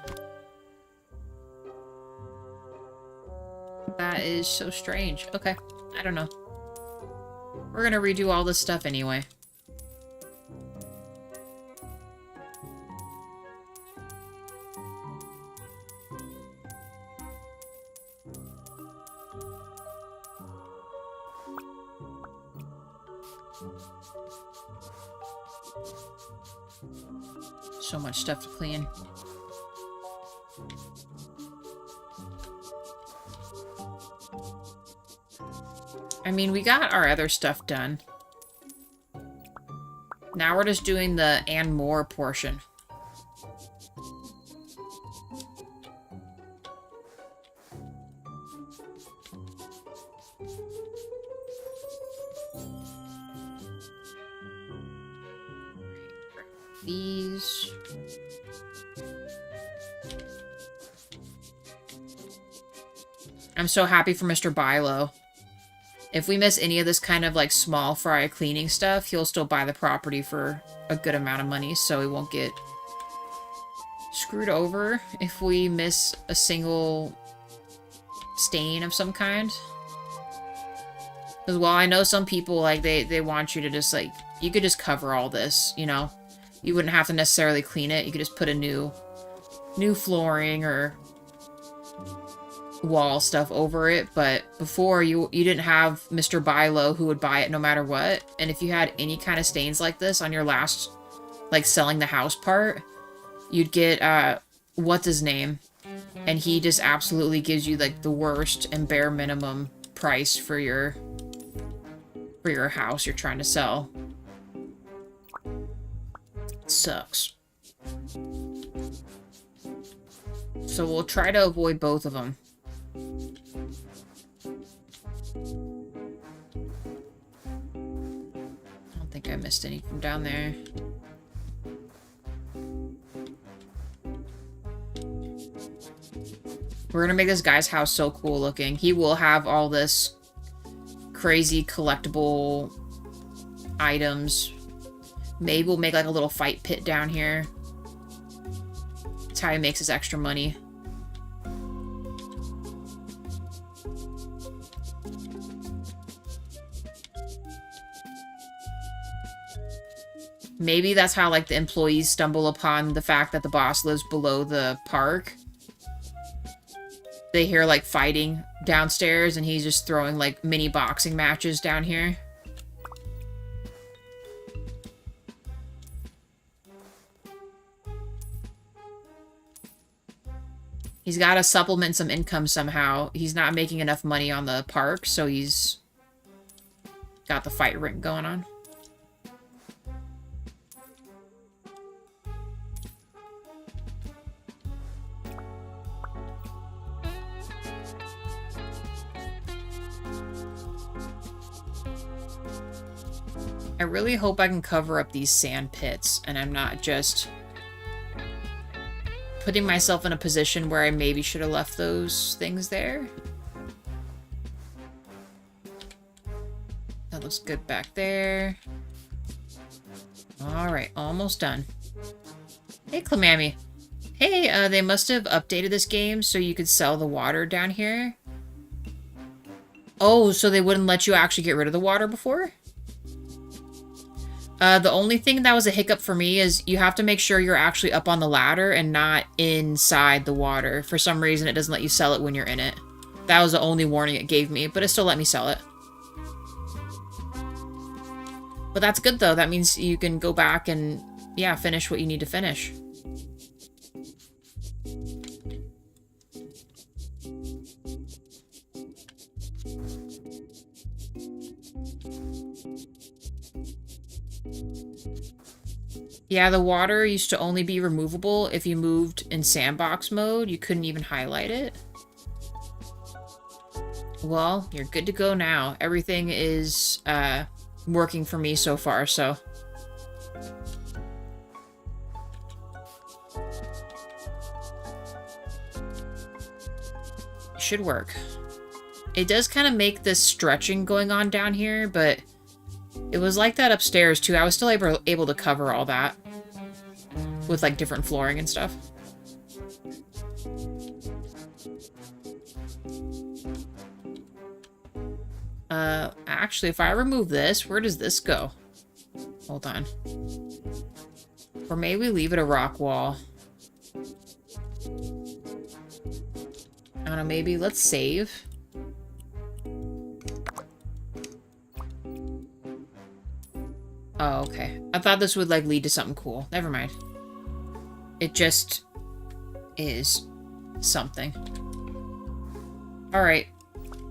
That is so strange. Okay, I don't know. We're gonna redo all this stuff anyway. So much stuff to clean. I mean, we got our other stuff done. Now we're just doing the and more portion. these. I'm so happy for Mr. Bilo. If we miss any of this kind of like small fry cleaning stuff, he'll still buy the property for a good amount of money, so he won't get screwed over if we miss a single stain of some kind. Because while I know some people, like, they want you to just, like, you could just cover all this, you know? You wouldn't have to necessarily clean it. You could just put a new flooring or wall stuff over it. But before, you didn't have Mr. Bilo who would buy it no matter what. And if you had any kind of stains like this on your last, like, selling the house part, you'd get, what's his name? And he just absolutely gives you, like, the worst and bare minimum price for your house you're trying to sell. It sucks. So we'll try to avoid both of them. I don't think I missed any from down there. We're gonna make this guy's house so cool looking. He will have all this crazy collectible items. Maybe we'll make like a little fight pit down here. That's how he makes his extra money. Maybe that's how like the employees stumble upon the fact that the boss lives below the park. They hear, like, fighting downstairs, and he's just throwing, like, mini boxing matches down here. He's got to supplement some income somehow. He's not making enough money on the park, so he's got the fight ring going on. I really hope I can cover up these sand pits, and I'm not just putting myself in a position where I maybe should have left those things there. That looks good back there. Alright, almost done. Hey, Clamammy. Hey, they must have updated this game so you could sell the water down here. Oh, so they wouldn't let you actually get rid of the water before? The only thing that was a hiccup for me is you have to make sure you're actually up on the ladder and not inside the water. For some reason, it doesn't let you sell it when you're in it. That was the only warning it gave me, but it still let me sell it. But that's good, though. That means you can go back and, yeah, finish what you need to finish. Yeah, the water used to only be removable if you moved in sandbox mode. You couldn't even highlight it. Well, you're good to go now. Everything is working for me so far, so. It should work. It does kind of make this stretching going on down here, but it was like that upstairs, too. I was still able to cover all that with, like, different flooring and stuff. Actually, if I remove this, where does this go? Hold on. Or maybe leave it a rock wall. I don't know, maybe let's save. Oh, okay. I thought this would, like, lead to something cool. Never mind. It just is something. Alright.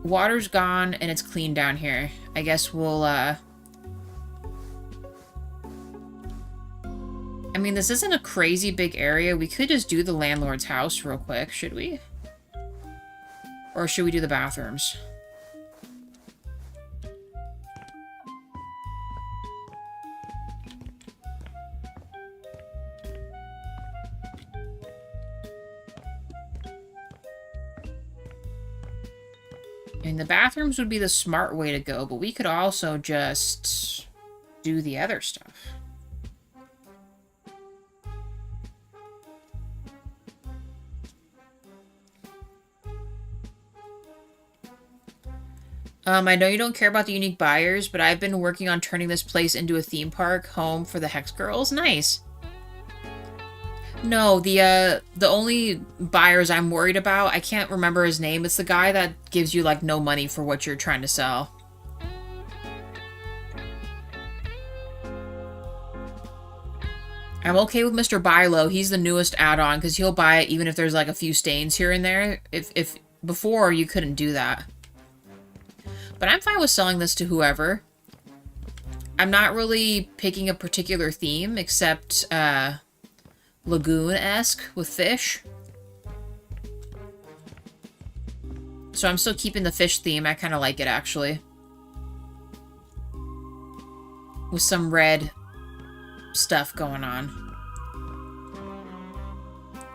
Water's gone, and it's clean down here. I guess we'll, I mean, this isn't a crazy big area. We could just do the landlord's house real quick, should we? Or should we do the bathrooms? mean, the bathrooms would be the smart way to go, but we could also just do the other stuff. I know you don't care about the unique buyers, but I've been working on turning this place into a theme park home for the Hex Girls. Nice. No, the only buyers I'm worried about, I can't remember his name. It's the guy that gives you, like, no money for what you're trying to sell. I'm okay with Mr. Bilo. He's the newest add-on, because he'll buy it even if there's, like, a few stains here and there. If before, you couldn't do that. But I'm fine with selling this to whoever. I'm not really picking a particular theme, except, lagoon-esque with fish. So I'm still keeping the fish theme. I kind of like it, actually. With some red stuff going on.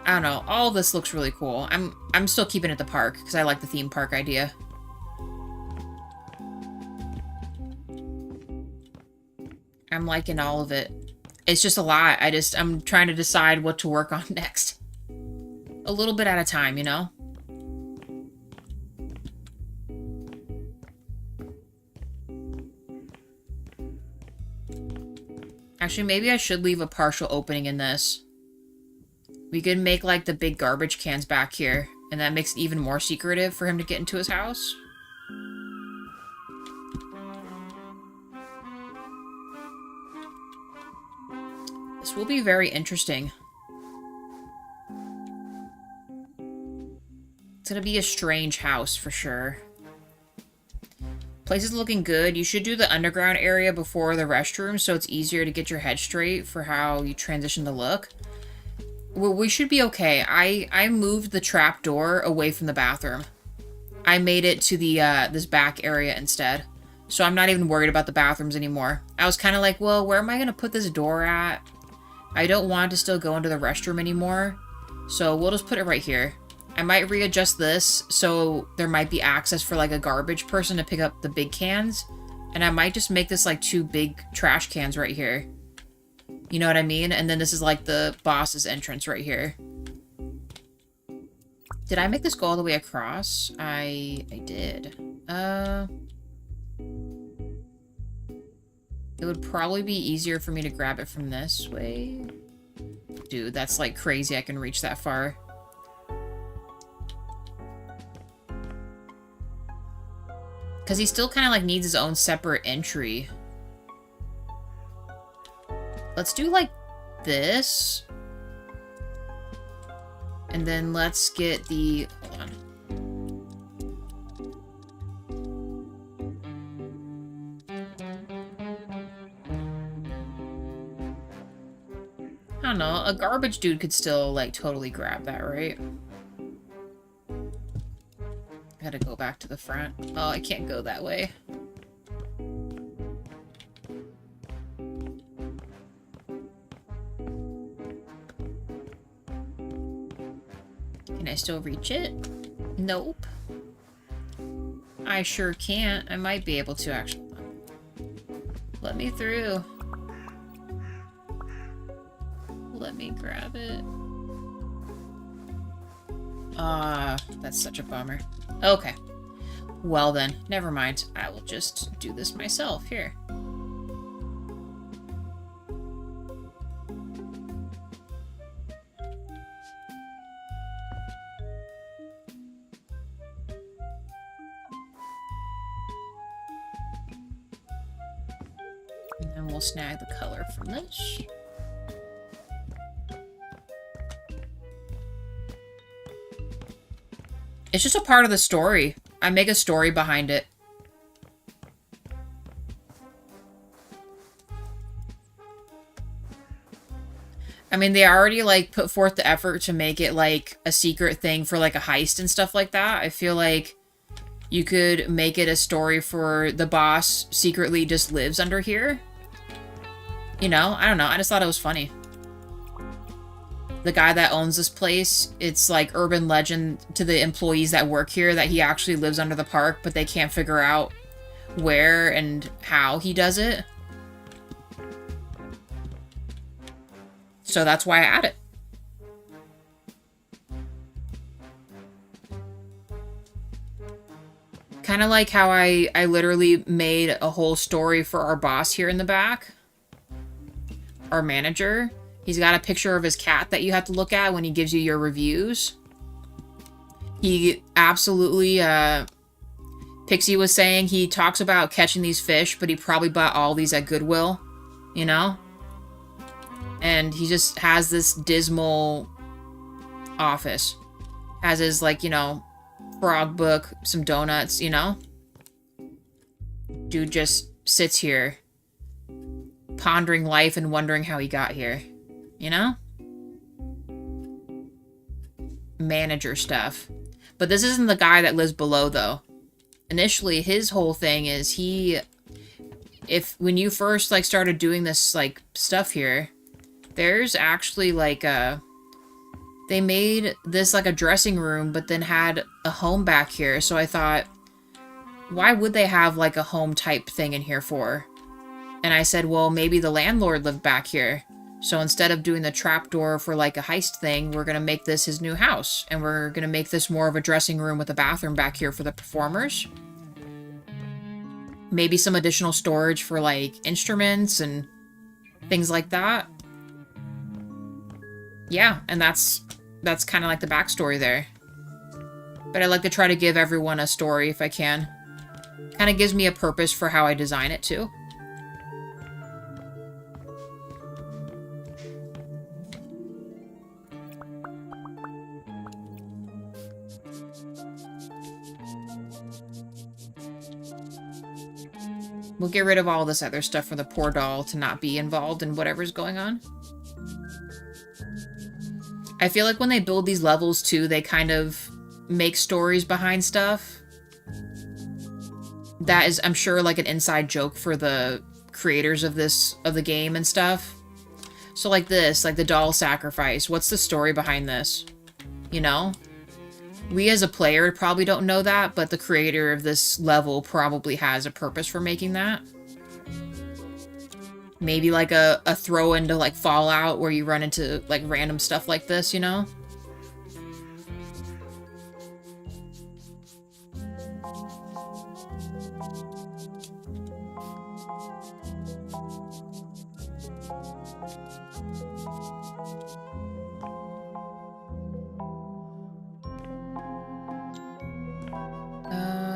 I don't know. All of this looks really cool. I'm still keeping it the park, because I like the theme park idea. I'm liking all of it. It's just a lot. I'm trying to decide what to work on next. A little bit at a time, you know? Actually, maybe I should leave a partial opening in this. We could make, like, the big garbage cans back here, and that makes it even more secretive for him to get into his house. This will be very interesting. It's gonna be a strange house for sure. Place is looking good. You should do the underground area before the restroom so it's easier to get your head straight for how you transition the look. Well, we should be okay. I moved the trap door away from the bathroom. I made it to the this back area instead. So I'm not even worried about the bathrooms anymore. I was kind of like, well, where am I going to put this door at? I don't want to still go into the restroom anymore. So we'll just put it right here. I might readjust this so there might be access for like a garbage person to pick up the big cans. And I might just make this like 2 big trash cans right here. You know what I mean? And then this is like the boss's entrance right here. Did I make this go all the way across? I did. It would probably be easier for me to grab it from this way. Dude, that's like crazy I can reach that far. Because he still kind of like needs his own separate entry. Let's do like this. And then let's get the... Hold on. I don't know. A garbage dude could still like totally grab that, right? I gotta go back to the front. Oh, I can't go that way. Can I still reach it? Nope. I sure can't. I might be able to, actually. Let me through. Let me grab it. That's such a bummer. Okay. Well then, never mind. I will just do this myself. Here. And then we'll snag the color from this. It's just a part of the story. I make a story behind it. I mean, they already, like, put forth the effort to make it, like, a secret thing for, like, a heist and stuff like that. I feel like you could make it a story for the boss secretly just lives under here. You know? I don't know. I just thought it was funny. the guy that owns this place, it's like urban legend to the employees that work here that he actually lives under the park, but they can't figure out where and how he does it. So that's why I add it. Kind of like how I literally made a whole story for our boss here in the back. Our manager. He's got a picture of his cat that you have to look at when he gives you your reviews. He absolutely, Pixie was saying he talks about catching these fish, but he probably bought all these at Goodwill, you know? And he just has this dismal office. Has his, like, you know, frog book, some donuts, you know? Dude just sits here, pondering life and wondering how he got here, you know? Manager stuff. But this isn't the guy that lives below, though. Initially, his whole thing is when you first, like, started doing this, like, stuff here, there's actually, like, they made this, like, a dressing room, but then had a home back here. So I thought, why would they have, like, a home type thing in here for? And I said, well, maybe the landlord lived back here. So instead of doing the trapdoor for, like, a heist thing, we're going to make this his new house. And we're going to make this more of a dressing room with a bathroom back here for the performers. Maybe some additional storage for, like, instruments and things like that. Yeah, and that's kind of like the backstory there. But I like to try to give everyone a story if I can. Kind of gives me a purpose for how I design it, too. We'll get rid of all this other stuff for the poor doll to not be involved in whatever's going on. I feel like when they build these levels, too, they kind of make stories behind stuff. That is, I'm sure, like an inside joke for the creators of the game and stuff. So like this, like the doll sacrifice. What's the story behind this? You know? We as a player probably don't know that, but the creator of this level probably has a purpose for making that. Maybe like a throw into like Fallout where you run into like random stuff like this, you know?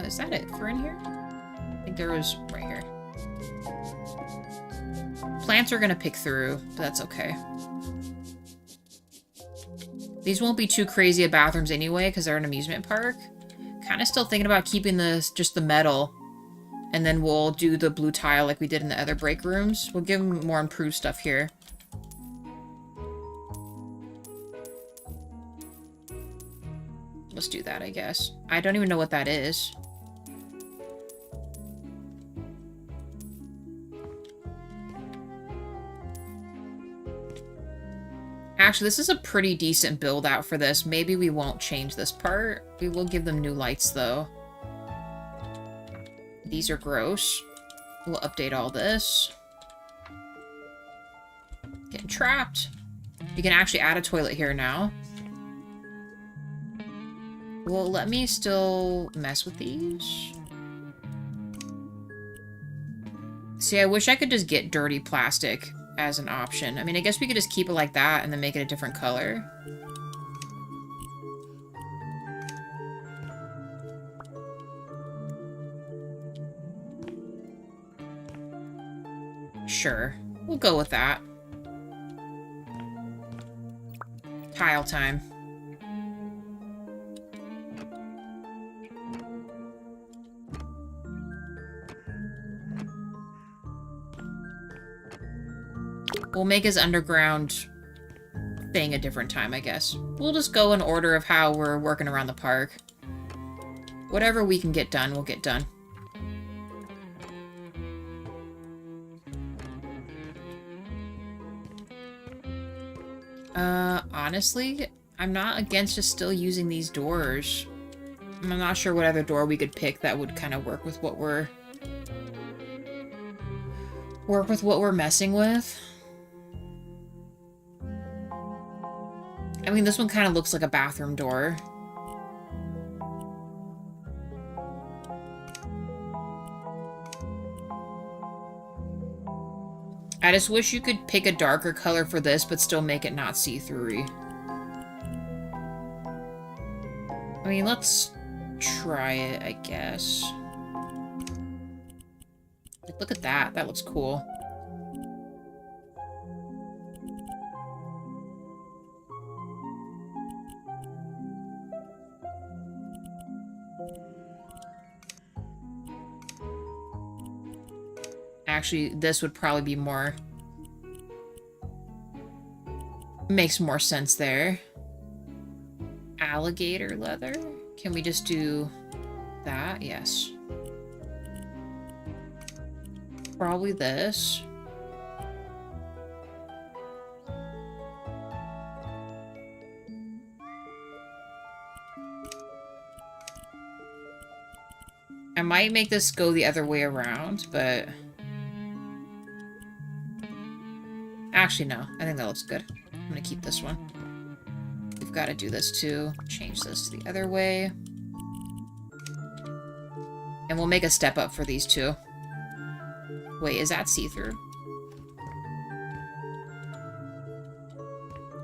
Is that it for in here? I think there was right here. Plants are gonna pick through, but that's okay. These won't be too crazy of bathrooms anyway, because they're an amusement park. Kind of still thinking about keeping just the metal, and then we'll do the blue tile like we did in the other break rooms. We'll give them more improved stuff here. Let's do that, I guess. I don't even know what that is. Actually, this is a pretty decent build out for this. Maybe we won't change this part. We will give them new lights, though. These are gross. We'll update all this. Getting trapped. You can actually add a toilet here now. Well, let me still mess with these. See, I wish I could just get dirty plastic as an option. I mean, I guess we could just keep it like that and then make it a different color. Sure, we'll go with that. Tile time. We'll make his underground thing a different time, I guess. We'll just go in order of how we're working around the park. Whatever we can get done, we'll get done. Honestly, I'm not against just still using these doors. I'm not sure what other door we could pick that would kind of work with what we're messing with. I mean, this one kind of looks like a bathroom door. I just wish you could pick a darker color for this, but still make it not see-through-y. I mean, let's try it, I guess. Like, look at that. That looks cool. Actually, this would probably be more... Makes more sense there. Alligator leather? Can we just do that? Yes. Probably this. I might make this go the other way around, but... Actually, no. I think that looks good. I'm gonna keep this one. We've got to do this too. Change this the other way. And we'll make a step up for these two. Wait, is that see-through?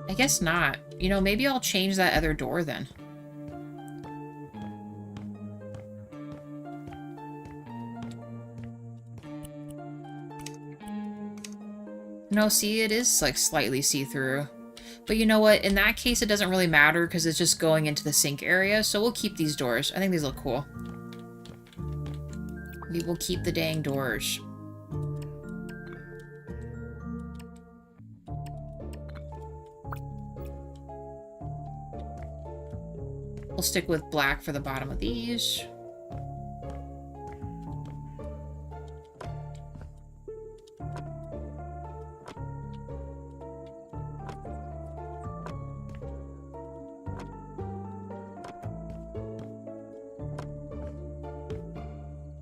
I guess not. You know, maybe I'll change that other door then. No, see, it is, like, slightly see-through. But you know what? In that case, it doesn't really matter because it's just going into the sink area, so we'll keep these doors. I think these look cool. We will keep the dang doors. We'll stick with black for the bottom of these.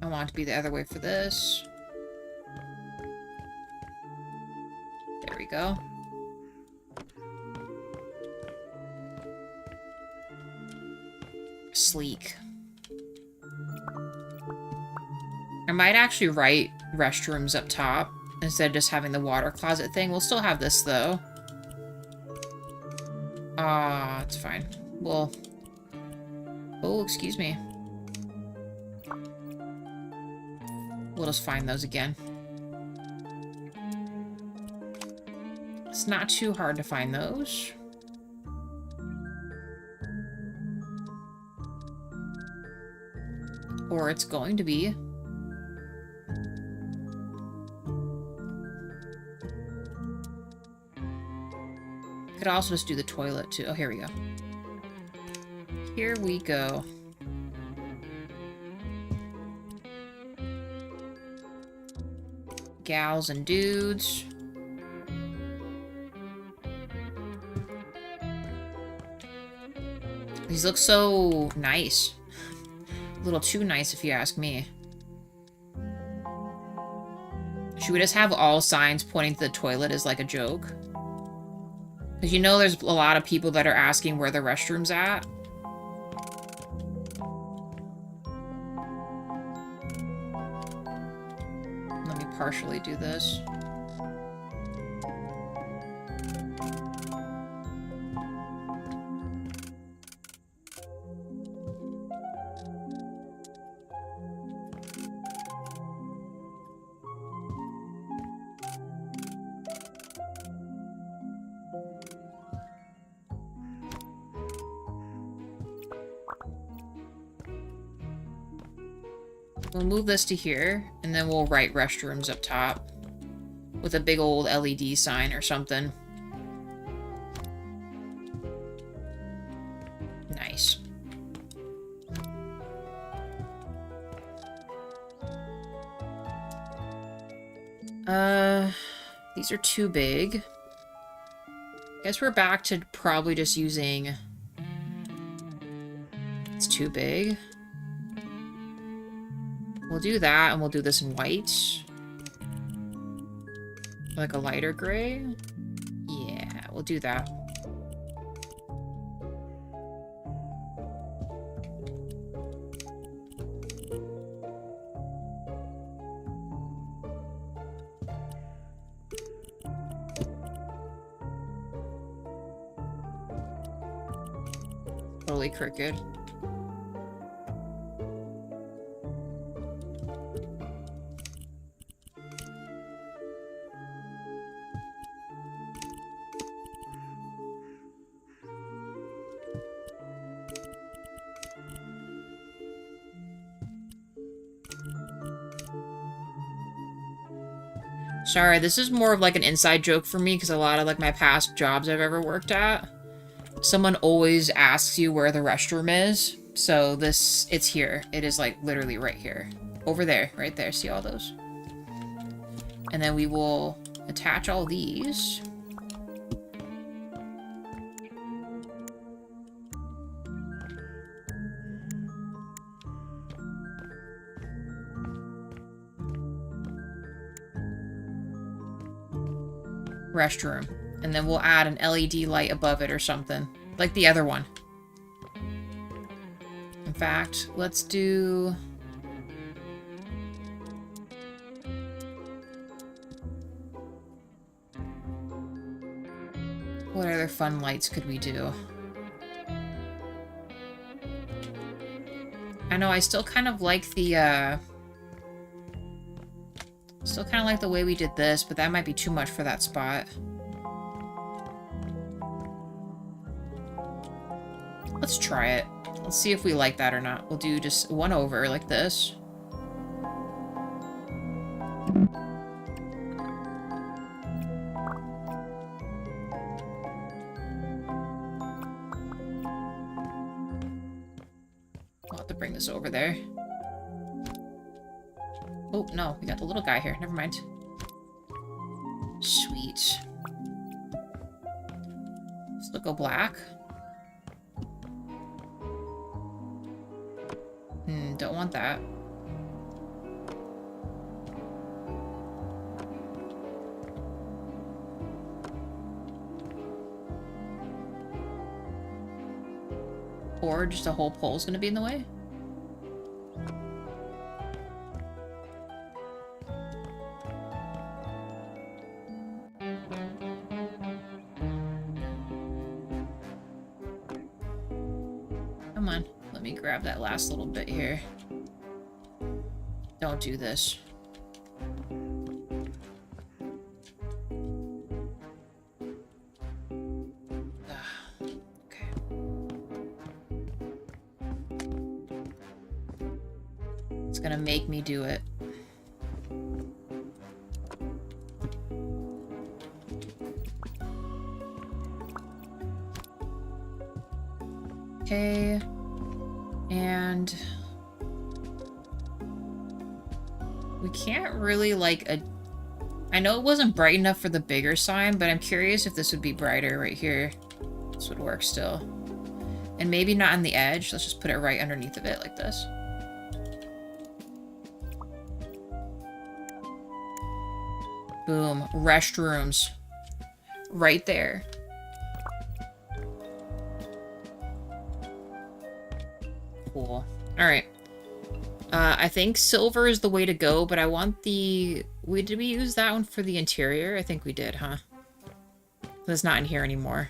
I want it to be the other way for this. There we go. Sleek. I might actually write restrooms up top instead of just having the water closet thing. We'll still have this though. It's fine. Well, oh, excuse me. We'll just find those again. It's not too hard to find those. Or it's going to be. Could also just do the toilet too. Oh, here we go. Here we go. Gals and dudes. These look so nice. A little too nice if you ask me. Should we just have all signs pointing to the toilet as like a joke? Because you know there's a lot of people that are asking where the restroom's at. Let me partially do this. We'll move this to here, and then we'll write restrooms up top with a big old LED sign or something. Nice. These are too big. Guess we're back to probably just using... It's too big. We'll do that, and we'll do this in white. Like a lighter gray. Yeah, we'll do that. Totally crooked. Sorry, this is more of like an inside joke for me because a lot of like my past jobs I've ever worked at, someone always asks you where the restroom is. So it's here. It is like literally right here. Over there, right there. See all those? And then we will attach all these. Restroom. And then we'll add an LED light above it or something. Like the other one. In fact, let's do... What other fun lights could we do? I know, I still kind of like the, Still kind of like the way we did this, but that might be too much for that spot. Let's try it. Let's see if we like that or not. We'll do just one over like this. We'll have to bring this over there. Oh, no, we got the little guy here. Never mind. Sweet. Let's go black. Don't want that. Or just a whole pole's gonna be in the way? Come on, let me grab that last little bit here. Don't do this. Okay. It's gonna make me do it. Okay. And we can't really like I know it wasn't bright enough for the bigger sign, but I'm curious if this would be brighter right here. This would work still. And maybe not on the edge. Let's just put it right underneath of it like this. Boom. Restrooms. Right there. Cool. Alright. I think silver is the way to go, but I want the... Did we use that one for the interior? I think we did, huh? That's not in here anymore.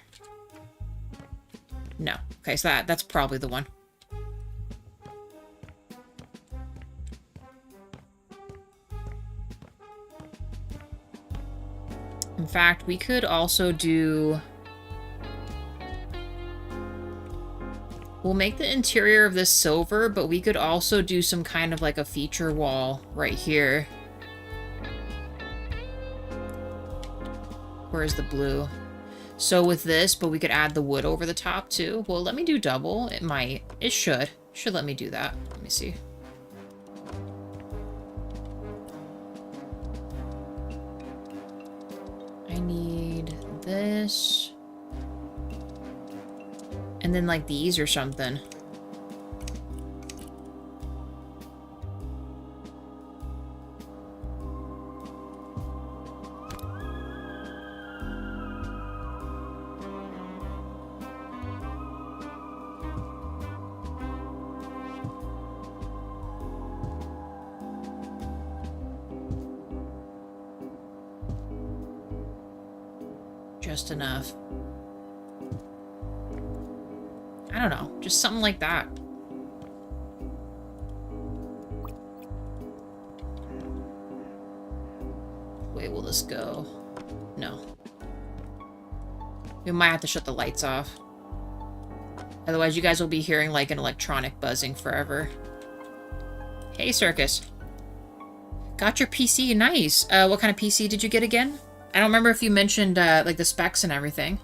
No. Okay, so that's probably the one. In fact, we could also do... We'll make the interior of this silver, but we could also do some kind of like a feature wall right here. Where's the blue? So with this, but we could add the wood over the top too. Well, let me do double. It might. It should. Should let me do that. Let me see. I need this. And then like these or something. Just enough. I don't know, just something like that. Way will this go? No. We might have to shut the lights off. Otherwise you guys will be hearing like an electronic buzzing forever. Hey, Circus. Got your PC, nice. What kind of PC did you get again? I don't remember if you mentioned like the specs and everything.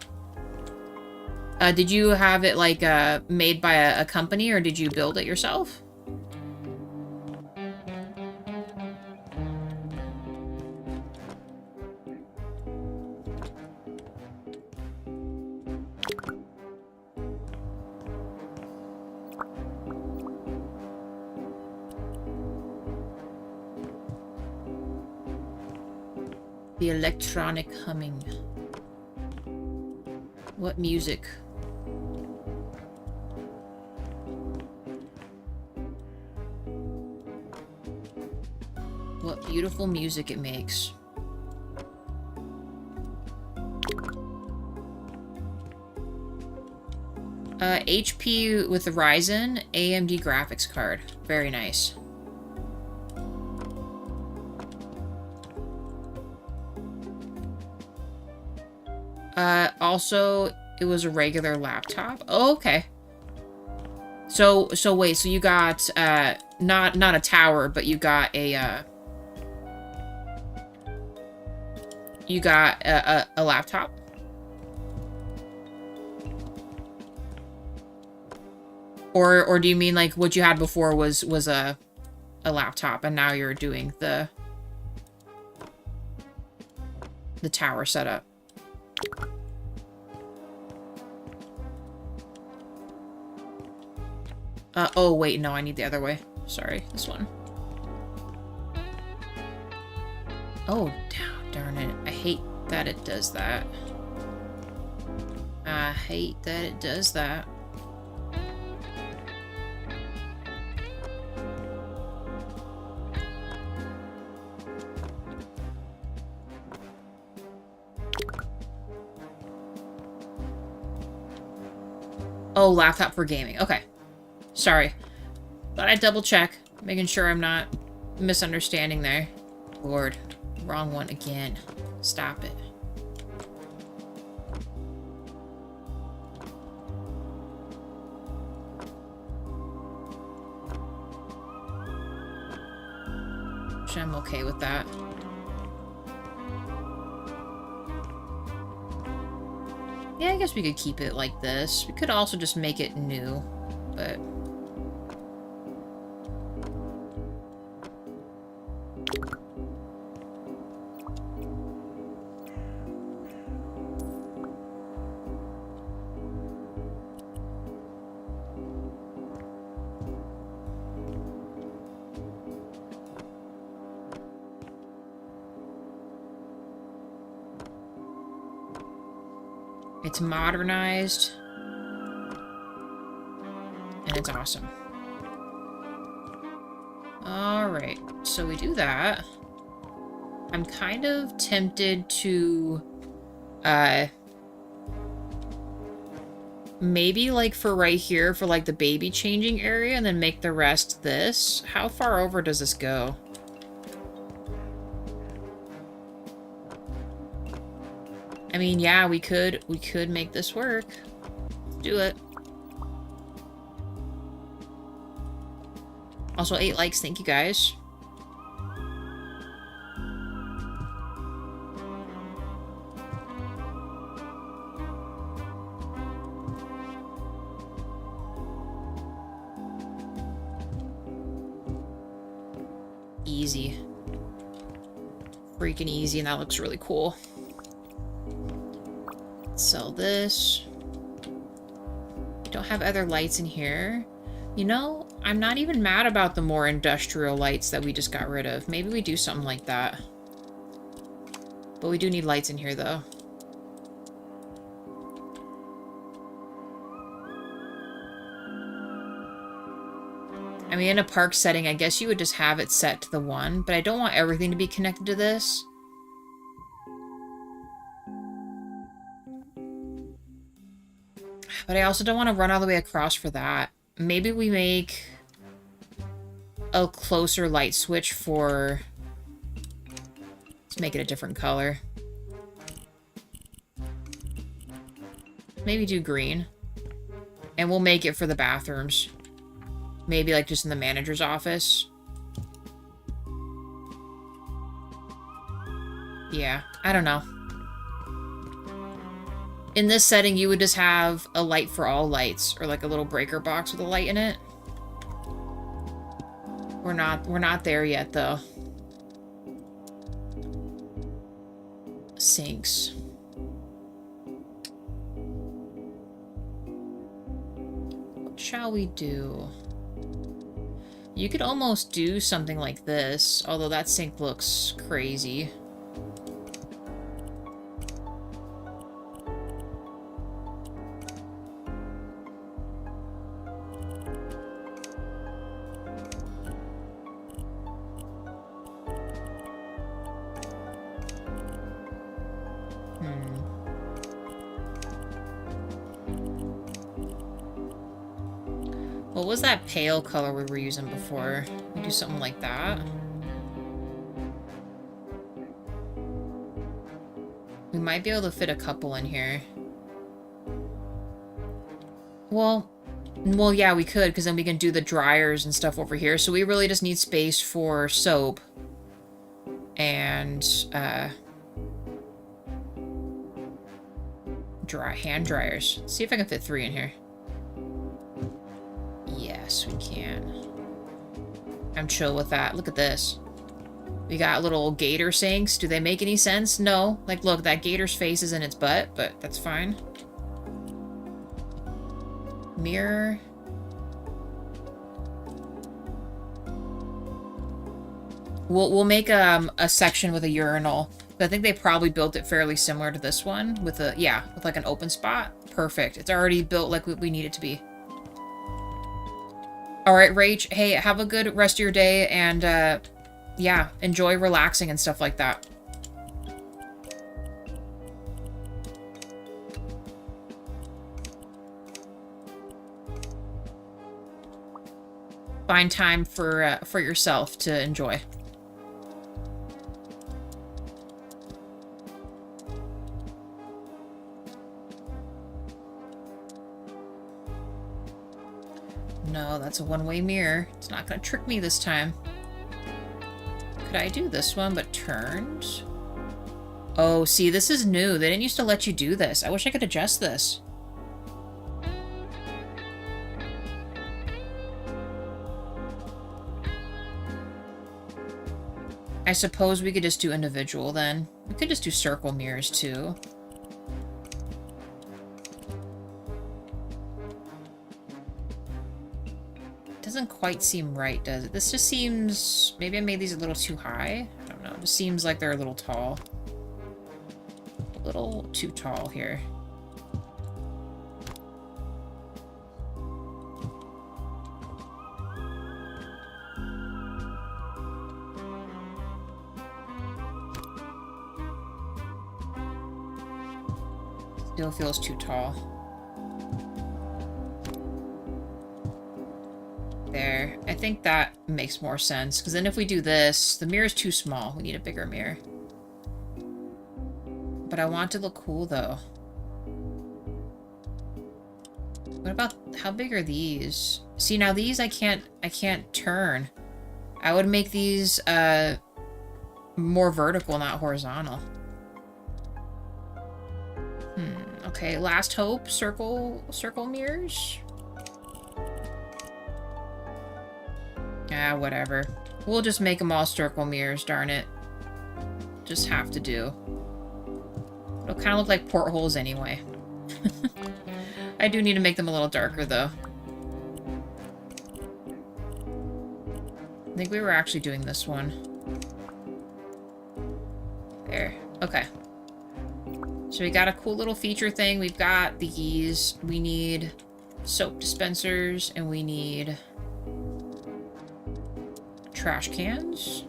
Did you have it like made by a company or did you build it yourself? The electronic humming. What music? What beautiful music it makes. HP with the Ryzen AMD graphics card. Very nice. Also, it was a regular laptop. Oh, okay. So wait, so you got, not a tower, but you got a, you got a laptop? Or do you mean like what you had before was a laptop and now you're doing the tower setup? Oh wait, no, I need the other way. Sorry, this one. Oh, darn it. I hate that it does that. I hate that it does that. Oh, laptop for gaming. Okay. Sorry. Thought I'd double check, making sure I'm not misunderstanding there. Lord, wrong one again. Stop it. I'm okay with that. Yeah, I guess we could keep it like this. We could also just make it new, but... It's modernized. And it's awesome. Alright, so we do that. I'm kind of tempted to, maybe like for right here, for like the baby changing area, and then make the rest this. How far over does this go? I mean, yeah, we could make this work. Let's do it. Also, 8 likes, thank you guys. Easy. Freaking easy, and that looks really cool. Sell this. We don't have other lights in here. You know, I'm not even mad about the more industrial lights that we just got rid of. Maybe we do something like that. But we do need lights in here, though. I mean, in a park setting, I guess you would just have it set to the one, but I don't want everything to be connected to this. But I also don't want to run all the way across for that. Maybe we make a closer light switch for... Let's make it a different color. Maybe do green. And we'll make it for the bathrooms. Maybe like just in the manager's office. Yeah, I don't know. In this setting, you would just have a light for all lights, or like a little breaker box with a light in it. We're not there yet, though. Sinks. What shall we do? You could almost do something like this, although that sink looks crazy. What was that pale color we were using before? We do something like that. We might be able to fit a couple in here. Well, yeah, we could, because then we can do the dryers and stuff over here. So we really just need space for soap. And, hand dryers. Let's see if I can fit 3 in here. Yes, we can. I'm chill with that. Look at this. We got little gator sinks. Do they make any sense? No. Like, look, that gator's face is in its butt, but that's fine. Mirror. We'll make a section with a urinal. But I think they probably built it fairly similar to this one with a, yeah, with like an open spot. Perfect. It's already built like we need it to be. All right, Rach. Hey, have a good rest of your day, and yeah, enjoy relaxing and stuff like that. Find time for yourself to enjoy. No, that's a one-way mirror. It's not gonna trick me this time. Could I do this one, but turned? Oh, see, this is new. They didn't used to let you do this. I wish I could adjust this. I suppose we could just do individual then. We could just do circle mirrors too. Doesn't quite seem right, does it? This just seems... Maybe I made these a little too high? I don't know. It just seems like they're a little tall. A little too tall here. Still feels too tall. There. I think that makes more sense, because then if we do this, the mirror's too small. We need a bigger mirror. But I want it to look cool, though. What about... How big are these? See, now these I can't turn. I would make these, more vertical, not horizontal. Okay, last hope, circle mirrors. Ah, whatever. We'll just make them all circle mirrors, darn it. Just have to do. It'll kind of look like portholes anyway. I I do need to make them a little darker, though. I think we were actually doing this one. There. Okay. So we got a cool little feature thing. We've got these. We need soap dispensers, and we need trash cans.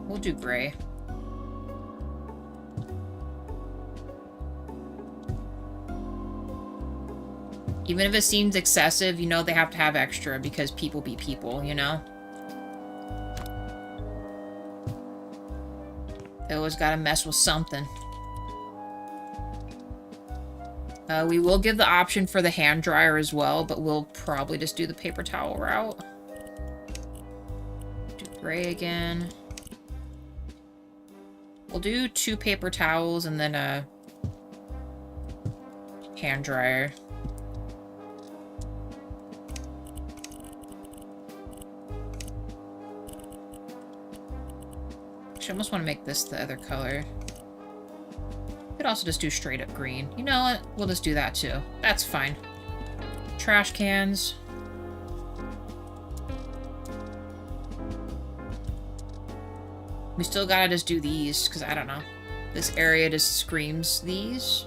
We'll do gray. Even if it seems excessive, you know they have to have extra because people be people, you know? They always gotta mess with something. We will give the option for the hand dryer as well, but we'll probably just do the paper towel route. Do gray again. We'll do 2 paper towels and then a hand dryer. Actually, I almost want to make this the other color. Could also just do straight up green. You know what? We'll just do that too. That's fine. Trash cans. We still gotta just do these, because I don't know. This area just screams these.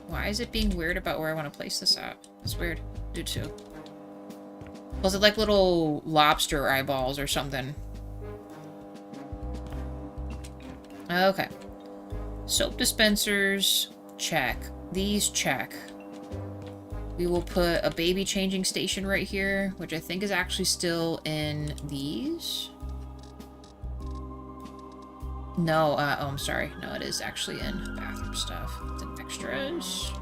Why is it being weird about where I want to place this at? It's weird. Do too. Was it like little lobster eyeballs or something? Okay. Soap dispensers, check. These, check. We will put a baby changing station right here, which I think is actually still in these. No, oh, I'm sorry. No, it is actually in bathroom stuff. It's in extras.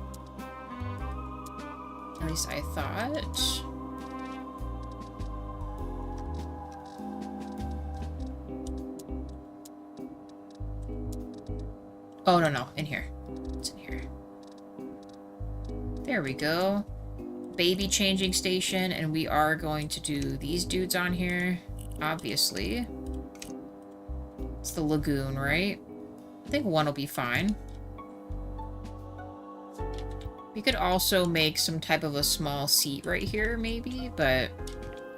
At least I thought. Oh, no, in here. It's in here. There we go. Baby changing station, and we are going to do these dudes on here, obviously. It's the lagoon, right? I think one will be fine. We could also make some type of a small seat right here, maybe, but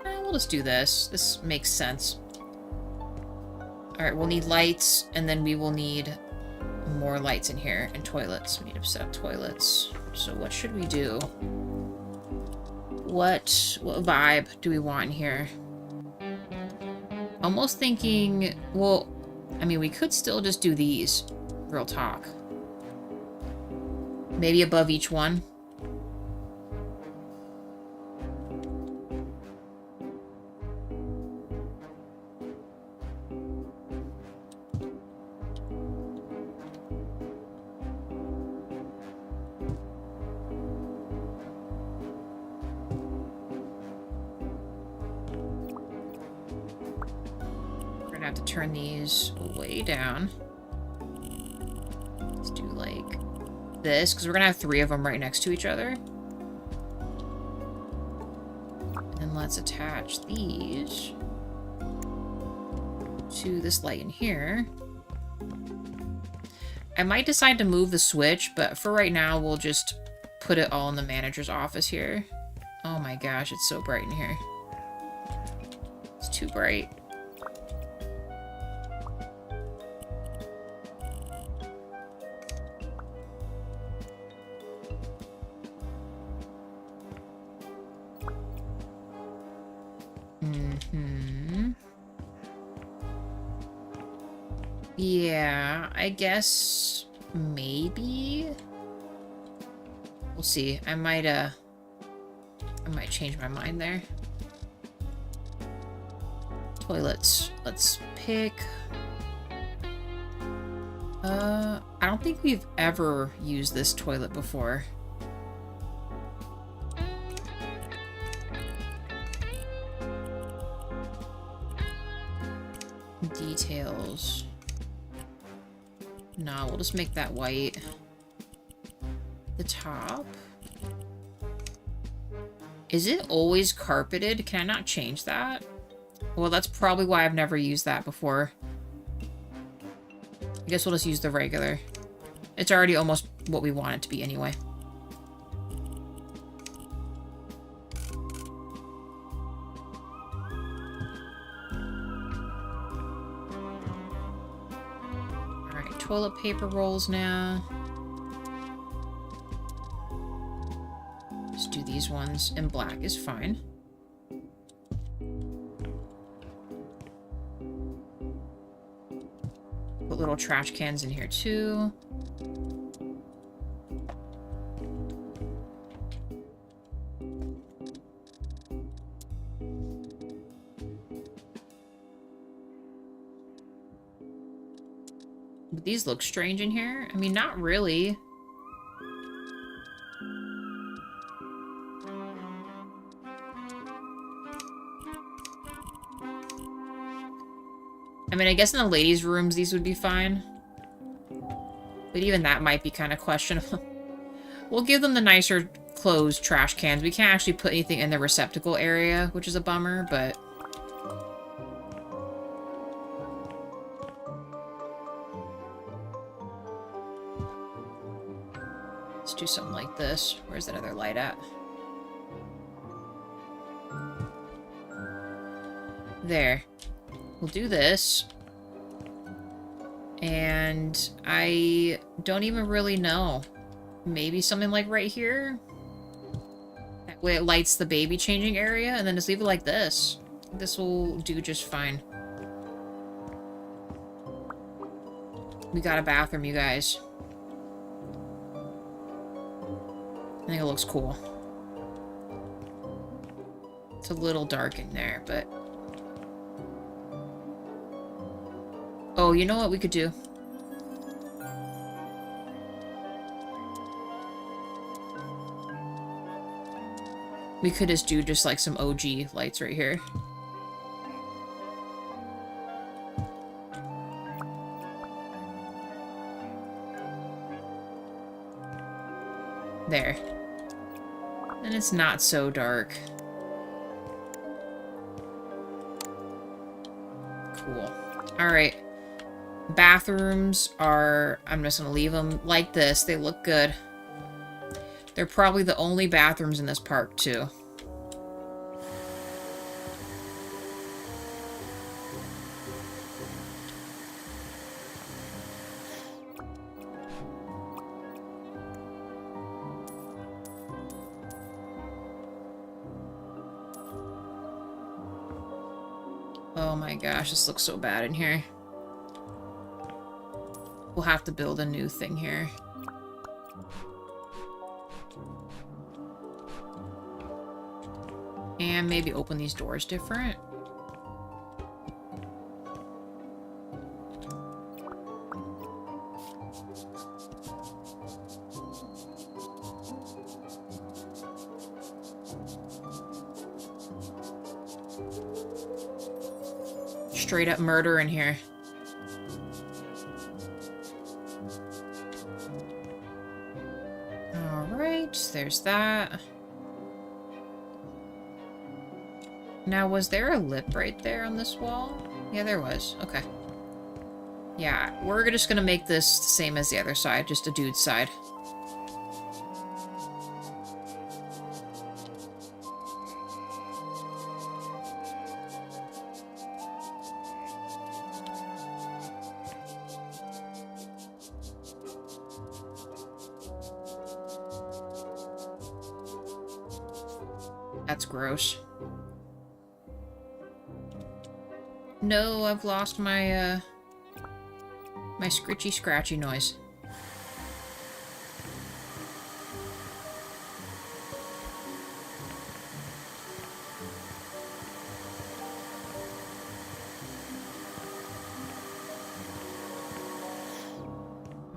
we'll just do this. This makes sense. Alright, we'll need lights, and then we will need more lights in here, and toilets. We need to set up toilets. So what should we do? What vibe do we want in here? Almost thinking, well, I mean, we could still just do these. Real talk. Maybe above each one. Have to turn these way down. Let's do like this, because we're gonna have 3 of them right next to each other. And let's attach these to this light in here. I might decide to move the switch, but for right now, we'll just put it all in the manager's office here. Oh my gosh, it's so bright in here. It's too bright. Yeah, I guess maybe. We'll see. I might change my mind there. Toilets. Let's pick. I don't think we've ever used this toilet before. Details. No, we'll just make that white. The top. Is it always carpeted? Can I not change that? Well, that's probably why I've never used that before. I guess we'll just use the regular. It's already almost what we want it to be anyway. Alright, toilet paper rolls now. Just do these ones in black is fine. Put little trash cans in here too. But these look strange in here. I mean, not really. I mean, I guess in the ladies' rooms these would be fine. But even that might be kind of questionable. We'll give them the nicer closed trash cans. We can't actually put anything in the receptacle area, which is a bummer, but... let's do something like this. Where's that other light at? There. We'll do this. And I don't even really know. Maybe something like right here? That way it lights the baby changing area, and then just leave it like this. This will do just fine. We got a bathroom, you guys. I think it looks cool. It's a little dark in there, but... oh, you know what we could do? We could just do just like some OG lights right here. There. And it's not so dark. Cool. Alright. Bathrooms are... I'm just gonna leave them like this. They look good. They're probably the only bathrooms in this park, too. Oh my gosh, this looks so bad in here. We'll have to build a new thing here. And maybe open these doors different. Straight up murder in here. Alright, there's that. Now, was there a lip right there on this wall? Yeah, there was. Okay. Yeah, we're just gonna make this the same as the other side, just a dude's side. That's gross. No, I've lost my, my scritchy scratchy noise.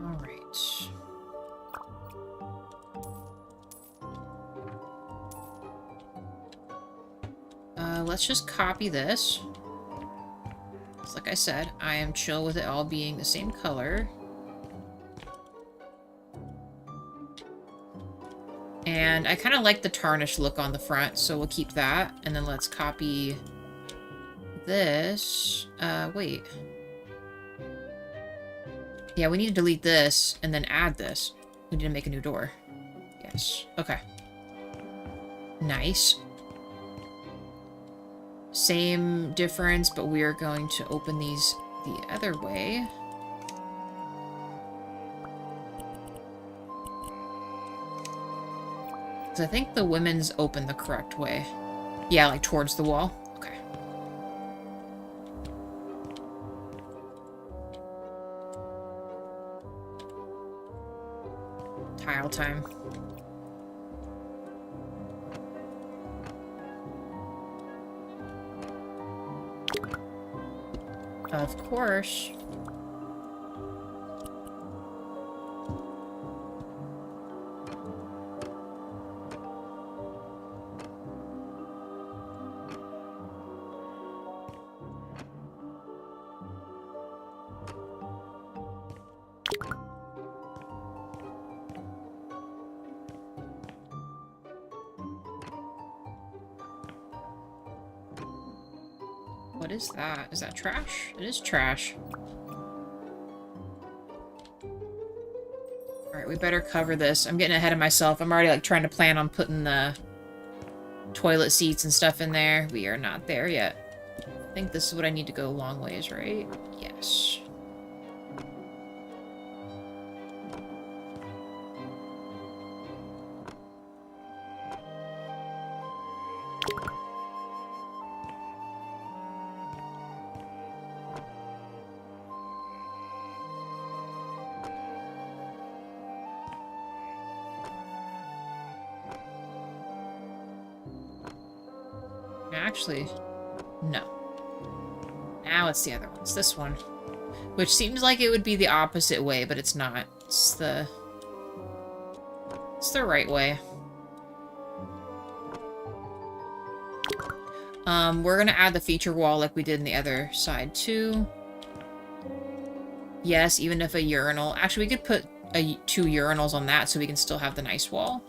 Alright. Let's just copy this. Like I said, I am chill with it all being the same color. And I kind of like the tarnished look on the front, so we'll keep that. And then let's copy this. Wait. Yeah, we need to delete this and then add this. We need to make a new door. Yes. Okay. Nice. Same difference, but we are going to open these the other way. Because I think the women's open the correct way. Yeah, like towards the wall. Okay. Tile time. Of course. What is that? Is that trash? It is trash. Alright, we better cover this. I'm getting ahead of myself. I'm already, like, trying to plan on putting the toilet seats and stuff in there. We are not there yet. I think this is what I need to go long ways, right? Yes. Actually, no. Now it's the other one. It's this one. Which seems like it would be the opposite way, but it's not. It's the right way. We're gonna add the feature wall like we did in the other side too. Yes, even if a urinal. Actually, we could put two urinals on that so we can still have the nice wall.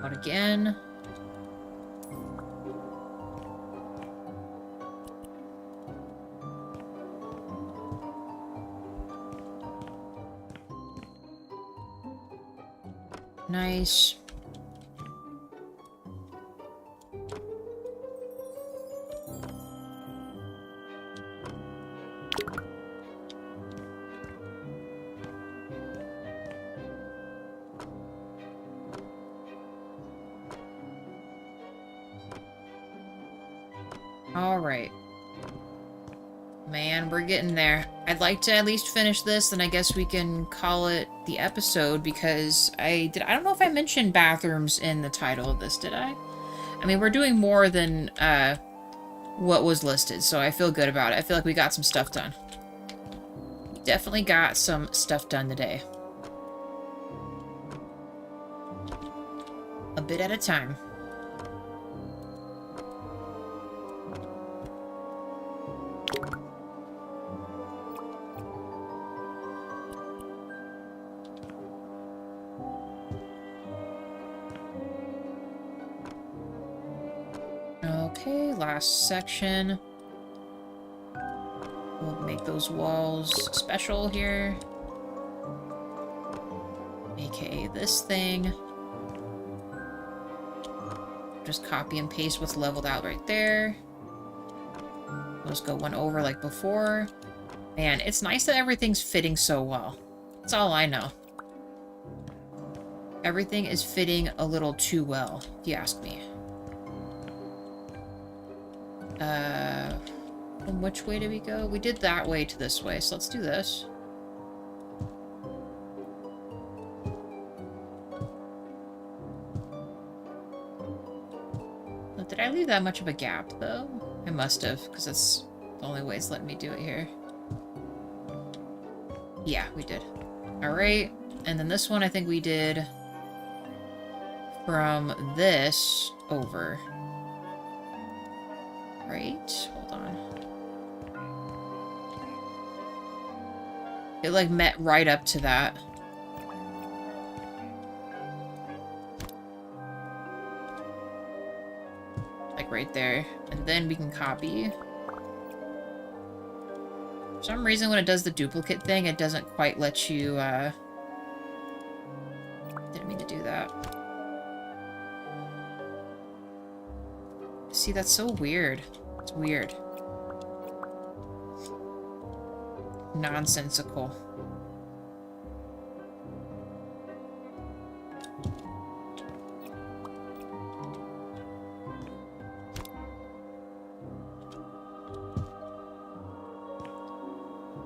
Out again. Nice. All right. Man, we're getting there. I'd like to at least finish this, then I guess we can call it the episode, because I don't know if I mentioned bathrooms in the title of this, did I? I mean, we're doing more than what was listed, so I feel good about it. I feel like we got some stuff done. Definitely got some stuff done today. A bit at a time. Okay, last section. We'll make those walls special here. AKA this thing. Just copy and paste what's leveled out right there. We'll just go one over like before. Man, it's nice that everything's fitting so well. That's all I know. Everything is fitting a little too well, if you ask me. From which way did we go? We did that way to this way, so let's do this. Did I leave that much of a gap, though? I must have, because that's the only way it's letting me do it here. Yeah, we did. Alright, and then this one I think we did from this over. Right? Hold on. It, like, met right up to that. Like, right there. And then we can copy. For some reason, when it does the duplicate thing, it doesn't quite let you, Didn't mean to do that. See, that's so weird. It's weird. Nonsensical.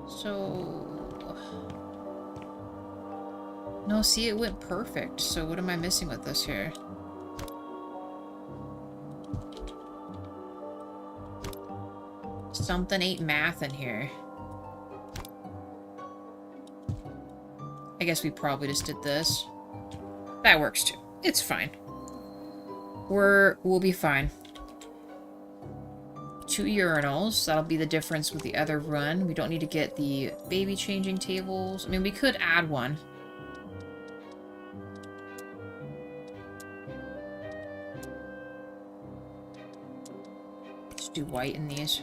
So... No, see, it went perfect. So what am I missing with this here? Something ain't math in here. I guess we probably just did this. That works too. It's fine. We'll be fine. 2 urinals. That'll be the difference with the other run. We don't need to get the baby changing tables. I mean, we could add one. Just do white in these.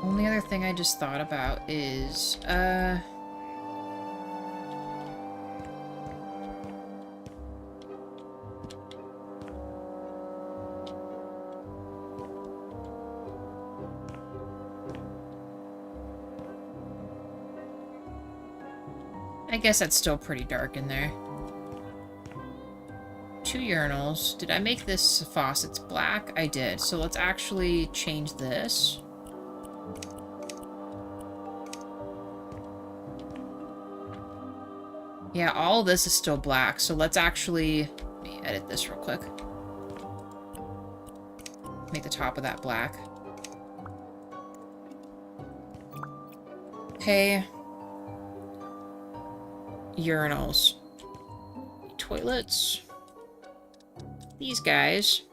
Only other thing I just thought about is, I guess that's still pretty dark in there. 2 urinals. Did I make this faucets black? I did. So let's actually change this. Yeah, all this is still black, so let's actually... Let me edit this real quick. Make the top of that black. Okay. Urinals. Toilets. These guys.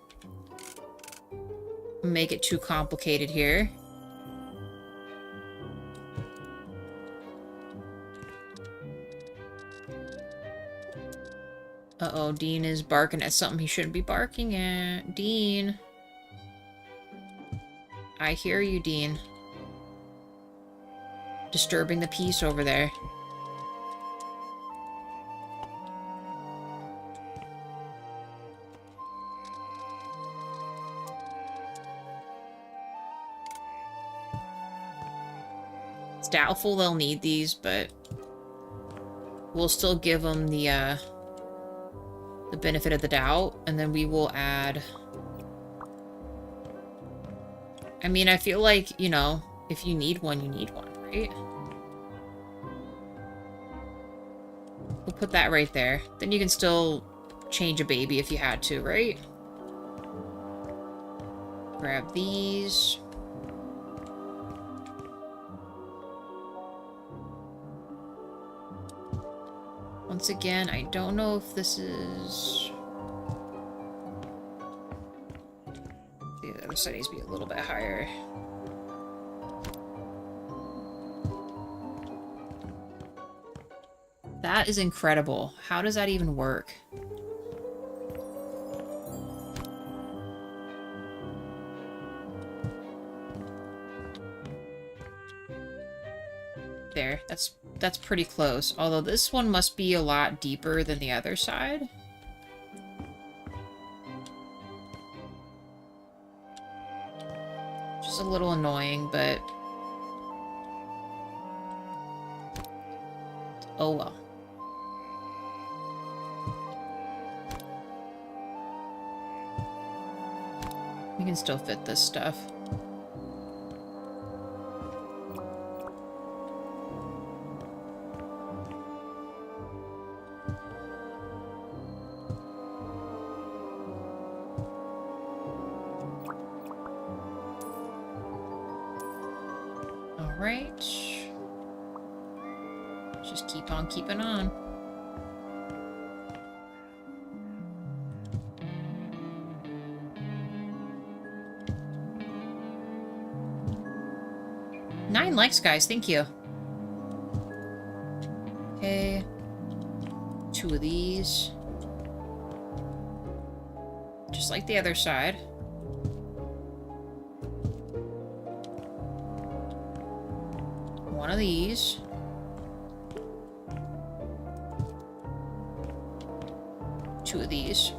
Make it too complicated here. Uh-oh, Dean is barking at something he shouldn't be barking at. Dean. I hear you, Dean. Disturbing the peace over there. It's doubtful they'll need these, but we'll still give them the benefit of the doubt, and then we will add... I mean, I feel like, you know, if you need one, you need one, right? We'll put that right there. Then you can still change a baby if you had to, right? Grab these. Once again, I don't know if this is... The other side needs to be a little bit higher. That is incredible. How does that even work? There, that's pretty close. Although this one must be a lot deeper than the other side. Just a little annoying, but... Oh well. We can still fit this stuff. Right. Just keep on keeping on. Nine likes, guys. Thank you. Okay. 2 of these. Just like the other side. One of these. Two of these.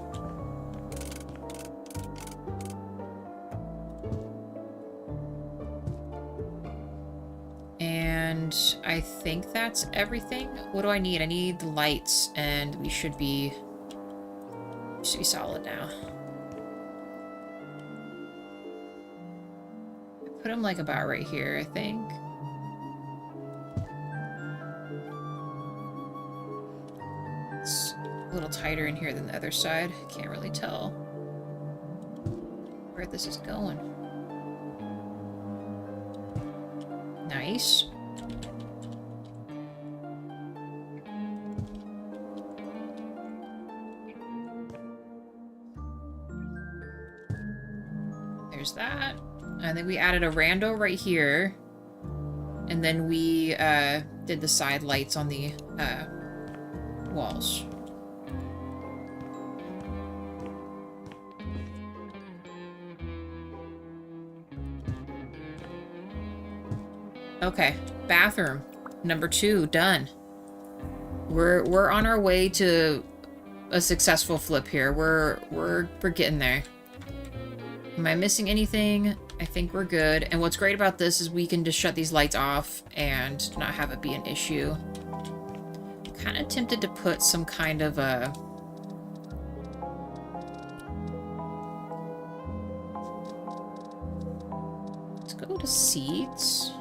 And I think that's everything. What do I need? I need the lights, and we should be solid now. I put them like about right here, I think. It's a little tighter in here than the other side. Can't really tell where this is going. Nice. There's that. And then we added a rando right here. And then we did the side lights on the walls. Okay, bathroom number 2 done. We're on our way to a successful flip here. We're getting there. Am I missing anything? I think we're good. And what's great about this is we can just shut these lights off and not have it be an issue. I'm kind of tempted to put some kind of a... Let's go to seats.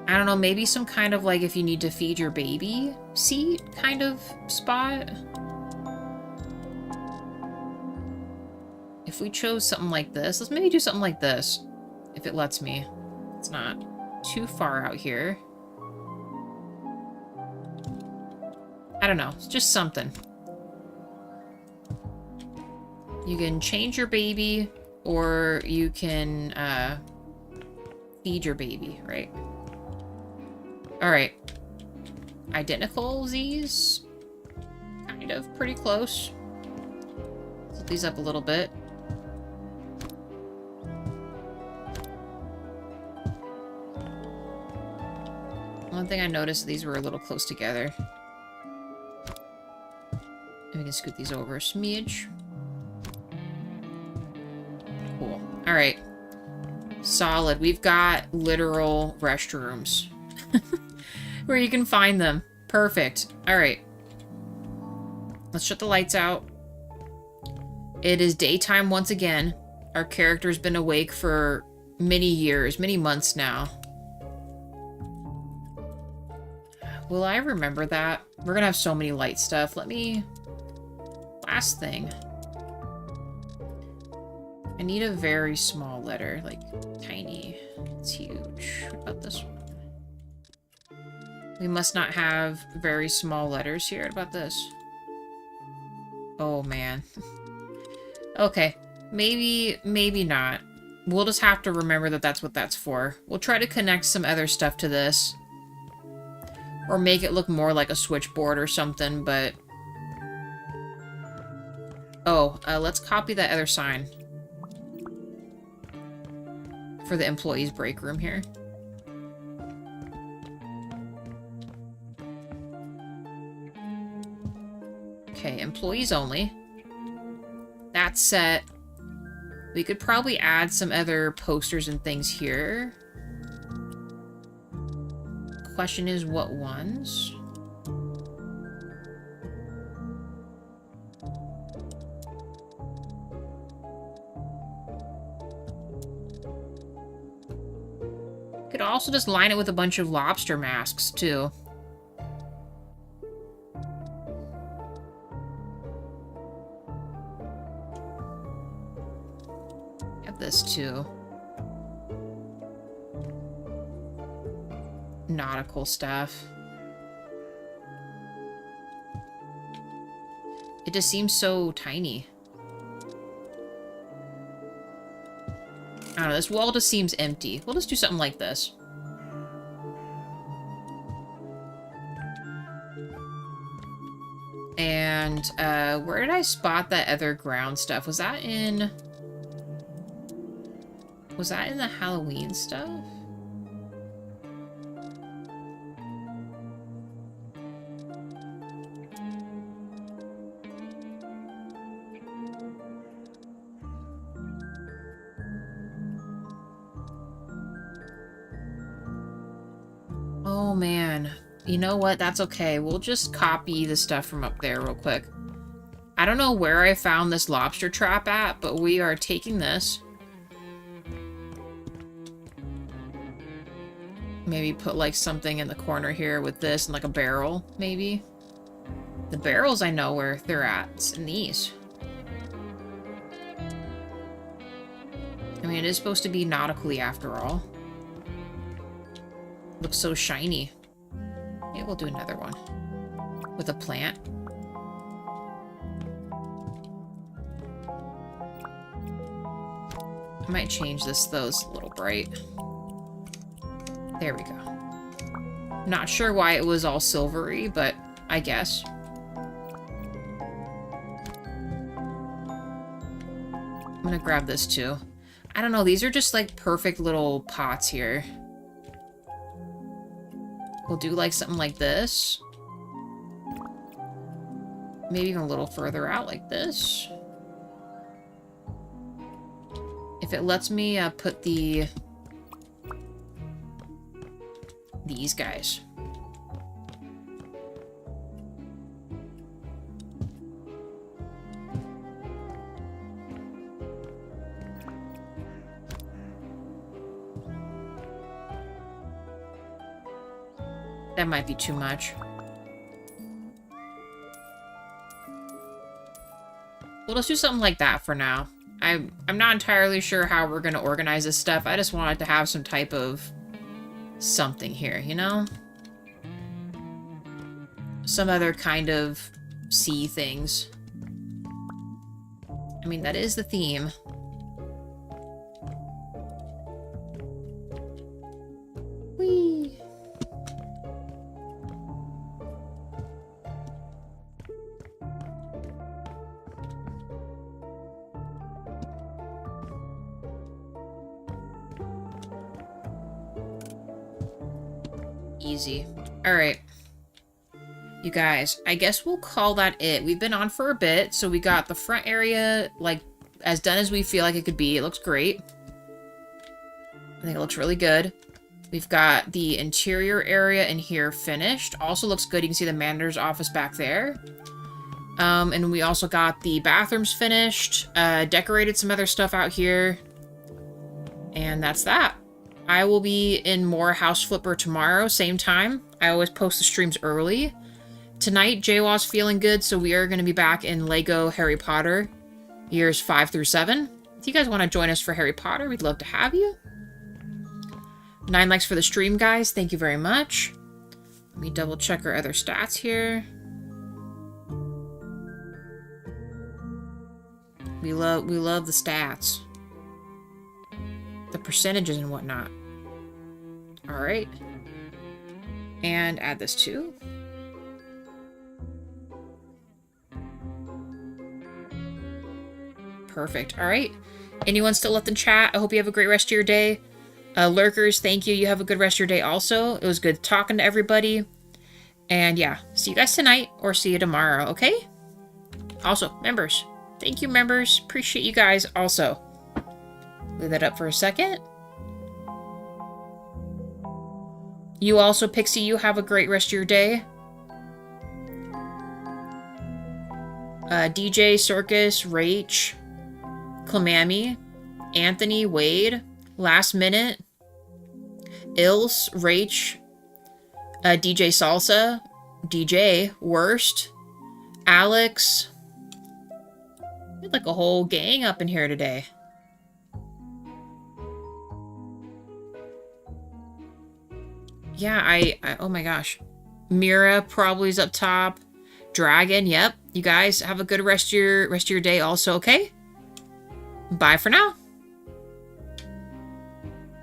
I don't know, maybe some kind of like if you need to feed your baby seat kind of spot. If we chose something like this, let's maybe do something like this. If it lets me. It's not too far out here. I don't know, it's just something. You can change your baby, or you can feed your baby, right? Alright. Identical Z's. Kind of, pretty close. Set these up a little bit. One thing I noticed, these were a little close together. And we can scoot these over a smidge. Cool. Alright. Solid. We've got literal restrooms. Where you can find them. Perfect. Alright. Let's shut the lights out. It is daytime once again. Our character's been awake for many years, many months now. Will I remember that? We're gonna have so many light stuff. Let me... Last thing. I need a very small letter. Like, tiny. It's huge. What about this one? We must not have very small letters here. What about this? Oh, man. Okay. Maybe not. We'll just have to remember that that's what that's for. We'll try to connect some other stuff to this. Or make it look more like a switchboard or something, but... Oh, let's copy that other sign. For the employees' break room here. Okay, employees only. That's set. We could probably add some other posters and things here. Question is, what ones? Could also just line it with a bunch of lobster masks, too. Have this, too. nautical stuff. It just seems so tiny. I don't know, this wall just seems empty. We'll just do something like this. And, where did I spot that other ground stuff? Was that in the Halloween stuff? Oh, man. You know what? That's okay. We'll just copy the stuff from up there real quick. I don't know where I found this lobster trap at, but we are taking this. Maybe put, like, something in the corner here with this and, like, a barrel, maybe. The barrels, I know where they're at. It's in these. I mean, it is supposed to be nautically after all. Looks so shiny. Maybe we'll do another one. With a plant. I might change this, though. It's a little bright. There we go. Not sure why it was all silvery, but I guess. I'm gonna grab this too. I don't know, these are just like perfect little pots here. We'll do like something like this. Maybe even a little further out like this. If it lets me put these guys. That might be too much. Well, let's do something like that for now. I'm not entirely sure how we're going to organize this stuff. I just wanted to have some type of something here, you know? Some other kind of sea things. I mean, that is the theme. Whee! Easy. Alright. You guys, I guess we'll call that it. We've been on for a bit, so we got the front area, like, as done as we feel like it could be. It looks great. I think it looks really good. We've got the interior area in here finished. Also looks good. You can see the manager's office back there. And we also got the bathrooms finished. Decorated some other stuff out here. And that's that. I will be in more House Flipper tomorrow, same time. I always post the streams early. Tonight, Jaywaw's feeling good, so we are going to be back in Lego Harry Potter, years 5 through 7. If you guys want to join us for Harry Potter, we'd love to have you. 9 likes for the stream, guys. Thank you very much. Let me double check our other stats here. We love the stats. The percentages and whatnot. Alright. And add this too. Perfect. Alright. Anyone still left in chat? I hope you have a great rest of your day. Lurkers, thank you. You have a good rest of your day also. It was good talking to everybody. And yeah, see you guys tonight or see you tomorrow, okay? Also, members. Thank you, members. Appreciate you guys also. Leave that up for a second. You also, Pixie, you have a great rest of your day. DJ, Circus, Rach, Clamammy, Anthony, Wade, Last Minute, Ilse, Rach, DJ Salsa, DJ, Worst, Alex. We had like a whole gang up in here today. yeah, oh my gosh. Mira probably is up top. Dragon, yep. You guys have a good rest of your day also, okay? Bye for now.